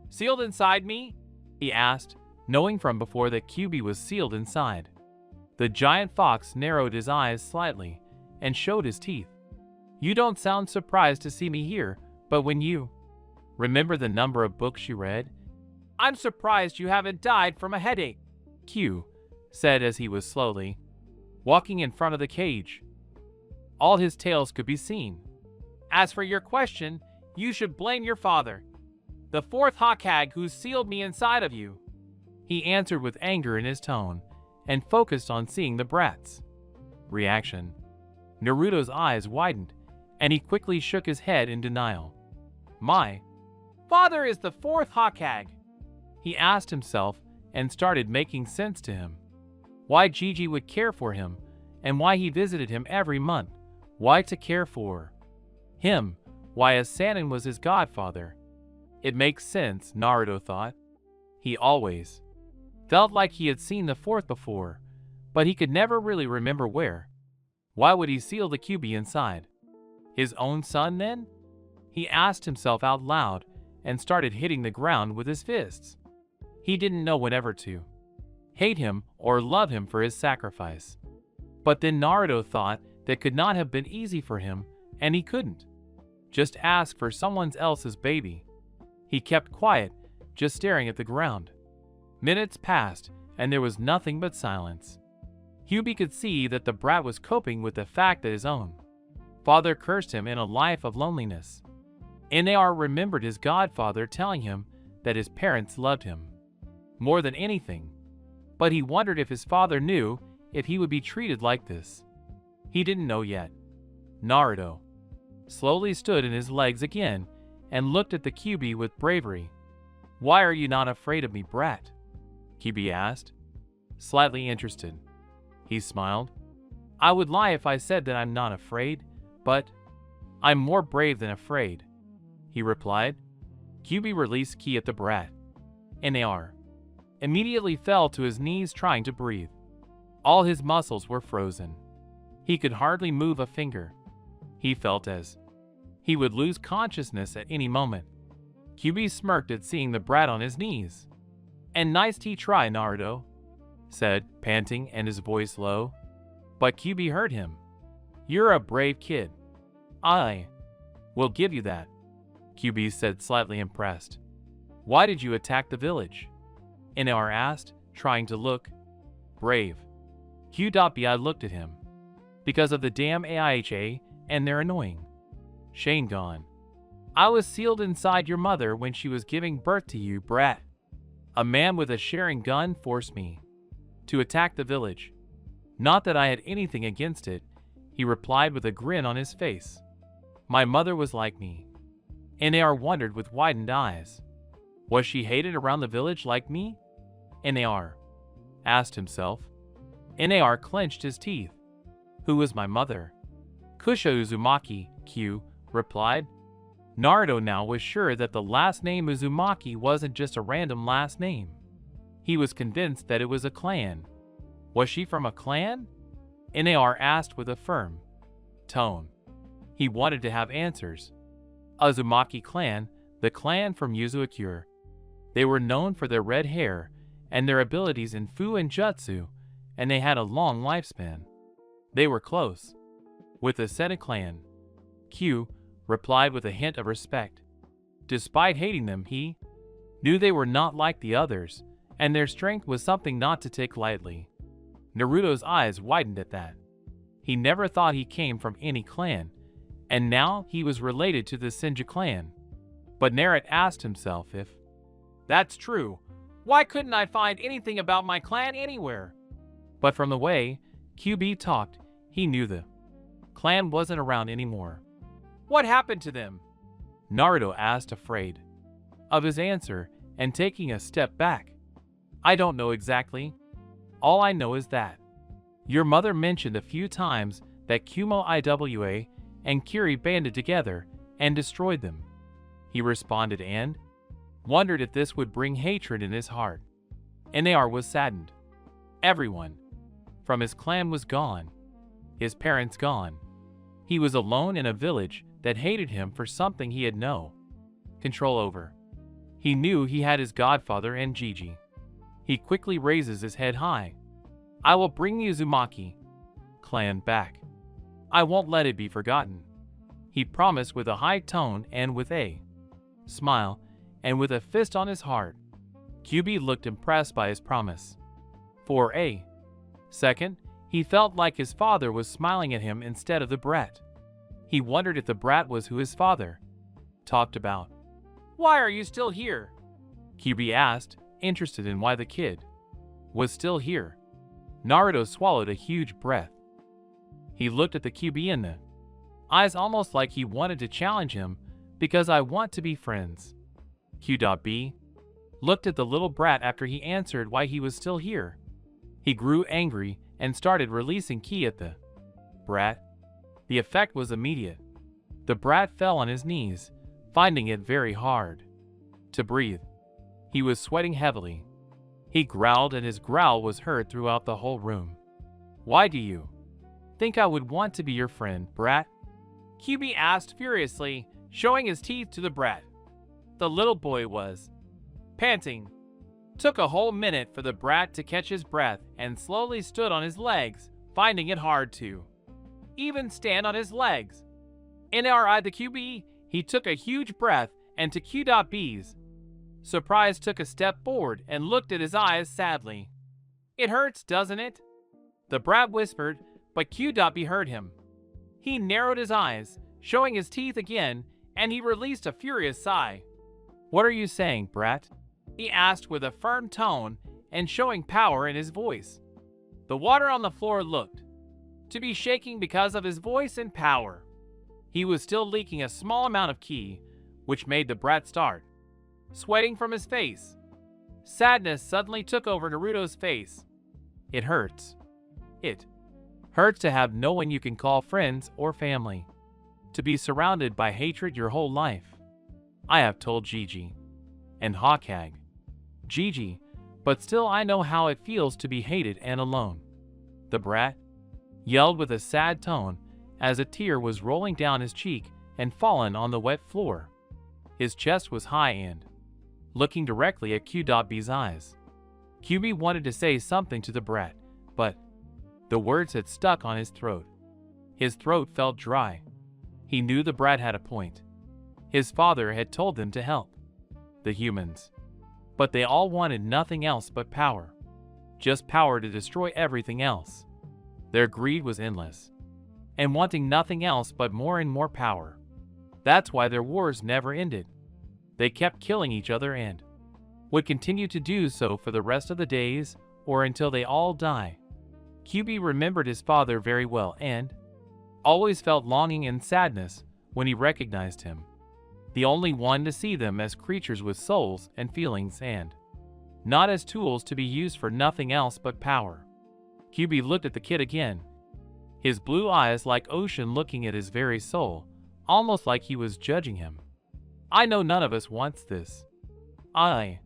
sealed inside me?" he asked, knowing from before that QB was sealed inside. The giant fox narrowed his eyes slightly and showed his teeth. "You don't sound surprised to see me here, but when you remember the number of books you read, I'm surprised you haven't died from a headache," Q said as he was slowly walking in front of the cage. All his tails could be seen. As for your question, you should blame your father, the fourth Hokage who sealed me inside of you. He answered with anger in his tone, and focused on seeing the brat's reaction. Naruto's eyes widened, and he quickly shook his head in denial. My father is the fourth Hokage, he asked himself, and started making sense to him. Why Gigi would care for him, and why he visited him every month. Why to care for him? Why a Sannin was his godfather? It makes sense, Naruto thought. He always felt like he had seen the fourth before, but he could never really remember where. Why would he seal the QB inside? His own son, then? He asked himself out loud and started hitting the ground with his fists. He didn't know whenever to hate him or love him for his sacrifice. But then Naruto thought that could not have been easy for him, and he couldn't just ask for someone else's baby. He kept quiet, just staring at the ground. Minutes passed, and there was nothing but silence. Hubie could see that the brat was coping with the fact that his own father cursed him in a life of loneliness. Nar remembered his godfather telling him that his parents loved him more than anything, but he wondered if his father knew if he would be treated like this. He didn't know yet. Naruto slowly stood in his legs again and looked at the QB with bravery. Why are you not afraid of me, brat? QB asked, slightly interested. He smiled. I would lie if I said that I'm not afraid, but I'm more brave than afraid, he replied. QB released Ki at the brat. Nar immediately fell to his knees trying to breathe. All his muscles were frozen. He could hardly move a finger. He felt as he would lose consciousness at any moment. QB smirked at seeing the brat on his knees. And nice to try, Naruto, said, panting and his voice low. But QB heard him. You're a brave kid. I will give you that, QB said, slightly impressed. Why did you attack the village? Nar asked, trying to look brave. Q.B.I. looked at him. Because of the damn AIHA, and they're annoying. Sharingan. I was sealed inside your mother when she was giving birth to you, brat. A man with a Sharingan forced me to attack the village. Not that I had anything against it, he replied with a grin on his face. My mother was like me. Nar wondered with widened eyes. Was she hated around the village like me? Nar asked himself. Nar clenched his teeth. Who was my mother? Kusha Uzumaki, Q replied. Naruto now was sure that the last name Uzumaki wasn't just a random last name. He was convinced that it was a clan. Was she from a clan? Nar asked with a firm tone. He wanted to have answers. Uzumaki clan, the clan from Yuzuakure. They were known for their red hair and their abilities in Fu and Jutsu, and they had a long lifespan. They were close with the Seta clan. Q replied with a hint of respect. Despite hating them, he knew they were not like the others, and their strength was something not to take lightly. Naruto's eyes widened at that. He never thought he came from any clan, and now he was related to the Senju clan. But Naruto asked himself if that's true, why couldn't I find anything about my clan anywhere? But from the way QB talked, he knew the clan wasn't around anymore. What happened to them? Naruto asked, afraid of his answer and taking a step back. I don't know exactly. All I know is that your mother mentioned a few times that Kumo Iwa and Kiri banded together and destroyed them. He responded and wondered if this would bring hatred in his heart. Nar was saddened. Everyone from his clan was gone. His parents gone. He was alone in a village that hated him for something he had no control over. He knew he had his godfather and Gigi. He quickly raises his head high. I will bring the Uzumaki clan back. I won't let it be forgotten. He promised with a high tone and with a smile and with a fist on his heart. QB looked impressed by his promise. For a second, he felt like his father was smiling at him instead of the brat. He wondered if the brat was who his father talked about. "Why are you still here?" QB asked, interested in why the kid was still here. Naruto swallowed a huge breath. He looked at the QB in the eyes almost like he wanted to challenge him. "Because I want to be friends." Q.B. looked at the little brat after he answered why he was still here. He grew angry and started releasing ki at the brat. The effect was immediate. The brat fell on his knees, finding it very hard to breathe. He was sweating heavily. He growled, and his growl was heard throughout the whole room. "Why do you think I would want to be your friend, brat?" QB asked furiously, showing his teeth to the brat. The little boy was panting. Took a whole minute for the brat to catch his breath and slowly stood on his legs, finding it hard to even stand on his legs. In our eye, the QB, he took a huge breath, and to Q.B's surprise took a step forward and looked at his eyes sadly. "It hurts, doesn't it?" the brat whispered, but Q.B heard him. He narrowed his eyes, showing his teeth again, and he released a furious sigh. "What are you saying, brat?" he asked with a firm tone and showing power in his voice. The water on the floor looked to be shaking because of his voice and power. He was still leaking a small amount of ki, which made the brat start sweating from his face. Sadness suddenly took over Naruto's face. "It hurts. It hurts to have no one you can call friends or family. To be surrounded by hatred your whole life. I have told Gigi and Hokage. Gigi, but still I know how it feels to be hated and alone." The brat yelled with a sad tone as a tear was rolling down his cheek and fallen on the wet floor. His chest was high and looking directly at Q.B's eyes. QB wanted to say something to the brat, but the words had stuck on his throat. His throat felt dry. He knew the brat had a point. His father had told them to help the humans, but they all wanted nothing else but power. Just power to destroy everything else. Their greed was endless, and wanting nothing else but more and more power. That's why their wars never ended. They kept killing each other and would continue to do so for the rest of the days or until they all die. QB remembered his father very well and always felt longing and sadness when he recognized him. The only one to see them as creatures with souls and feelings and not as tools to be used for nothing else but power. QB looked at the kid again, his blue eyes like ocean looking at his very soul, almost like he was judging him. "I know none of us wants this. I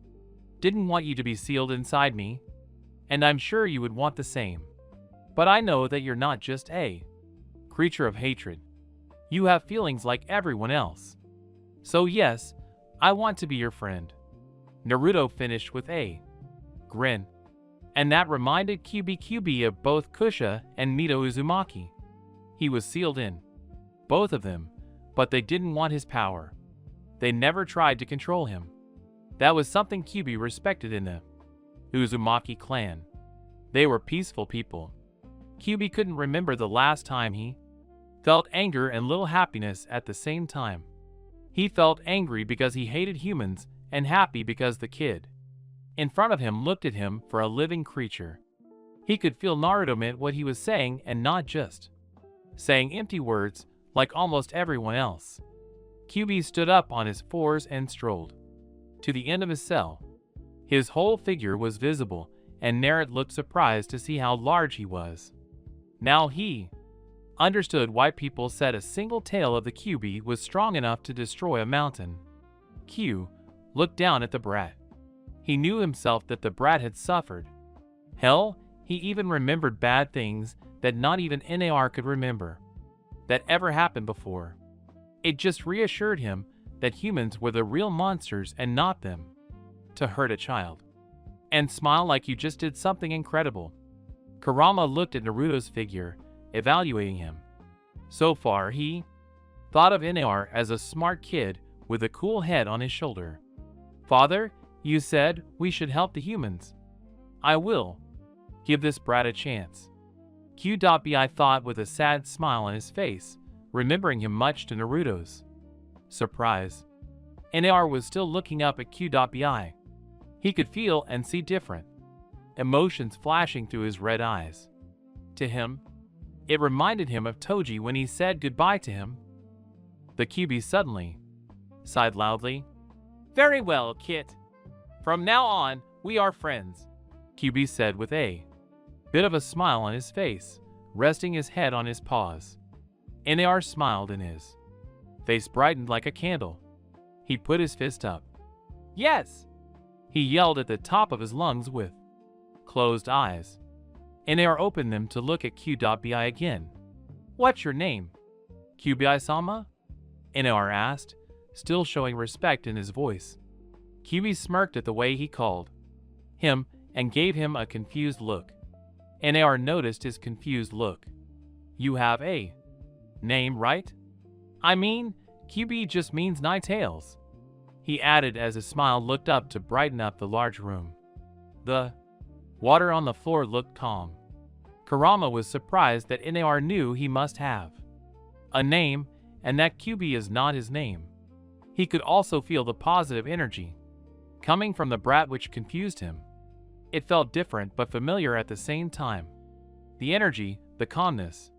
didn't want you to be sealed inside me, and I'm sure you would want the same. But I know that you're not just a creature of hatred. You have feelings like everyone else. So yes, I want to be your friend." Naruto finished with a grin, and that reminded QB of both Kushina and Mito Uzumaki. He was sealed in, both of them, but they didn't want his power. They never tried to control him. That was something QB respected in the Uzumaki clan. They were peaceful people. QB couldn't remember the last time he felt anger and little happiness at the same time. He felt angry because he hated humans and happy because the kid in front of him looked at him for a living creature. He could feel Naruto meant what he was saying and not just saying empty words like almost everyone else. QB stood up on his fours and strolled to the end of his cell. His whole figure was visible, and Naruto looked surprised to see how large he was. Now he understood why people said a single tail of the QB was strong enough to destroy a mountain. Q looked down at the brat. He knew himself that the brat had suffered. Hell, he even remembered bad things that not even NAR could remember that ever happened before. It just reassured him that humans were the real monsters and not them. To hurt a child and smile like you just did something incredible. Kurama looked at Naruto's figure, evaluating him. So far, he thought of NAR as a smart kid with a cool head on his shoulder. "Father, you said we should help the humans. I will. Give this brat a chance." Q.B. thought with a sad smile on his face, remembering him much to Naruto's surprise. NAR was still looking up at Q.bi. He could feel and see different emotions flashing through his red eyes. To him, it reminded him of Toji when he said goodbye to him. The QB suddenly sighed loudly. "Very well, Kit. From now on, we are friends," QB said with a bit of a smile on his face, resting his head on his paws. NAR smiled and his face brightened like a candle. He put his fist up. "Yes!" he yelled at the top of his lungs with closed eyes. NAR opened them to look at Q.bi again. "What's your name?" "QBI-sama?" NAR asked, still showing respect in his voice. QB smirked at the way he called him and gave him a confused look. NAR noticed his confused look. "You have a name, right?" "I mean, QB just means Ninetales," he added as his smile looked up to brighten up the large room. The water on the floor looked calm. Kurama was surprised that NAR knew he must have a name and that QB is not his name. He could also feel the positive energy coming from the brat, which confused him. It felt different but familiar at the same time. The energy, the calmness,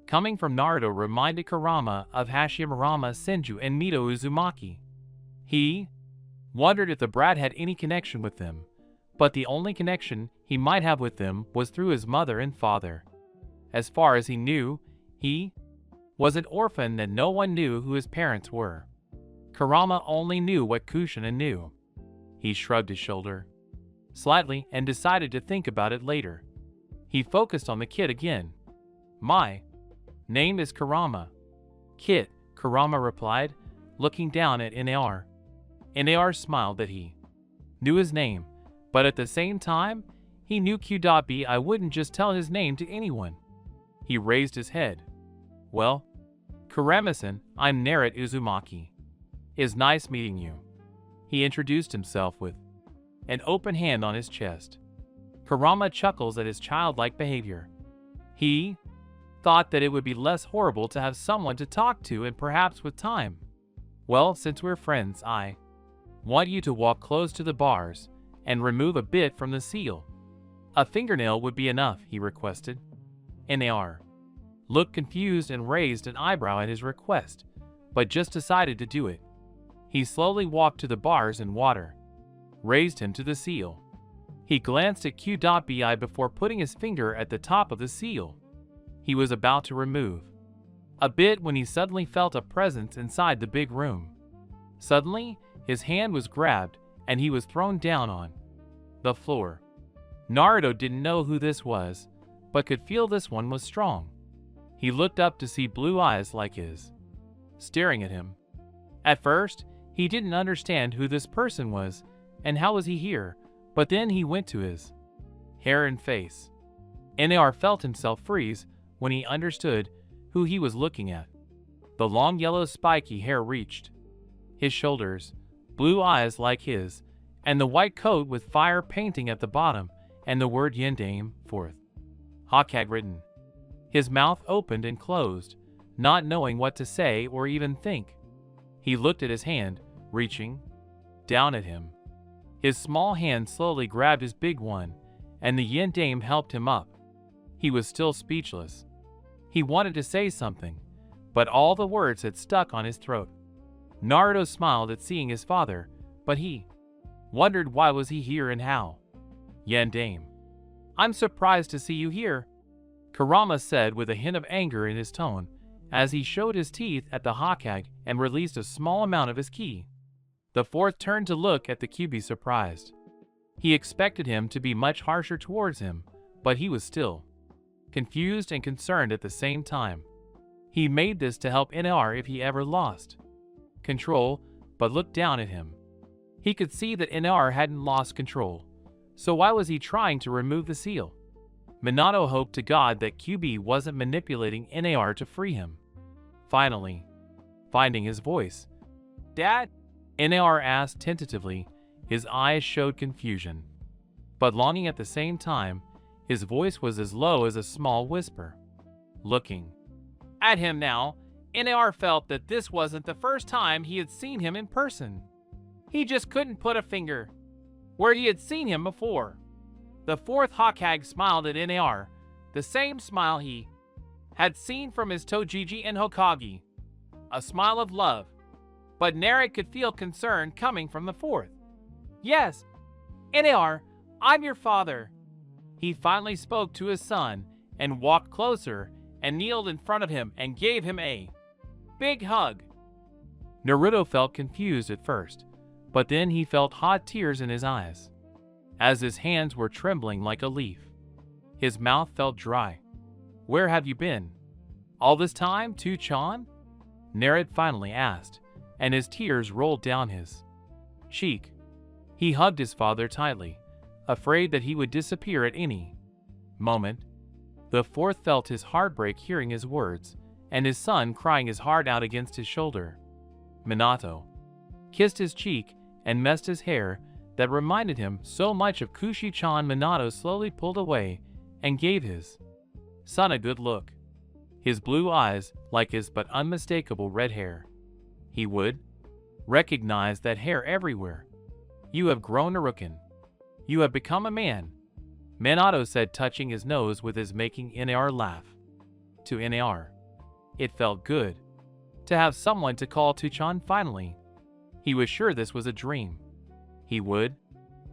coming from Naruto reminded Kurama of Hashirama Senju and Mito Uzumaki. He wondered if the brat had any connection with them, but the only connection he might have with them was through his mother and father. As far as he knew, he was an orphan that no one knew who his parents were. Kurama only knew what Kushina knew. He shrugged his shoulder slightly and decided to think about it later. He focused on the kid again. "My name is Kurama." "Kid," Kurama replied, looking down at NAR. NAR smiled that he knew his name, but at the same time, he knew Q.bi wouldn't just tell his name to anyone. He raised his head. "Well, Kurama-san, I'm Naruto Uzumaki. It's nice meeting you." He introduced himself with an open hand on his chest. Kurama chuckles at his childlike behavior. He thought that it would be less horrible to have someone to talk to, and perhaps with time. "Well, since we're friends, I want you to walk close to the bars and remove a bit from the seal." "A fingernail would be enough," he requested. NAR looked confused and raised an eyebrow at his request, but just decided to do it. He slowly walked to the bars and water raised him to the seal. He glanced at Q.bi before putting his finger at the top of the seal. He was about to remove a bit when he suddenly felt a presence inside the big room. Suddenly, his hand was grabbed and he was thrown down on the floor. Naruto didn't know who this was, but could feel this one was strong. He looked up to see blue eyes like his staring at him. At first, he didn't understand who this person was and how was he here, but then he went to his hair and face. NAR felt himself freeze when he understood who he was looking at. The long yellow spiky hair reached his shoulders, blue eyes like his, and the white coat with fire painting at the bottom and the word Yendame forth Hokage written. His mouth opened and closed, not knowing what to say or even think. He looked at his hand, reaching down at him. His small hand slowly grabbed his big one, and the Yendame helped him up. He was still speechless. He wanted to say something, but all the words had stuck on his throat. Naruto smiled at seeing his father, but he wondered why was he here and how. "Yendame, I'm surprised to see you here," Kurama said with a hint of anger in his tone as he showed his teeth at the Hokage and released a small amount of his ki. The fourth turned to look at the QB surprised. He expected him to be much harsher towards him, but he was still confused and concerned at the same time. He made this to help NAR if he ever lost control, but looked down at him. He could see that NAR hadn't lost control, so why was he trying to remove the seal? Minato hoped to God that QB wasn't manipulating NAR to free him. Finally, finding his voice, "Dad?" NAR asked tentatively. His eyes showed confusion, but longing at the same time. His voice was as low as a small whisper. Looking at him now, NAR felt that this wasn't the first time he had seen him in person. He just couldn't put a finger where he had seen him before. The fourth Hokage smiled at NAR, the same smile he had seen from his Tojiji and Hokage. A smile of love. But Naruto could feel concern coming from the fourth. Yes, NAR, I'm your father. He finally spoke to his son and walked closer and kneeled in front of him and gave him a big hug. Naruto felt confused at first, but then he felt hot tears in his eyes, as his hands were trembling like a leaf. His mouth felt dry. Where have you been? All this time, Tu-chan? Naruto finally asked, and his tears rolled down his cheek. He hugged his father tightly, afraid that he would disappear at any moment. The fourth felt his heartbreak hearing his words, and his son crying his heart out against his shoulder. Minato kissed his cheek and messed his hair that reminded him so much of Kushi-chan. Minato slowly pulled away and gave his son a good look. His blue eyes like his but unmistakable red hair. He would recognize that hair everywhere. You have grown, Naruken. You have become a man, Minato said, touching his nose with his, making NAR laugh. To NAR, it felt good to have someone to call Tu-chan finally. He was sure this was a dream. He would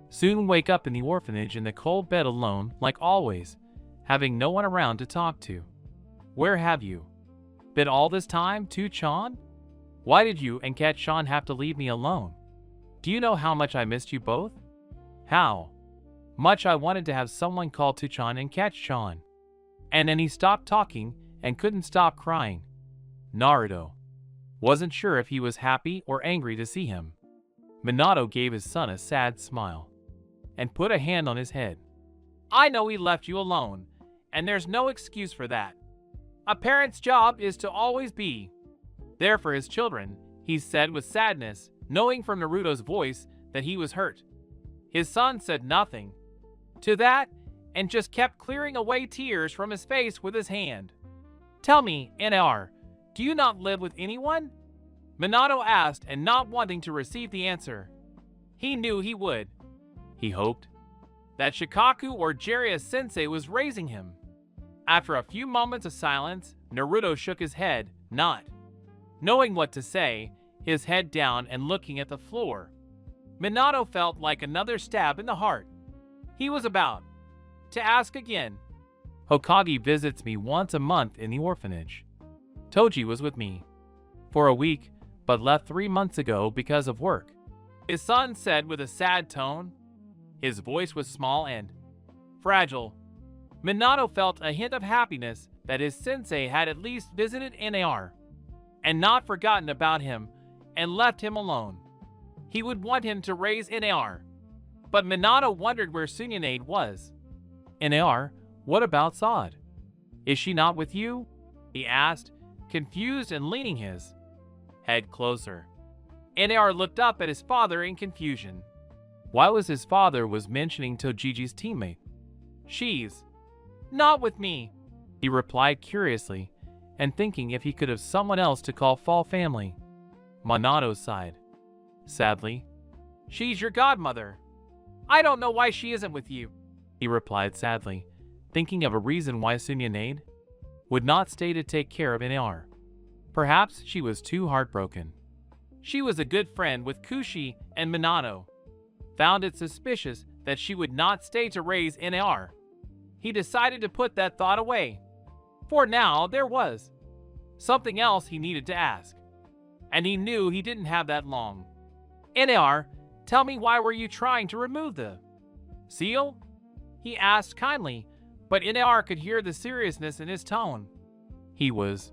soon wake up in the orphanage in the cold bed alone like always, having no one around to talk to. Where have you been all this time, Tu-chan? Why did you and Kat-chan have to leave me alone? Do you know how much I missed you both? How much I wanted to have someone call Tu-chan and Kat-chan. And then he stopped talking and couldn't stop crying. Naruto wasn't sure if he was happy or angry to see him. Minato gave his son a sad smile and put a hand on his head. I know he left you alone, and there's no excuse for that. A parent's job is to always be there for his children, he said with sadness, knowing from Naruto's voice that he was hurt. His son said nothing to that and just kept clearing away tears from his face with his hand. Tell me, NR, do you not live with anyone? Minato asked, and not wanting to receive the answer. He knew he would. He hoped that Shikaku or Jiraiya Sensei was raising him. After a few moments of silence, Naruto shook his head, not knowing what to say, his head down and looking at the floor. Minato felt like another stab in the heart. He was about to ask again. Hokage visits me once a month in the orphanage. Toji was with me for a week, but left 3 months ago because of work, his son said with a sad tone. His voice was small and fragile. Minato felt a hint of happiness that his sensei had at least visited NAR and not forgotten about him and left him alone. He would want him to raise NAR. But Minato wondered where Tsunade was. NAR, what about Sod? Is she not with you? He asked, confused and leaning his head closer. NAR looked up at his father in confusion. Why was his father mentioning Tojiji's teammate? She's not with me, he replied curiously, and thinking if he could have someone else to call Fall family. Minato sighed sadly. She's your godmother. I don't know why she isn't with you, he replied sadly, thinking of a reason why Tsunade would not stay to take care of NAR. Perhaps she was too heartbroken. She was a good friend with Kushi, and Minato found it suspicious that she would not stay to raise NAR. He decided to put that thought away. For now, there was something else he needed to ask, and he knew he didn't have that long. NAR, tell me, why were you trying to remove the seal? He asked kindly, but NAR could hear the seriousness in his tone. He was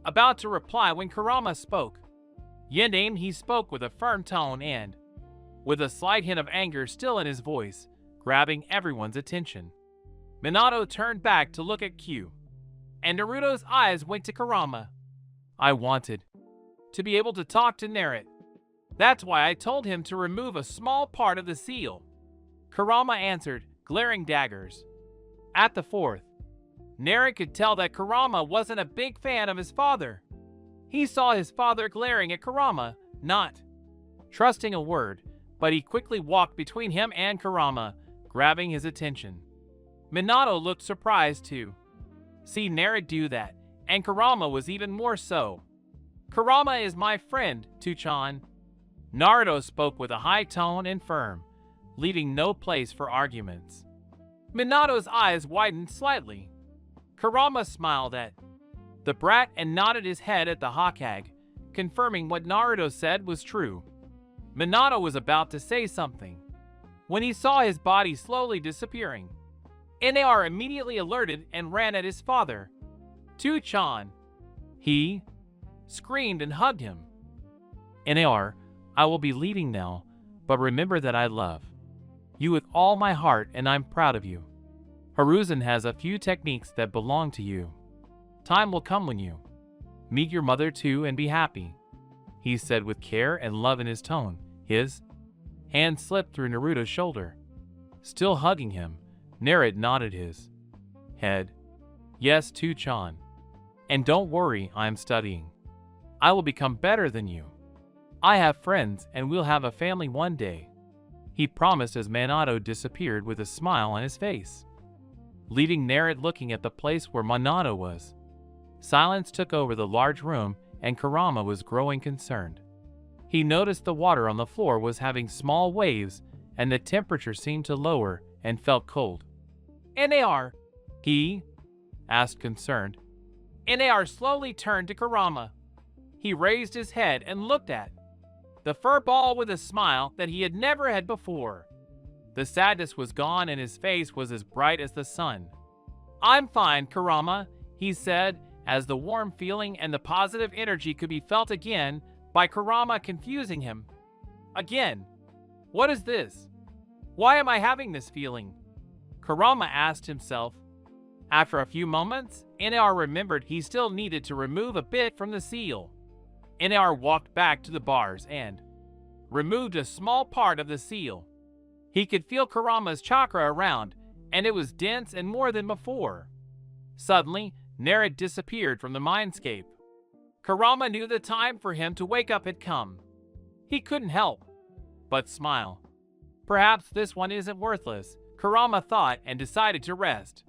about to reply when Kurama spoke. Yandane, he spoke with a firm tone and with a slight hint of anger still in his voice, grabbing everyone's attention. Minato turned back to look at Q, and Naruto's eyes went to Kurama. I wanted to be able to talk to Naruto. That's why I told him to remove a small part of the seal, Kurama answered, glaring daggers at the fourth. Naruto could tell that Kurama wasn't a big fan of his father. He saw his father glaring at Kurama, not trusting a word, but he quickly walked between him and Kurama, grabbing his attention. Minato looked surprised to see Naruto do that, and Kurama was even more so. "Kurama is my friend, Tuchan." Naruto spoke with a high tone and firm, leaving no place for arguments. Minato's eyes widened slightly. Kurama smiled at the brat and nodded his head at the Hokage, confirming what Naruto said was true. Minato was about to say something when he saw his body slowly disappearing. Nar immediately alerted and ran at his father. "Tuchan!" He screamed and hugged him. "Nar, I will be leaving now, but remember that I love you with all my heart and I'm proud of you. Hiruzen has a few techniques that belong to you. Time will come when you meet your mother too and be happy," he said with care and love in his tone. His hand slipped through Naruto's shoulder. Still hugging him, Naruto nodded his head. "Yes, Tuchan. And don't worry, I am studying. I will become better than you. I have friends and we'll have a family one day," he promised as Minato disappeared with a smile on his face, leaving Naruto looking at the place where Minato was. Silence took over the large room and Kurama was growing concerned. He noticed the water on the floor was having small waves and the temperature seemed to lower and felt cold. "Nar?" he asked concerned. Nar slowly turned to Kurama. He raised his head and looked at the fur ball with a smile that he had never had before. The sadness was gone and his face was as bright as the sun. "I'm fine, Kurama," he said, as the warm feeling and the positive energy could be felt again by Kurama confusing him. "Again? What is this? Why am I having this feeling?" Kurama asked himself. After a few moments, Nar remembered he still needed to remove a bit from the seal. Nar walked back to the bars and removed a small part of the seal. He could feel Kurama's chakra around, and it was dense and more than before. Suddenly, Naruto disappeared from the mindscape. Kurama knew the time for him to wake up had come. He couldn't help but smile. Perhaps this one isn't worthless, Kurama thought and decided to rest.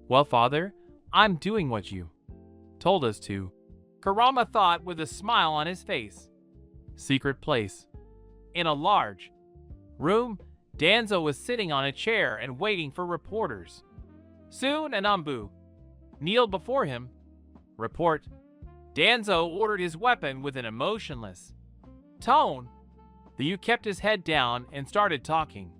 "Well, father, I'm doing what you told us to," Kurama thought with a smile on his face. Secret place. In a large room, Danzo was sitting on a chair and waiting for reporters. Soon an Umbu kneeled before him. "Report." Danzo ordered his weapon with an emotionless tone. The youth kept his head down and started talking.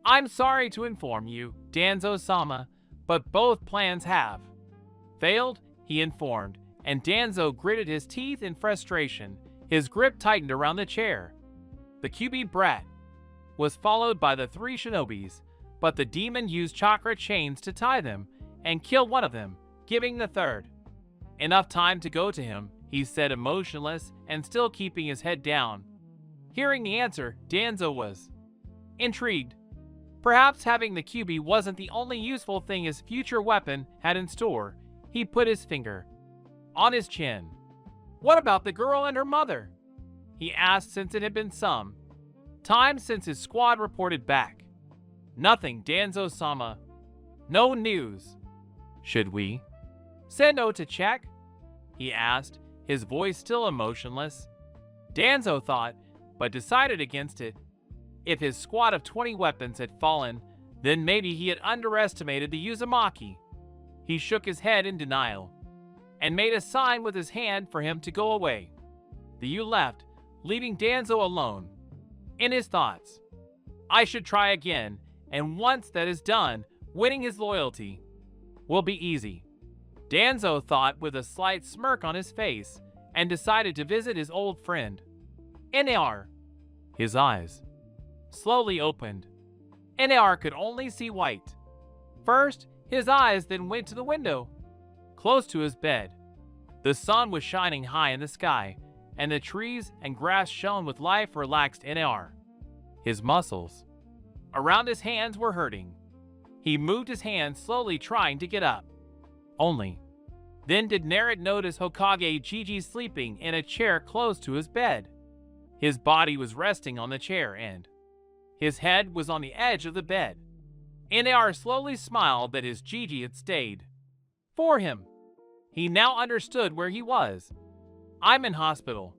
"I'm sorry to inform you, Danzo-sama, but both plans have failed," he informed, and Danzo gritted his teeth in frustration. His grip tightened around the chair. The QB brat was followed by the 3 shinobis, but the demon used chakra chains to tie them and kill one of them, giving the third enough time to go to him, he said, emotionless and still keeping his head down. Hearing the answer, Danzo was intrigued. Perhaps having the QB wasn't the only useful thing his future weapon had in store. He put his finger on his chin. "What about the girl and her mother?" he asked, since it had been some time since his squad reported back. "Nothing, Danzo-sama. No news." "Should we send O to check?" he asked, his voice still emotionless. Danzo thought, but decided against it. If his squad of 20 weapons had fallen, then maybe he had underestimated the Uzumaki. He shook his head in denial and made a sign with his hand for him to go away. The Yu left, leaving Danzo alone in his thoughts. "I should try again, and once that is done, winning his loyalty will be easy," Danzo thought with a slight smirk on his face, and decided to visit his old friend. Nar. His eyes slowly opened. Nar could only see white. First, his eyes then went to the window, close to his bed. The sun was shining high in the sky, and the trees and grass shone with life. Relaxed Nar. His muscles around his hands were hurting. He moved his hands slowly, trying to get up. Only Then did Naruto notice Hokage Jiji sleeping in a chair close to his bed. His body was resting on the chair and his head was on the edge of the bed. Nar slowly smiled that his Jiji had stayed for him. He now understood where he was. I'm in hospital.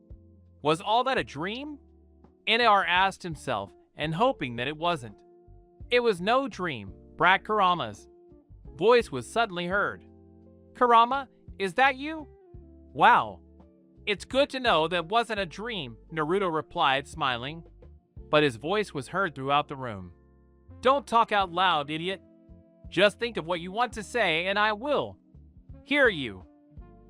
Was all that a dream? Nar asked himself, and hoping that it wasn't. It was no dream. Brat Kurama's voice was suddenly heard. Kurama, is that you? Wow. It's good to know that wasn't a dream, Naruto replied, smiling. But his voice was heard throughout the room. Don't talk out loud, idiot. Just think of what you want to say and I will hear you.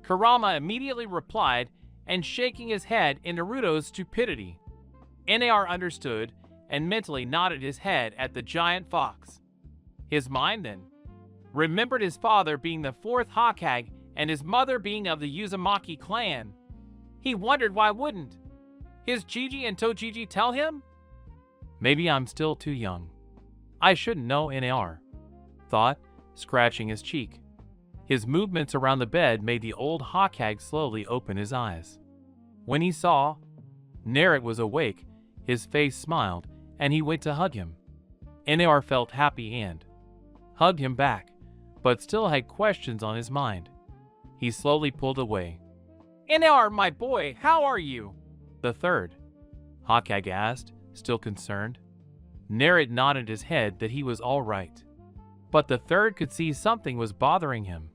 Kurama immediately replied and shaking his head in Naruto's stupidity. Nar understood and mentally nodded his head at the giant fox. His mind then remembered his father being the fourth Hokage and his mother being of the Uzumaki clan. He wondered why wouldn't his Jiji and Tojiji tell him? Maybe I'm still too young. I shouldn't know, Nar thought, scratching his cheek. His movements around the bed made the old Hokage slowly open his eyes. When he saw Naruto was awake, his face smiled, and he went to hug him. Nar felt happy and hugged him back, but still had questions on his mind. He slowly pulled away. Nar, my boy, how are you? The third Hokage asked, still concerned. Naruto nodded his head that he was all right. But the third could see something was bothering him.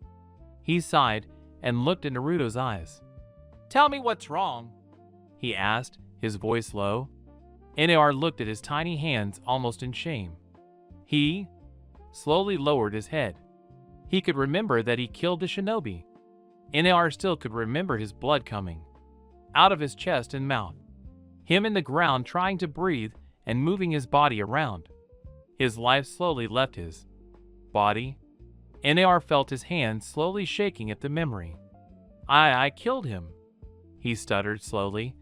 He sighed and looked in Naruto's eyes. Tell me what's wrong, he asked, his voice low. Nar looked at his tiny hands almost in shame. He slowly lowered his head. He could remember that he killed the shinobi. Nar still could remember his blood coming out of his chest and mouth. Him in the ground trying to breathe and moving his body around. His life slowly left his body. Nar felt his hands slowly shaking at the memory. I killed him, he stuttered slowly.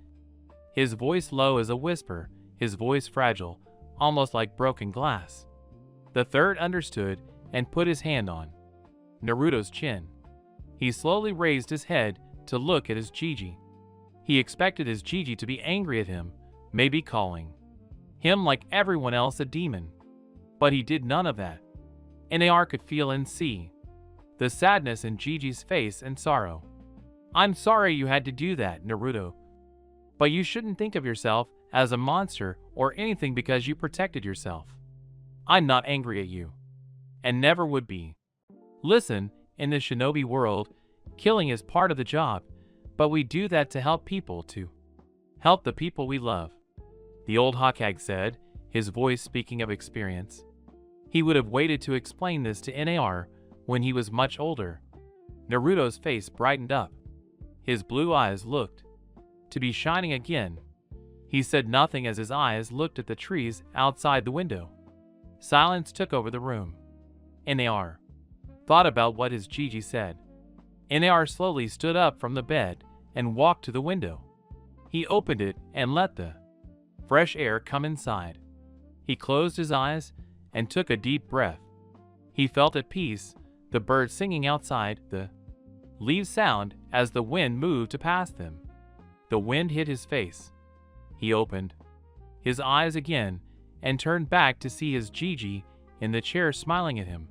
His voice low as a whisper, his voice fragile, almost like broken glass. The third understood and put his hand on Naruto's chin. He slowly raised his head to look at his Jiji. He expected his Jiji to be angry at him, maybe calling him like everyone else a demon. But he did none of that. Nar could feel and see the sadness in Jiji's face and sorrow. I'm sorry you had to do that, Naruto. But you shouldn't think of yourself as a monster or anything because you protected yourself. I'm not angry at you, and never would be. Listen, in the shinobi world, killing is part of the job, but we do that to help people, to help the people we love. The old Hokage said, his voice speaking of experience. He would have waited to explain this to Nar when he was much older. Naruto's face brightened up. His blue eyes looked to be shining again. He said nothing as his eyes looked at the trees outside the window. Silence took over the room. Nar thought about what his Jiji said. Nar slowly stood up from the bed and walked to the window. He opened it and let the fresh air come inside. He closed his eyes and took a deep breath. He felt at peace, the birds singing outside, the leaves sound as the wind moved to pass them. The wind hit his face. He opened his eyes again and turned back to see his Jiji in the chair smiling at him.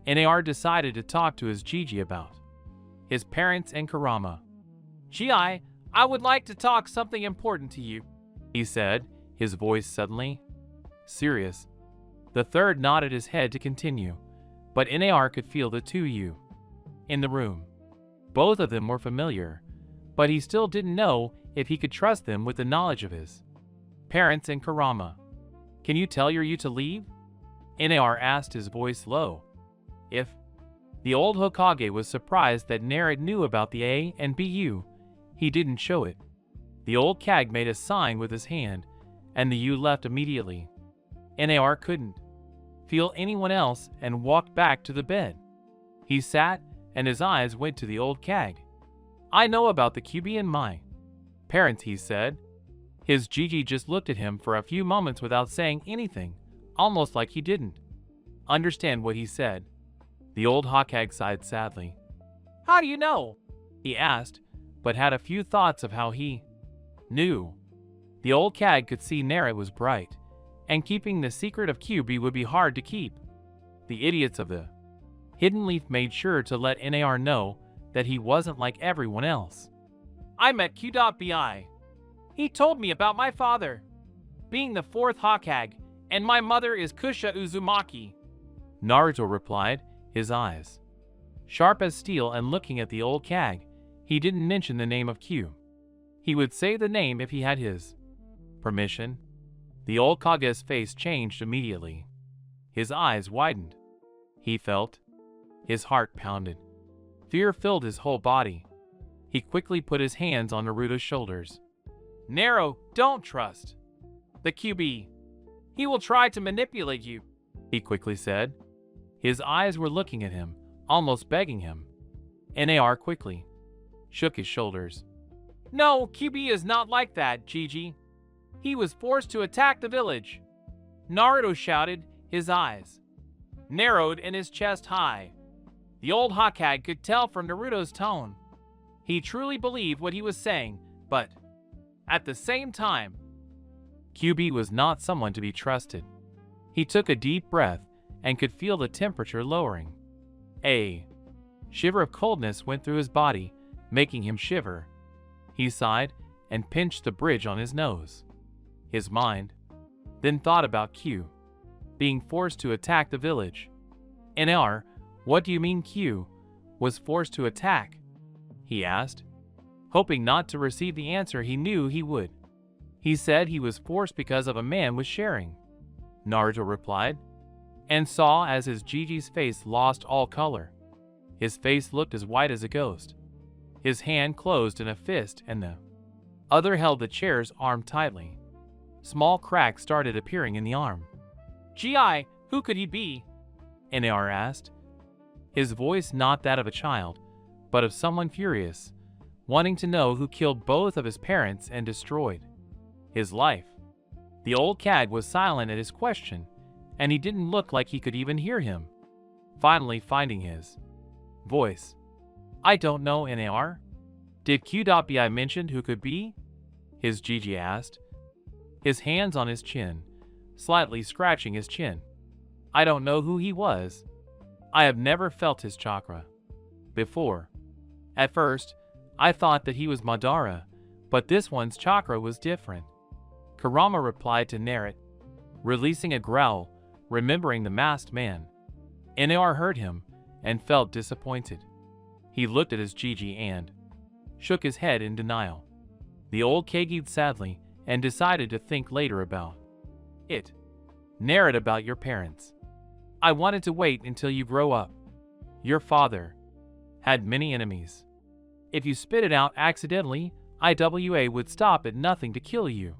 Nar decided to talk to his Jiji about his parents and Kurama. Ji, I would like to talk something important to you, he said, his voice suddenly serious. The third nodded his head to continue, but Nar could feel the two you in the room. Both of them were familiar, but he still didn't know if he could trust them with the knowledge of his parents and Kurama. Can you tell your you to leave? Nar asked, his voice low. If the old Hokage was surprised that Naruto knew about the A and BU, he didn't show it. The old Kage made a sign with his hand, and the U left immediately. Nar couldn't feel anyone else and walked back to the bed. He sat, and his eyes went to the old Kage. I know about the QB and my parents, he said. His Jiji just looked at him for a few moments without saying anything, almost like he didn't understand what he said. The old Hokage sighed sadly. How do you know? He asked, but had a few thoughts of how he knew. The old cag could see Nara was bright, and keeping the secret of QB would be hard to keep. The idiots of the Hidden Leaf made sure to let NAR know that he wasn't like everyone else. I met Q.BI. He told me about my father being the fourth Hokage, and my mother is Kusha Uzumaki. Naruto replied, his eyes sharp as steel and looking at the old cag. He didn't mention the name of Q. He would say the name if he had his permission. The old Kage's face changed immediately. His eyes widened. He felt his heart pounded. Fear filled his whole body. He quickly put his hands on Naruto's shoulders. Naruto, don't trust the QB. He will try to manipulate you, he quickly said. His eyes were looking at him, almost begging him. NAR quickly shook his shoulders. No, QB is not like that, Gigi. He was forced to attack the village. Naruto shouted, his eyes narrowed and his chest high. The old Hokage could tell from Naruto's tone. He truly believed what he was saying, but at the same time, QB was not someone to be trusted. He took a deep breath and could feel the temperature lowering. A shiver of coldness went through his body, making him shiver. He sighed and pinched the bridge on his nose. His mind then thought about Q being forced to attack the village. NR, what do you mean Q was forced to attack? He asked, hoping not to receive the answer he knew he would. He said he was forced because of a man was sharing. Naruto replied, and saw as his Gigi's face lost all color. His face looked as white as a ghost. His hand closed in a fist and the other held the chair's arm tightly. Small cracks started appearing in the arm. Gi, who could he be? NAR asked. His voice not that of a child, but of someone furious, wanting to know who killed both of his parents and destroyed his life. The old cag was silent at his question, and he didn't look like he could even hear him. Finally finding his voice. I don't know, NAR. Did Q.BI mention who could be? His Gigi asked, his hands on his chin, slightly scratching his chin. I don't know who he was. I have never felt his chakra before. At first, I thought that he was Madara, but this one's chakra was different. Kurama replied to Naruto, releasing a growl, remembering the masked man. NAR heard him and felt disappointed. He looked at his Gigi and shook his head in denial. The old Kaged sadly and decided to think later about it. Narrate about your parents. I wanted to wait until you grow up. Your father had many enemies. If you spit it out accidentally, IWA would stop at nothing to kill you.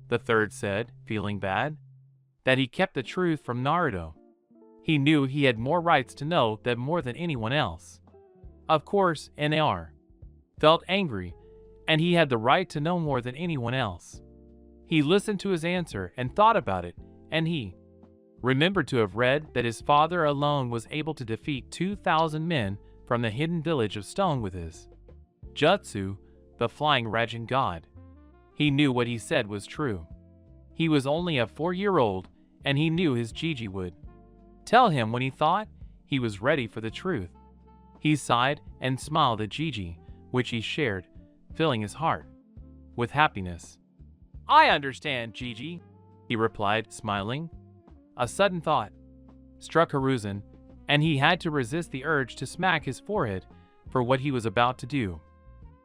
The third said, feeling bad, that he kept the truth from Naruto. He knew he had more rights to know that more than anyone else. Of course, NAR felt angry, and he had the right to know more than anyone else. He listened to his answer and thought about it, and he remembered to have read that his father alone was able to defeat 2,000 men from the hidden village of stone with his jutsu, the flying Raijin god. He knew what he said was true. He was only a 4-year-old, and he knew his Gigi would tell him when he thought he was ready for the truth. He sighed and smiled at Gigi, which he shared, filling his heart with happiness. I understand, Gigi, he replied, smiling. A sudden thought struck Hiruzen, and he had to resist the urge to smack his forehead for what he was about to do.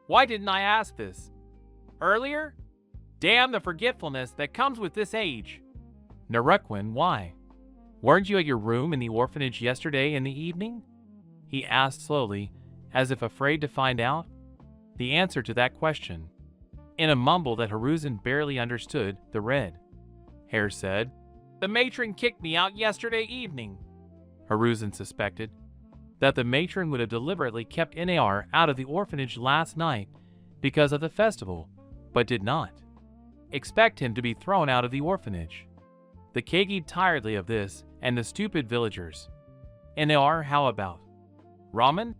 Why didn't I ask this earlier? Damn the forgetfulness that comes with this age. Narukwin, why? Weren't you at your room in the orphanage yesterday in the evening? He asked slowly, as if afraid to find out the answer to that question. In a mumble that Hiruzen barely understood, the red hair said, The matron kicked me out yesterday evening. Hiruzen suspected that the matron would have deliberately kept NAR out of the orphanage last night because of the festival, but did not expect him to be thrown out of the orphanage. The Kaged tiredly of this and the stupid villagers. NAR, how about ramen?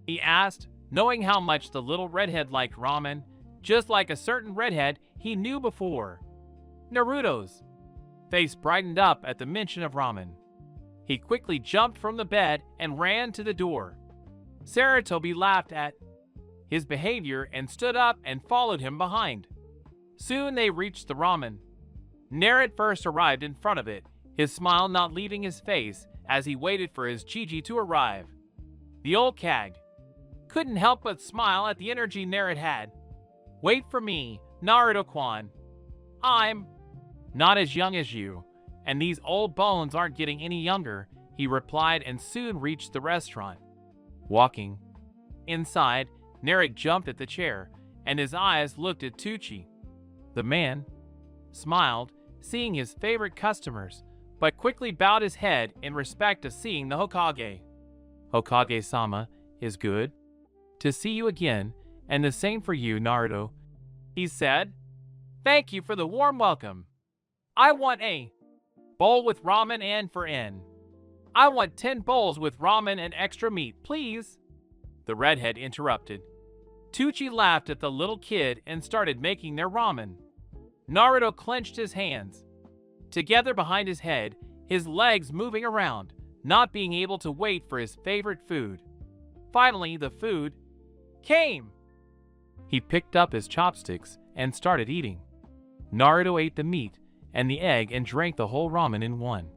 he asked, knowing how much the little redhead liked ramen, just like a certain redhead he knew before. Naruto's face brightened up at the mention of ramen. He quickly jumped from the bed and ran to the door. Saratobi laughed at his behavior and stood up and followed him behind. Soon they reached the ramen. Naruto first arrived in front of it, his smile not leaving his face as he waited for his Gigi to arrive. The old cag couldn't help but smile at the energy Naruto had. "Wait for me, Naruto-kwan. I'm not as young as you, and these old bones aren't getting any younger," he replied, and soon reached the restaurant. Walking inside, Naruto jumped at the chair, and his eyes looked at Tucci. The man smiled, seeing his favorite customers, but quickly bowed his head in respect of seeing the Hokage. "Hokage-sama, is good to see you again, and the same for you, Naruto," he said. "Thank you for the warm welcome. I want a bowl with ramen, and for N, I want 10 bowls with ramen and extra meat, please," the redhead interrupted. Tucci laughed at the little kid and started making their ramen. Naruto clenched his hands together behind his head, his legs moving around, not being able to wait for his favorite food. Finally, the food came. He picked up his chopsticks and started eating. Naruto ate the meat and the egg and drank the whole ramen in one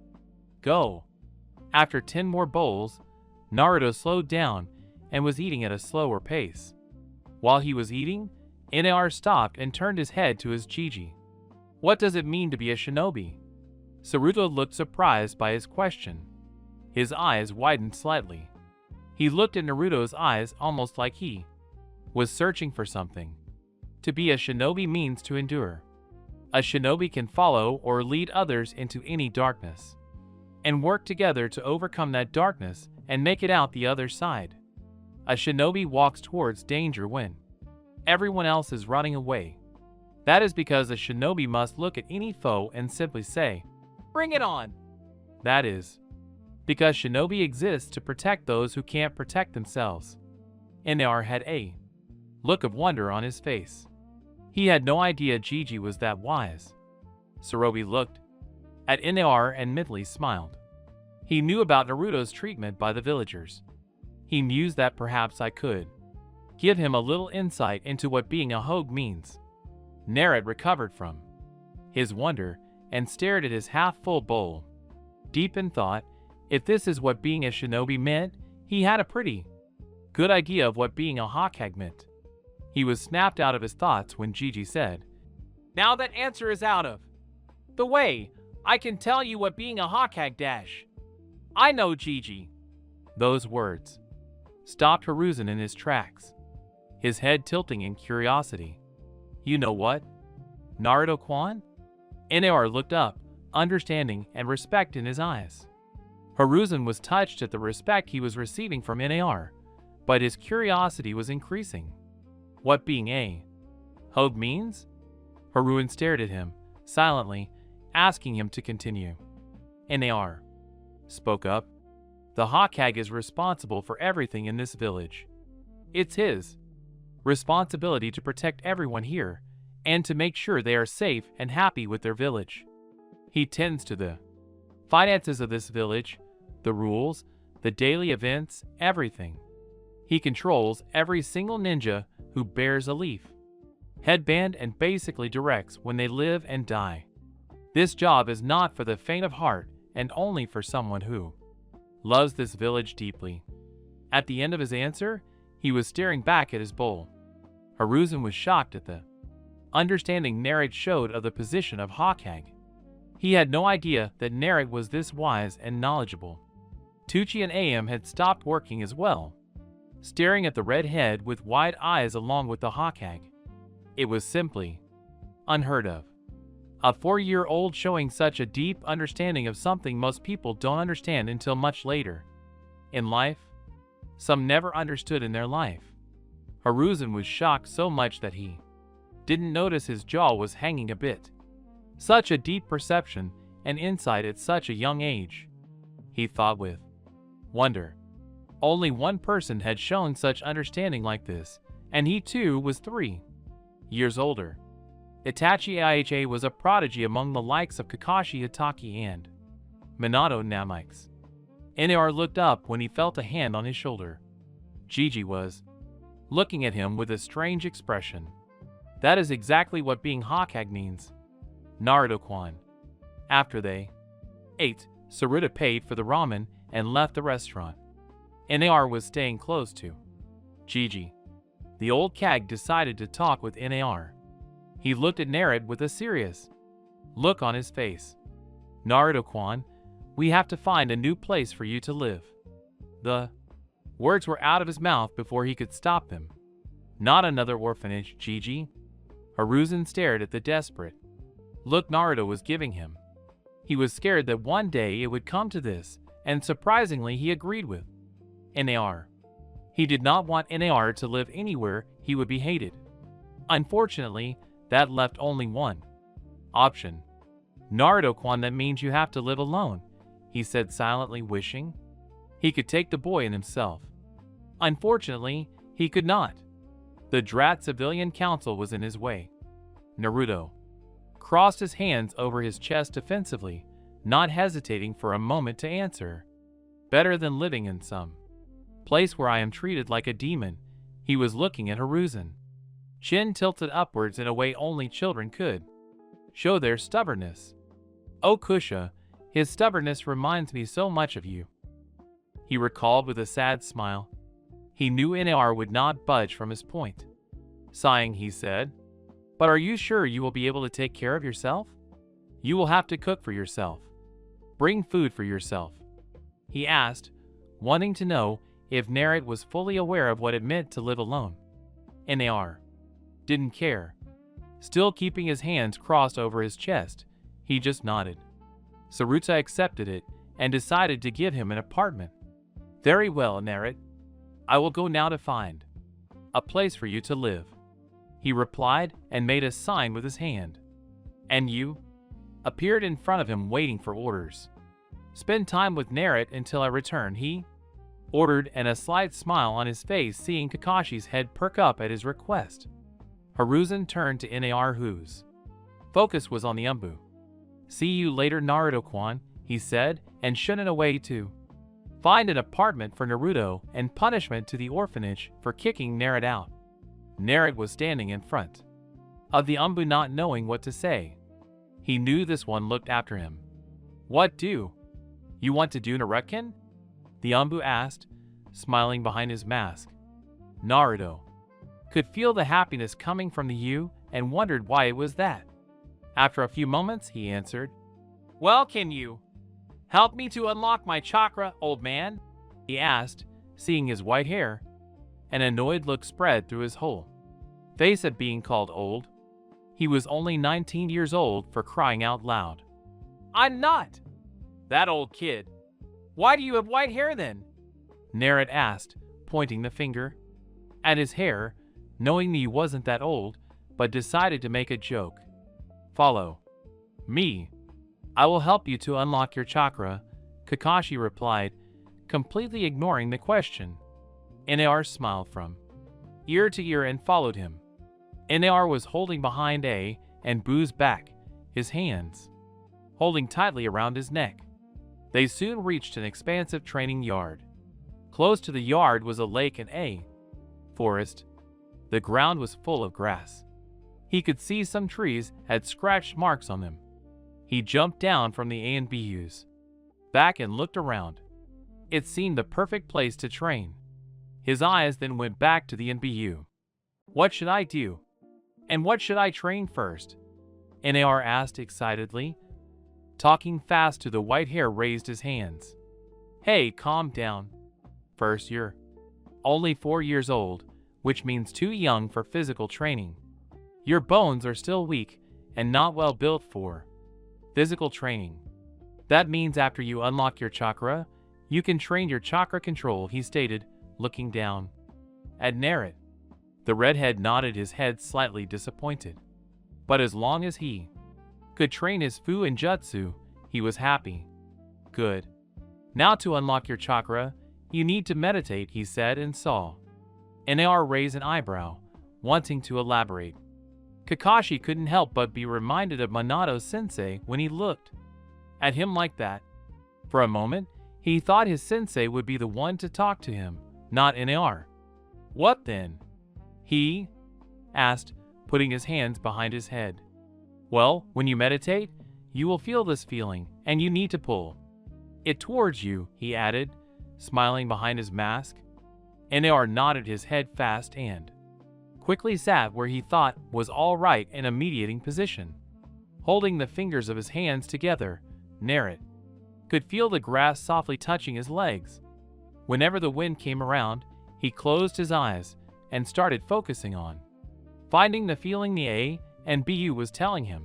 go. After 10 more bowls, Naruto slowed down and was eating at a slower pace. While he was eating, Inoar stopped and turned his head to his Gigi. "What does it mean to be a shinobi?" Saruto looked surprised by his question. His eyes widened slightly. He looked at Naruto's eyes almost like he was searching for something. To be a shinobi means to endure. A shinobi can follow or lead others into any darkness and work together to overcome that darkness and make it out the other side. A shinobi walks towards danger when everyone else is running away. That is because a shinobi must look at any foe and simply say, "Bring it on." That is because shinobi exists to protect those who can't protect themselves. Inoar had a look of wonder on his face. He had no idea Gigi was that wise. Sarobi looked at Inoar and mentally smiled. He knew about Naruto's treatment by the villagers. He mused that perhaps I could give him a little insight into what being a Hogue means. Naruto recovered from his wonder and stared at his half-full bowl. Deep in thought, if this is what being a shinobi meant, he had a pretty good idea of what being a Hokage meant. He was snapped out of his thoughts when Gigi said, "Now that answer is out of the way, I can tell you what being a Hokage dash. I know, Gigi." Those words stopped Hiruzen in his tracks, his head tilting in curiosity. "You know what, Naruto-kwan?" Inoar looked up, understanding and respect in his eyes. Hiruzen was touched at the respect he was receiving from Inoar, but his curiosity was increasing. What being a Hogue means? Hiruzen stared at him, silently, asking him to continue. Inoar spoke up. "The Hokage is responsible for everything in this village. It's his responsibility to protect everyone here and to make sure they are safe and happy with their village. He tends to the finances of this village, the rules, the daily events, everything. He controls every single ninja who bears a leaf headband and basically directs when they live and die. This job is not for the faint of heart and only for someone who loves this village deeply." At the end of his answer, he was staring back at his bowl. Hiruzen was shocked at the understanding Naruto showed of the position of Hokage. He had no idea that Naruto was this wise and knowledgeable. Tucci and Am had stopped working as well, staring at the red head with wide eyes along with the Hokage. It was simply unheard of. A 4-year-old showing such a deep understanding of something most people don't understand until much later in life. Some never understood in their life. Hiruzen was shocked so much that he didn't notice his jaw was hanging a bit. Such a deep perception and insight at such a young age, he thought with wonder. Only one person had shown such understanding like this, and he too was 3 years older. Itachi Iha was a prodigy among the likes of Kakashi Hatake and Minato Namikes. NAR looked up when he felt a hand on his shoulder. Gigi was looking at him with a strange expression. That is exactly what being Hokage means. Naruto-kwan. After they ate, Sarada paid for the ramen and left the restaurant. NAR was staying close to Gigi. The old Kage decided to talk with NAR. He looked at Naruto with a serious look on his face. Naruto-kwan, we have to find a new place for you to live. The words were out of his mouth before he could stop them. Not another orphanage, Gigi. Hiruzen stared at the desperate look Naruto was giving him. He was scared that one day it would come to this, and surprisingly he agreed with NAR. He did not want NAR to live anywhere he would be hated. Unfortunately, that left only one option. Naruto-kwan, that means you have to live alone, he said silently, wishing he could take the boy in himself. Unfortunately, he could not. The Drat Civilian Council was in his way. Naruto crossed his hands over his chest defensively, not hesitating for a moment to answer. Better than living in some place where I am treated like a demon. He was looking at Hiruzen. Chin tilted upwards in a way only children could show their stubbornness. Oh Kusha, his stubbornness reminds me so much of you, he recalled with a sad smile. He knew NAR would not budge from his point. Sighing, he said, "But are you sure you will be able to take care of yourself? You will have to cook for yourself. Bring food for yourself," he asked, wanting to know if Naruto was fully aware of what it meant to live alone. NAR didn't care. Still keeping his hands crossed over his chest, he just nodded. Sarada accepted it and decided to give him an apartment. "Very well, Naruto. I will go now to find a place for you to live," he replied and made a sign with his hand. "And you?" appeared in front of him, waiting for orders. "Spend time with Naruto until I return," he ordered, and a slight smile on his face seeing Kakashi's head perk up at his request. Hiruzen turned to NAR, whose focus was on the Umbu. "See you later, Naruto-kwan," he said, and shunted away to find an apartment for Naruto and punishment to the orphanage for kicking Naruto out. Naruto was standing in front of the Umbu, not knowing what to say. He knew this one looked after him. "What do you want to do, Naruto-kun?" the Umbu asked, smiling behind his mask. Naruto could feel the happiness coming from the U and wondered why it was that. After a few moments, he answered, "Well, can you help me to unlock my chakra, old man?" he asked, seeing his white hair. An annoyed look spread through his whole face at being called old. He was only 19 years old, for crying out loud. "I'm not that old, kid. Why do you have white hair then?" Naruto asked, pointing the finger at his hair, knowing he wasn't that old, but decided to make a joke. "Follow me. I will help you to unlock your chakra," Kakashi replied, completely ignoring the question. NAR smiled from ear to ear and followed him. NAR was holding behind A and Boo's back, his hands holding tightly around his neck. They soon reached an expansive training yard. Close to the yard was a lake and a forest. The ground was full of grass. He could see some trees had scratched marks on them. He jumped down from the A and Bus back and looked around. It seemed the perfect place to train. His eyes then went back to the NBU. "What should I do? And what should I train first?" NAR asked excitedly. Talking fast to the white hair raised his hands. "Hey, calm down. First, you're only 4 years old, which means too young for physical training. Your bones are still weak and not well built for physical training. That means after you unlock your chakra, you can train your chakra control," he stated, looking down at Naruto. The redhead nodded his head, slightly disappointed. But as long as he could train his Fu and Jutsu, he was happy. "Good. Now to unlock your chakra, You need to meditate, he said and saw. Nar raised an eyebrow, wanting to elaborate. Kakashi couldn't help but be reminded of Minato's sensei when he looked at him like that. For a moment, he thought his sensei would be the one to talk to him, not Nar. What then? He asked, putting his hands behind his head. Well, when you meditate, you will feel this feeling, and you need to pull it towards you, he added, smiling behind his mask. Nar nodded his head fast and quickly sat where he thought was all right in a mediating position. Holding the fingers of his hands together, Nar could feel the grass softly touching his legs. Whenever the wind came around, he closed his eyes and started focusing on finding the feeling the A and BU was telling him.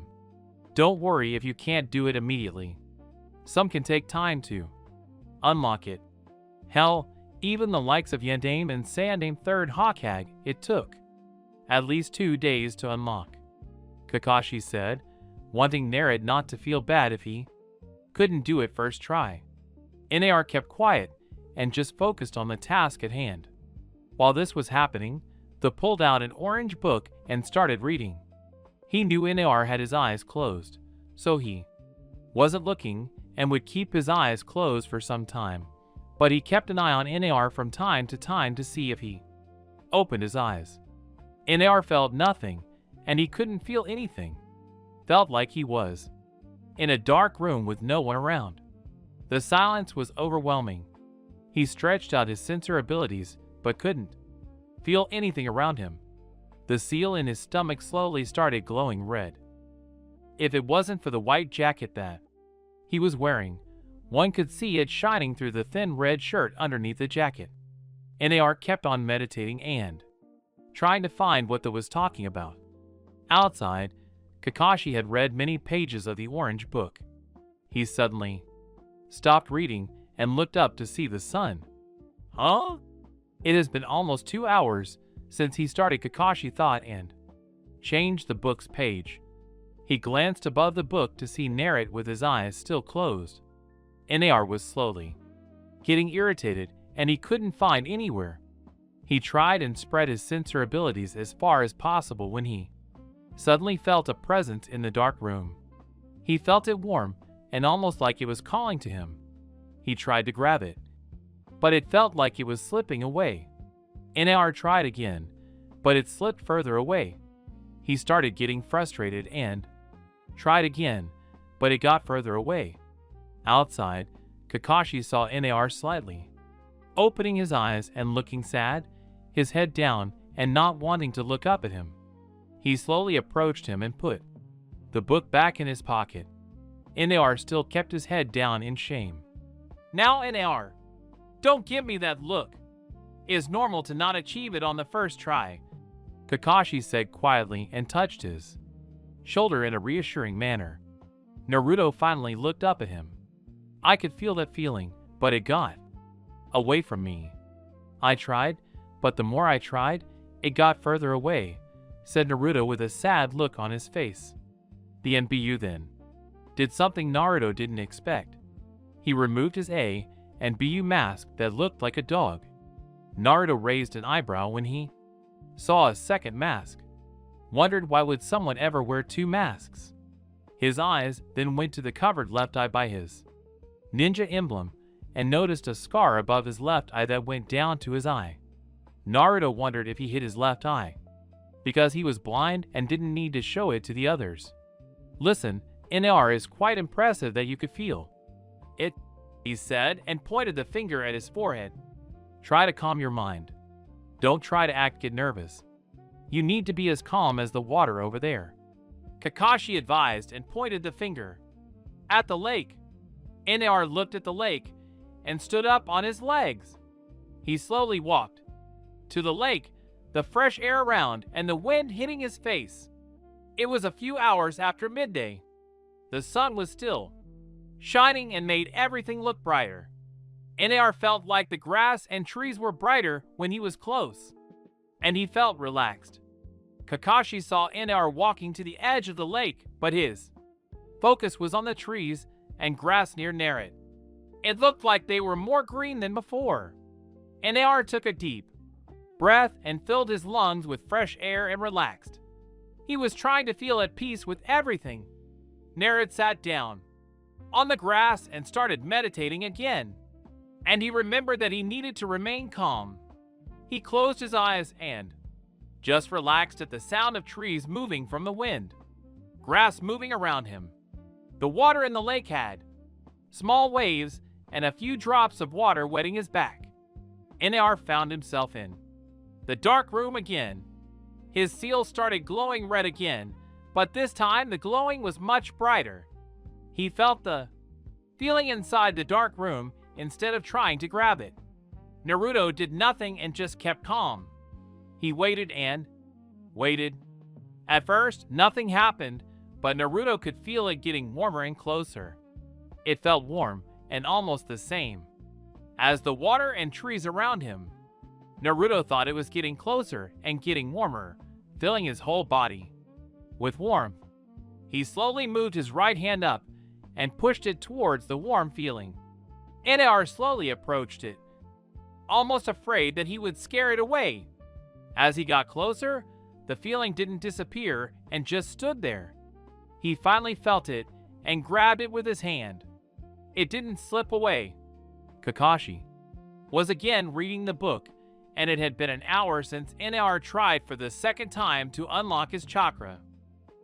Don't worry if you can't do it immediately. Some can take time to unlock it. Hell, even the likes of Yandame and Sandame Third Hokage, it took at least 2 days to unlock, Kakashi said, wanting Nar not to feel bad if he couldn't do it first try. Nar kept quiet and just focused on the task at hand. While this was happening, they pulled out an orange book and started reading. He knew Nar had his eyes closed, so he wasn't looking and would keep his eyes closed for some time, but he kept an eye on Nar from time to time to see if he opened his eyes. Nar felt nothing, and he couldn't feel anything. Felt like he was in a dark room with no one around. The silence was overwhelming. He stretched out his sensor abilities, but couldn't feel anything around him. The seal in his stomach slowly started glowing red. If it wasn't for the white jacket that he was wearing, one could see it shining through the thin red shirt underneath the jacket. Nar kept on meditating and trying to find what they was talking about. Outside, Kakashi had read many pages of the orange book. He suddenly stopped reading and looked up to see the sun. Huh? It has been almost 2 hours since he started, Kakashi thought, and changed the book's page. He glanced above the book to see Nar with his eyes still closed. Nar was slowly getting irritated, and he couldn't find anywhere. He tried and spread his sensor abilities as far as possible when he suddenly felt a presence in the dark room. He felt it warm and almost like it was calling to him. He tried to grab it, but it felt like it was slipping away. Nar tried again, but it slipped further away. He started getting frustrated and tried again, but it got further away. Outside, Kakashi saw Nar slightly opening his eyes and looking sad, his head down and not wanting to look up at him. He slowly approached him and put the book back in his pocket. Nar still kept his head down in shame. Now, Nar, don't give me that look. It is normal to not achieve it on the first try, Kakashi said quietly and touched his shoulder in a reassuring manner. Naruto finally looked up at him. I could feel that feeling, but it got away from me. I tried, but the more I tried, it got further away, said Naruto with a sad look on his face. The NBU then did something Naruto didn't expect. He removed his A and BU mask that looked like a dog. Naruto raised an eyebrow when he saw a second mask. Wondered why would someone ever wear 2 masks. His eyes then went to the covered left eye by his ninja emblem and noticed a scar above his left eye that went down to his eye. Naruto wondered if he hit his left eye because he was blind and didn't need to show it to the others. Listen, Nar is quite impressive that you could feel it, he said and pointed the finger at his forehead. Try to calm your mind. Don't try to get nervous. You need to be as calm as the water over there, Kakashi advised and pointed the finger at the lake. Nar looked at the lake and stood up on his legs. He slowly walked to the lake, the fresh air around and the wind hitting his face. It was a few hours after midday. The sun was still shining and made everything look brighter. Nar felt like the grass and trees were brighter when he was close, and he felt relaxed. Kakashi saw Nar walking to the edge of the lake, but his focus was on the trees and grass near Nar. It looked like they were more green than before. NAR took a deep breath and filled his lungs with fresh air and relaxed. He was trying to feel at peace with everything. Narad sat down on the grass and started meditating again. And he remembered that he needed to remain calm. He closed his eyes and just relaxed at the sound of trees moving from the wind, grass moving around him. The water in the lake had small waves and a few drops of water wetting his back. NAR found himself in the dark room again. His seal started glowing red again, but this time the glowing was much brighter. He felt the feeling inside the dark room instead of trying to grab it. Naruto did nothing and just kept calm. He waited and waited. At first, nothing happened, but Naruto could feel it getting warmer and closer. It felt warm and almost the same as the water and trees around him. Naruto thought it was getting closer and getting warmer, filling his whole body with warmth. He slowly moved his right hand up and pushed it towards the warm feeling. NAR slowly approached it, almost afraid that he would scare it away. As he got closer, the feeling didn't disappear and just stood there. He finally felt it and grabbed it with his hand. It didn't slip away. Kakashi was again reading the book, and it had been an hour since NAR tried for the second time to unlock his chakra.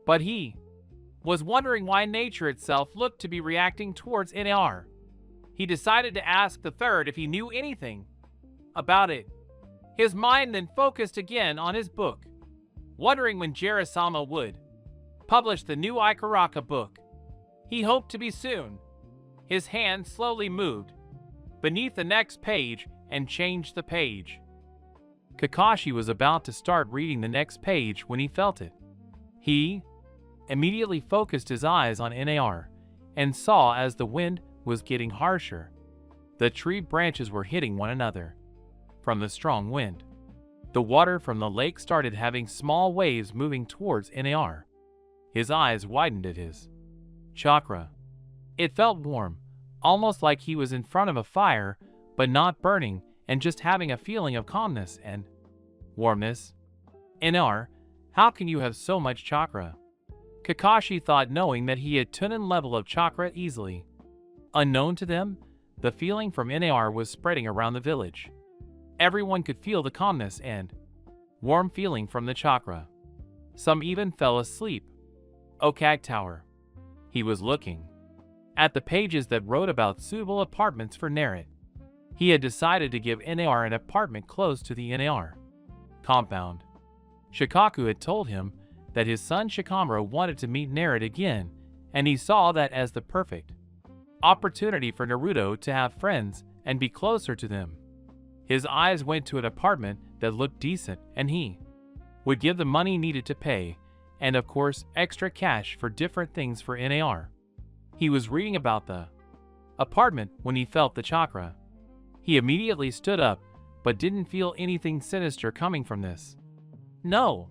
But he was wondering why nature itself looked to be reacting towards NAR. He decided to ask the third if he knew anything about it. His mind then focused again on his book, wondering when Jiraiya would publish the new Ikaraka book. He hoped to be soon. His hand slowly moved beneath the next page and changed the page. Kakashi was about to start reading the next page when he felt it. He immediately focused his eyes on NAR and saw as the wind was getting harsher. The tree branches were hitting one another from the strong wind. The water from the lake started having small waves moving towards NAR. His eyes widened at his chakra. It felt warm, almost like he was in front of a fire, but not burning and just having a feeling of calmness and warmness. NAR, how can you have so much chakra? Kakashi thought, knowing that he had 10 level of chakra easily. Unknown to them, the feeling from NAR was spreading around the village. Everyone could feel the calmness and warm feeling from the chakra. Some even fell asleep. Okag Tower. He was looking at the pages that wrote about suitable apartments for Naruto. He had decided to give NAR an apartment close to the NAR compound. Shikaku had told him that his son Shikamaru wanted to meet Naruto again, and he saw that as the perfect opportunity for Naruto to have friends and be closer to them. His eyes went to an apartment that looked decent, and he would give the money needed to pay, and of course extra cash for different things for NAR. He was reading about the apartment when he felt the chakra. He immediately stood up, but didn't feel anything sinister coming from this. No,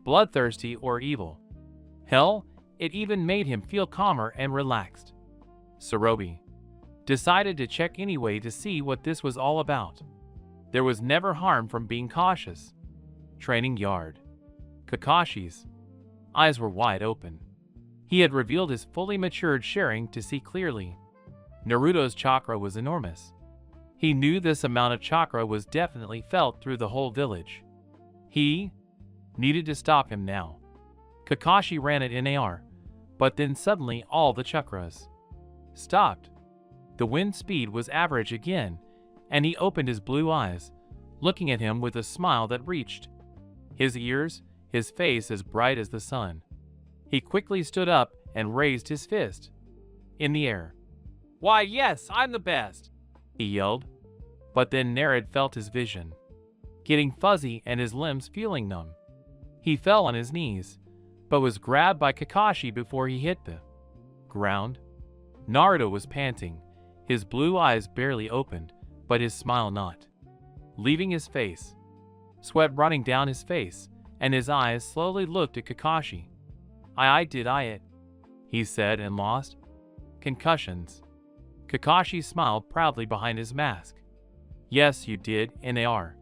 bloodthirsty or evil. Hell, it even made him feel calmer and relaxed. Sarobi decided to check anyway to see what this was all about. There was never harm from being cautious. Training yard. Kakashi's eyes were wide open. He had revealed his fully matured sharing to see clearly. Naruto's chakra was enormous. He knew this amount of chakra was definitely felt through the whole village. He needed to stop him now. Kakashi ran at NAR, but then suddenly all the chakras stopped. The wind speed was average again, and he opened his blue eyes, looking at him with a smile that reached his ears, his face as bright as the sun. He quickly stood up and raised his fist in the air. "Why, yes, I'm the best!" he yelled. But then Naruto felt his vision getting fuzzy and his limbs feeling numb. He fell on his knees, but was grabbed by Kakashi before he hit the ground. Naruto was panting, his blue eyes barely opened, but his smile not leaving his face. Sweat running down his face, and his eyes slowly looked at Kakashi. I did it, he said, and lost concussions. Kakashi smiled proudly behind his mask. Yes, you did, Nar.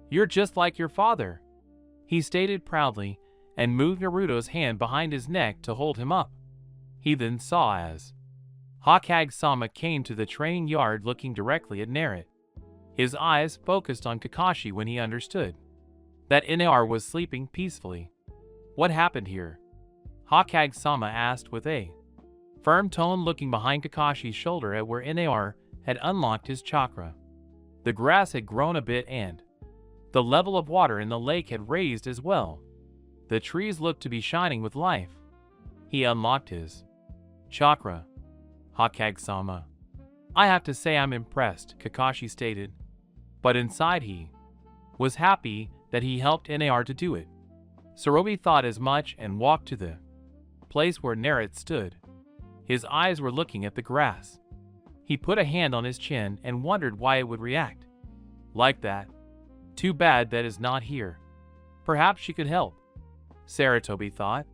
You're just like your father, he stated proudly, and moved Naruto's hand behind his neck to hold him up. He then saw as Hokage-sama came to the training yard looking directly at Naruto. His eyes focused on Kakashi when he understood that Nar was sleeping peacefully. What happened here? Hokage-sama asked with a firm tone, looking behind Kakashi's shoulder at where Nar had unlocked his chakra. The grass had grown a bit and the level of water in the lake had raised as well. The trees looked to be shining with life. He unlocked his chakra. Hokage-sama. I have to say I'm impressed, Kakashi stated. But inside he was happy that he helped Nar to do it. Sarubi thought as much and walked to the place where Naruto stood. His eyes were looking at the grass. He put a hand on his chin and wondered why it would react like that. Too bad that is not here. Perhaps she could help, Sarutobi thought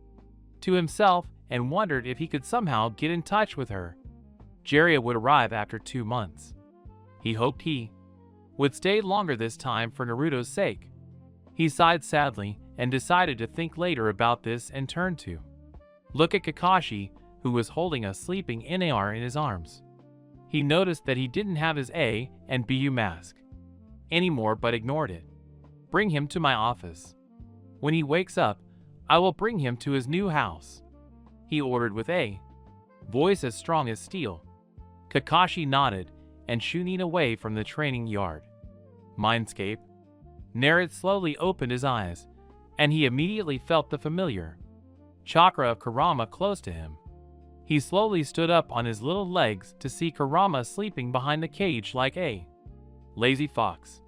to himself, and wondered if he could somehow get in touch with her. Jiraiya would arrive after 2 months. He hoped he would stay longer this time for Naruto's sake. He sighed sadly and decided to think later about this and turned to look at Kakashi, who was holding a sleeping Nar in his arms. He noticed that he didn't have his A and BU mask anymore but ignored it. Bring him to my office. When he wakes up, I will bring him to his new house, he ordered with a voice as strong as steel. Kakashi nodded and shooting away from the training yard. Mindscape. Naruto slowly opened his eyes, and he immediately felt the familiar chakra of Kurama close to him. He slowly stood up on his little legs to see Kurama sleeping behind the cage like a lazy fox.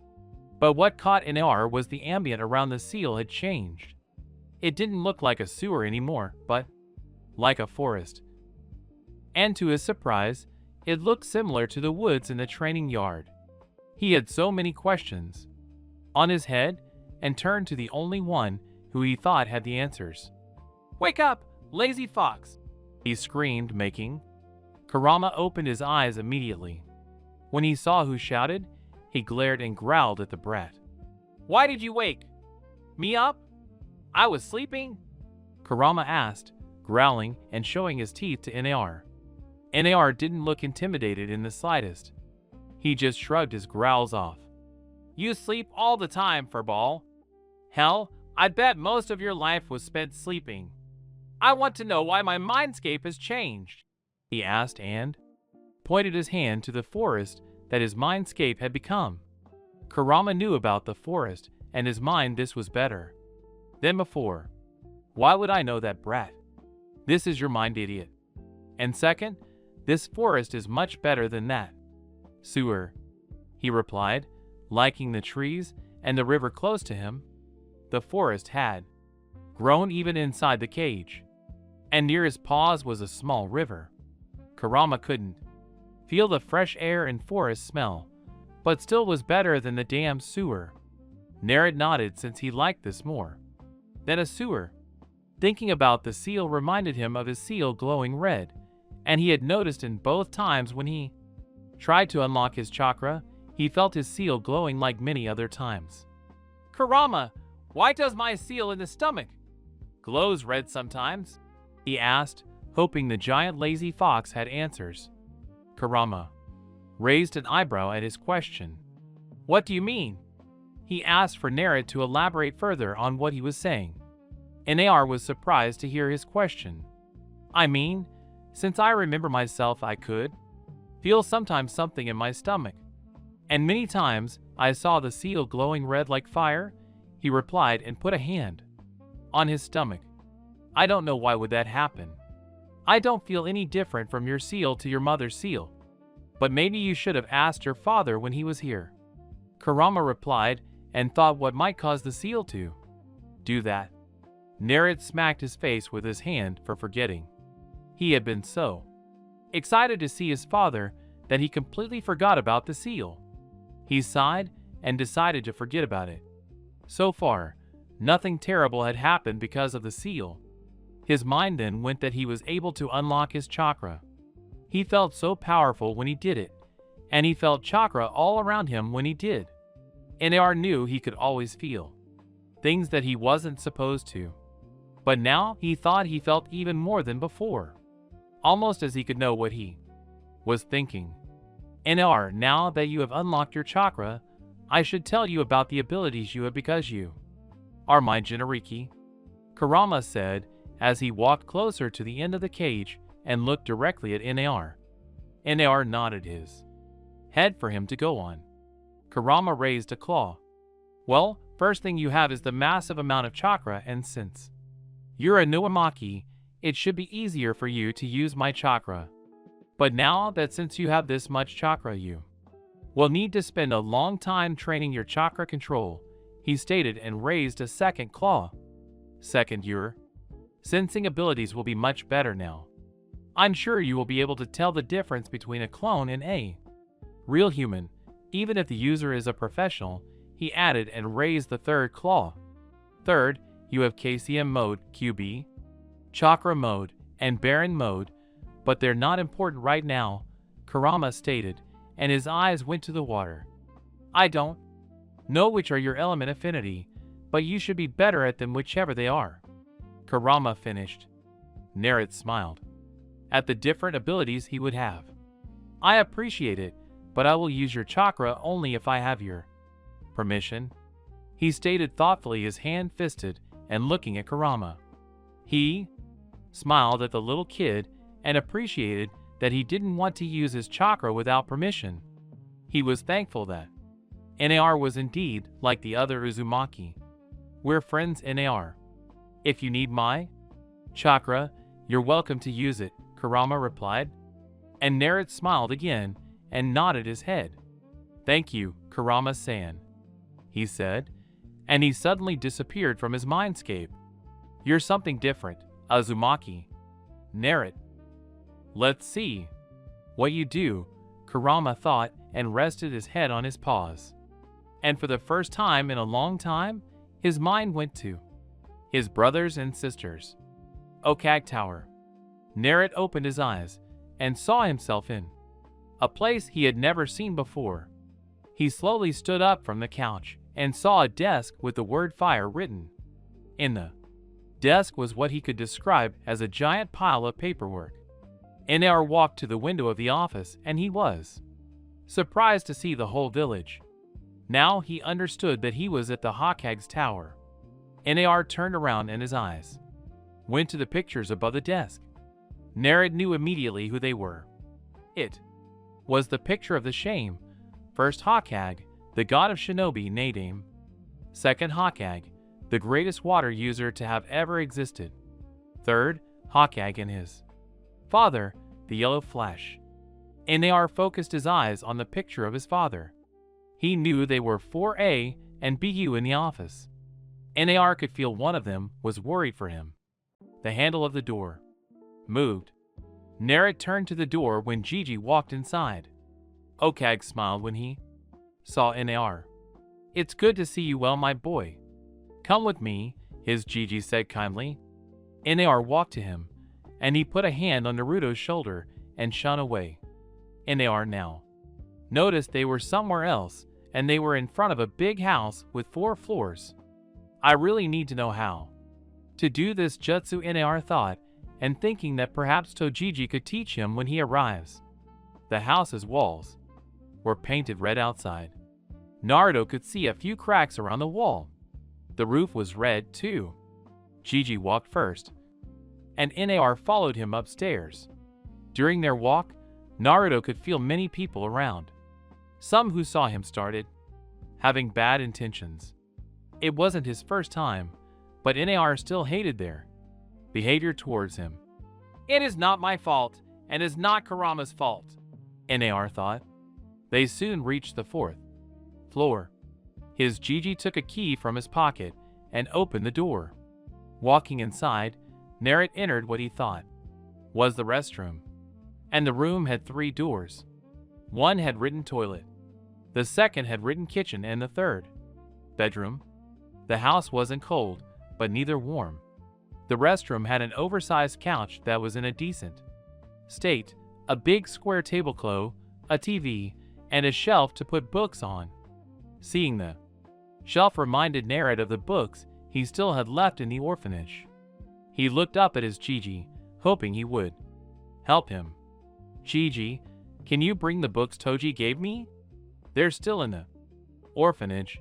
But what caught Nar was the ambient around the seal had changed. It didn't look like a sewer anymore, but like a forest. And to his surprise, it looked similar to the woods in the training yard. He had so many questions on his head and turned to the only one who he thought had the answers. Wake up, lazy fox, he screamed, making Kurama opened his eyes immediately. When he saw who shouted, he glared and growled at the brat. Why did you wake me up? I was sleeping? Kurama asked, growling and showing his teeth to Nar. Nar didn't look intimidated in the slightest. He just shrugged his growls off. You sleep all the time, furball. Hell, I bet most of your life was spent sleeping. I want to know why my mindscape has changed, he asked and pointed his hand to the forest that his mindscape had become. Kurama knew about the forest, and his mind this was better than before. Why would I know that, brat? This is your mind, idiot. And second, this forest is much better than that sewer, he replied, liking the trees and the river close to him. The forest had grown even inside the cage, and near his paws was a small river. Kurama couldn't feel the fresh air and forest smell, but still was better than the damn sewer. Naruto nodded since he liked this more than a sewer. Thinking about the seal reminded him of his seal glowing red, and he had noticed in both times when he tried to unlock his chakra, he felt his seal glowing like many other times. Kurama, why does my seal in the stomach glows red sometimes? He asked, hoping the giant lazy fox had answers. Kurama raised an eyebrow at his question. What do you mean? He asked for Naruto to elaborate further on what he was saying. Nar was surprised to hear his question. I mean, since I remember myself, I could feel sometimes something in my stomach, and many times I saw the seal glowing red like fire, he replied and put a hand on his stomach. I don't know why would that happen. I don't feel any different from your seal to your mother's seal, but maybe you should have asked your father when he was here. Kurama replied and thought what might cause the seal to do that. Naruto smacked his face with his hand for forgetting. He had been so excited to see his father that he completely forgot about the seal. He sighed and decided to forget about it. So far, nothing terrible had happened because of the seal. His mind then went that he was able to unlock his chakra. He felt so powerful when he did it, and he felt chakra all around him when he did. NAR knew he could always feel things that he wasn't supposed to. But now he thought he felt even more than before, almost as he could know what he was thinking. NAR, now that you have unlocked your chakra, I should tell you about the abilities you have because you are my Jinariki, Kurama said as he walked closer to the end of the cage and looked directly at NAR. NAR nodded his head for him to go on. Kurama raised a claw. Well, first thing you have is the massive amount of chakra, and since you're a Nuamaki, it should be easier for you to use my chakra. But now that since you have this much chakra, you will need to spend a long time training your chakra control, he stated and raised a second claw. Second, your sensing abilities will be much better now. I'm sure you will be able to tell the difference between a clone and a real human, even if the user is a professional, he added and raised the third claw. Third, you have KCM mode, QB, chakra mode, and Baron mode, but they're not important right now, Kurama stated, and his eyes went to the water. I don't know which are your element affinity, but you should be better at them whichever they are. Kurama finished. Naruto smiled at the different abilities he would have. I appreciate it, but I will use your chakra only if I have your permission, he stated thoughtfully, his hand fisted and looking at Kurama. He smiled at the little kid and appreciated that he didn't want to use his chakra without permission. He was thankful that NAR was indeed like the other Uzumaki. We're friends, NAR. If you need my chakra, you're welcome to use it, Kurama replied. And Naruto smiled again and nodded his head. Thank you, Kurama-san, he said, and he suddenly disappeared from his mindscape. You're something different, Uzumaki. Naruto. Let's see what you do, Kurama thought and rested his head on his paws. And for the first time in a long time, his mind went to his brothers and sisters. Okage Tower. Naruto opened his eyes and saw himself in a place he had never seen before. He slowly stood up from the couch and saw a desk with the word fire written. In the desk was what he could describe as a giant pile of paperwork. NAR walked to the window of the office and he was surprised to see the whole village. Now he understood that he was at the Hokage's tower. NAR turned around and his eyes went to the pictures above the desk. Naruto knew immediately who they were. It was the picture of the Shame. First Hokage, the god of shinobi Nadame. Second Hokage, the greatest water user to have ever existed. Third Hokage and his father, the Yellow Flash. NAR focused his eyes on the picture of his father. He knew they were 4A and BU in the office. NAR could feel one of them was worried for him. The handle of the door moved. Naruto turned to the door when Gigi walked inside. Okage smiled when he saw NAR. It's good to see you well, my boy. Come with me, his Gigi said kindly. NAR walked to him, and he put a hand on Naruto's shoulder and shun away. NAR now noticed they were somewhere else, and they were in front of a big house with 4 floors. I really need to know how to do this jutsu, NAR thought, and thinking that perhaps Tojiji could teach him when he arrives. The house's walls were painted red outside. Naruto could see a few cracks around the wall. The roof was red too. Gigi walked first, and NAR followed him upstairs. During their walk, Naruto could feel many people around. Some who saw him started having bad intentions. It wasn't his first time, but NAR still hated their behavior towards him. It is not my fault, and is not Kurama's fault, NAR thought. They soon reached the 4th floor. His Gigi took a key from his pocket and opened the door. Walking inside, Naruto entered what he thought was the restroom. And the room had 3 doors. One had written toilet. The second had written kitchen, and the third bedroom. The house wasn't cold, but neither warm. The restroom had an oversized couch that was in a decent state, a big square tablecloth, a TV, and a shelf to put books on. Seeing the shelf reminded Naruto of the books he still had left in the orphanage. He looked up at his Gigi, hoping he would help him. "Gigi, can you bring the books Toji gave me? They're still in the orphanage,"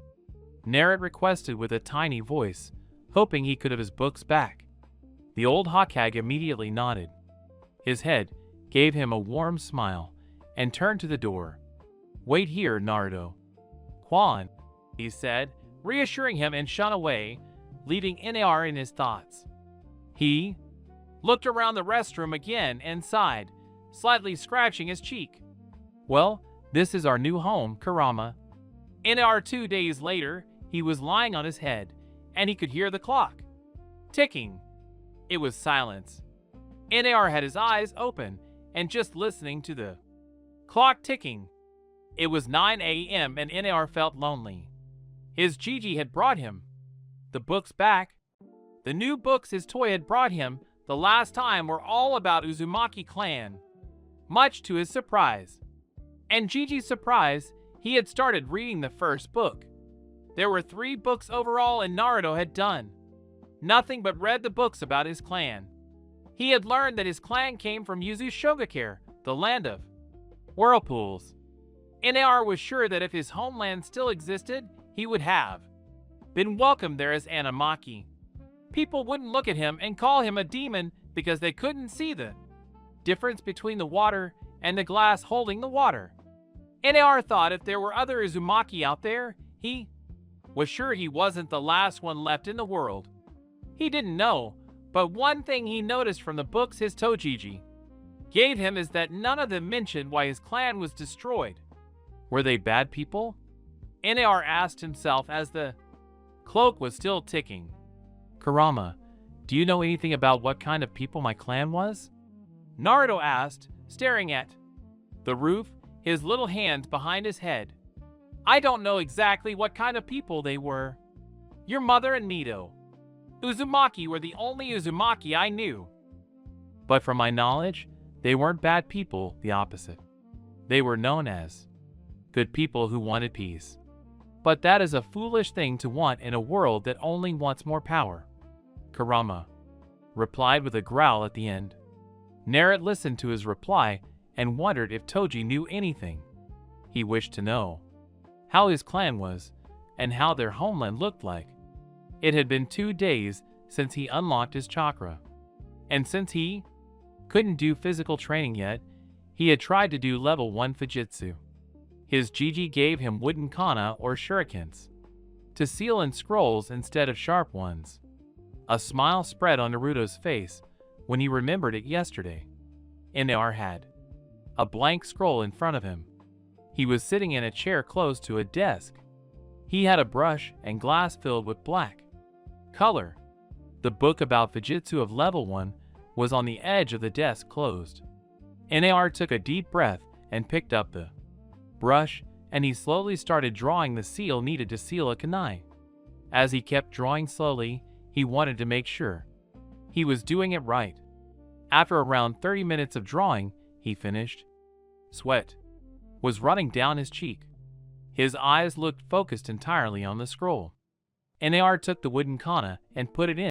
Naruto requested with a tiny voice, hoping he could have his books back. The old Hokage immediately nodded. His head gave him a warm smile and turned to the door. "Wait here, Naruto." "Quan," he said, reassuring him, and shun away, leaving Nar in his thoughts. He looked around the restroom again and sighed, slightly scratching his cheek. "Well, this is our new home, Kurama." Nar 2 days later, he was lying on his head, and he could hear the clock ticking. It was silence. Nar had his eyes open and just listening to the clock ticking. It was 9 a.m. and Nar felt lonely. His Gigi had brought him the books back. The new books his toy had brought him the last time were all about Uzumaki clan. Much to his surprise, and Gigi's surprise, he had started reading the first book. There were 3 books overall, and Naruto had done nothing but read the books about his clan. He had learned that his clan came from Shogakure, the land of whirlpools. Nar was sure that if his homeland still existed, he would have been welcomed there as Anamaki. People wouldn't look at him and call him a demon because they couldn't see the difference between the water and the glass holding the water. Nar thought if there were other Uzumaki out there, he was sure he wasn't the last one left in the world. He didn't know, but one thing he noticed from the books his Tojiji gave him is that none of them mentioned why his clan was destroyed. Were they bad people? Nar asked himself as the clock was still ticking. "Kurama, do you know anything about what kind of people my clan was?" Naruto asked, staring at the roof, his little hands behind his head. "I don't know exactly what kind of people they were. Your mother and Mito Uzumaki were the only Uzumaki I knew. But from my knowledge, they weren't bad people, the opposite. They were known as good people who wanted peace. But that is a foolish thing to want in a world that only wants more power," Kurama replied with a growl at the end. Naruto listened to his reply and wondered if Toji knew anything. He wished to know how his clan was and how their homeland looked like. It had been 2 days since he unlocked his chakra, and since he couldn't do physical training yet, he had tried to do level 1 Fujitsu. His Gigi gave him wooden kana or shurikens to seal in scrolls instead of sharp ones. A smile spread on Naruto's face when he remembered it yesterday. Nar had a blank scroll in front of him. He was sitting in a chair close to a desk. He had a brush and glass filled with black color. The book about Fujitsu of level 1 was on the edge of the desk closed. Nar took a deep breath and picked up the brush, and he slowly started drawing the seal needed to seal a kunai. As he kept drawing slowly, he wanted to make sure he was doing it right. After around 30 minutes of drawing, he finished. Sweat was running down his cheek. His eyes looked focused entirely on the scroll. Nar took the wooden kana and put it in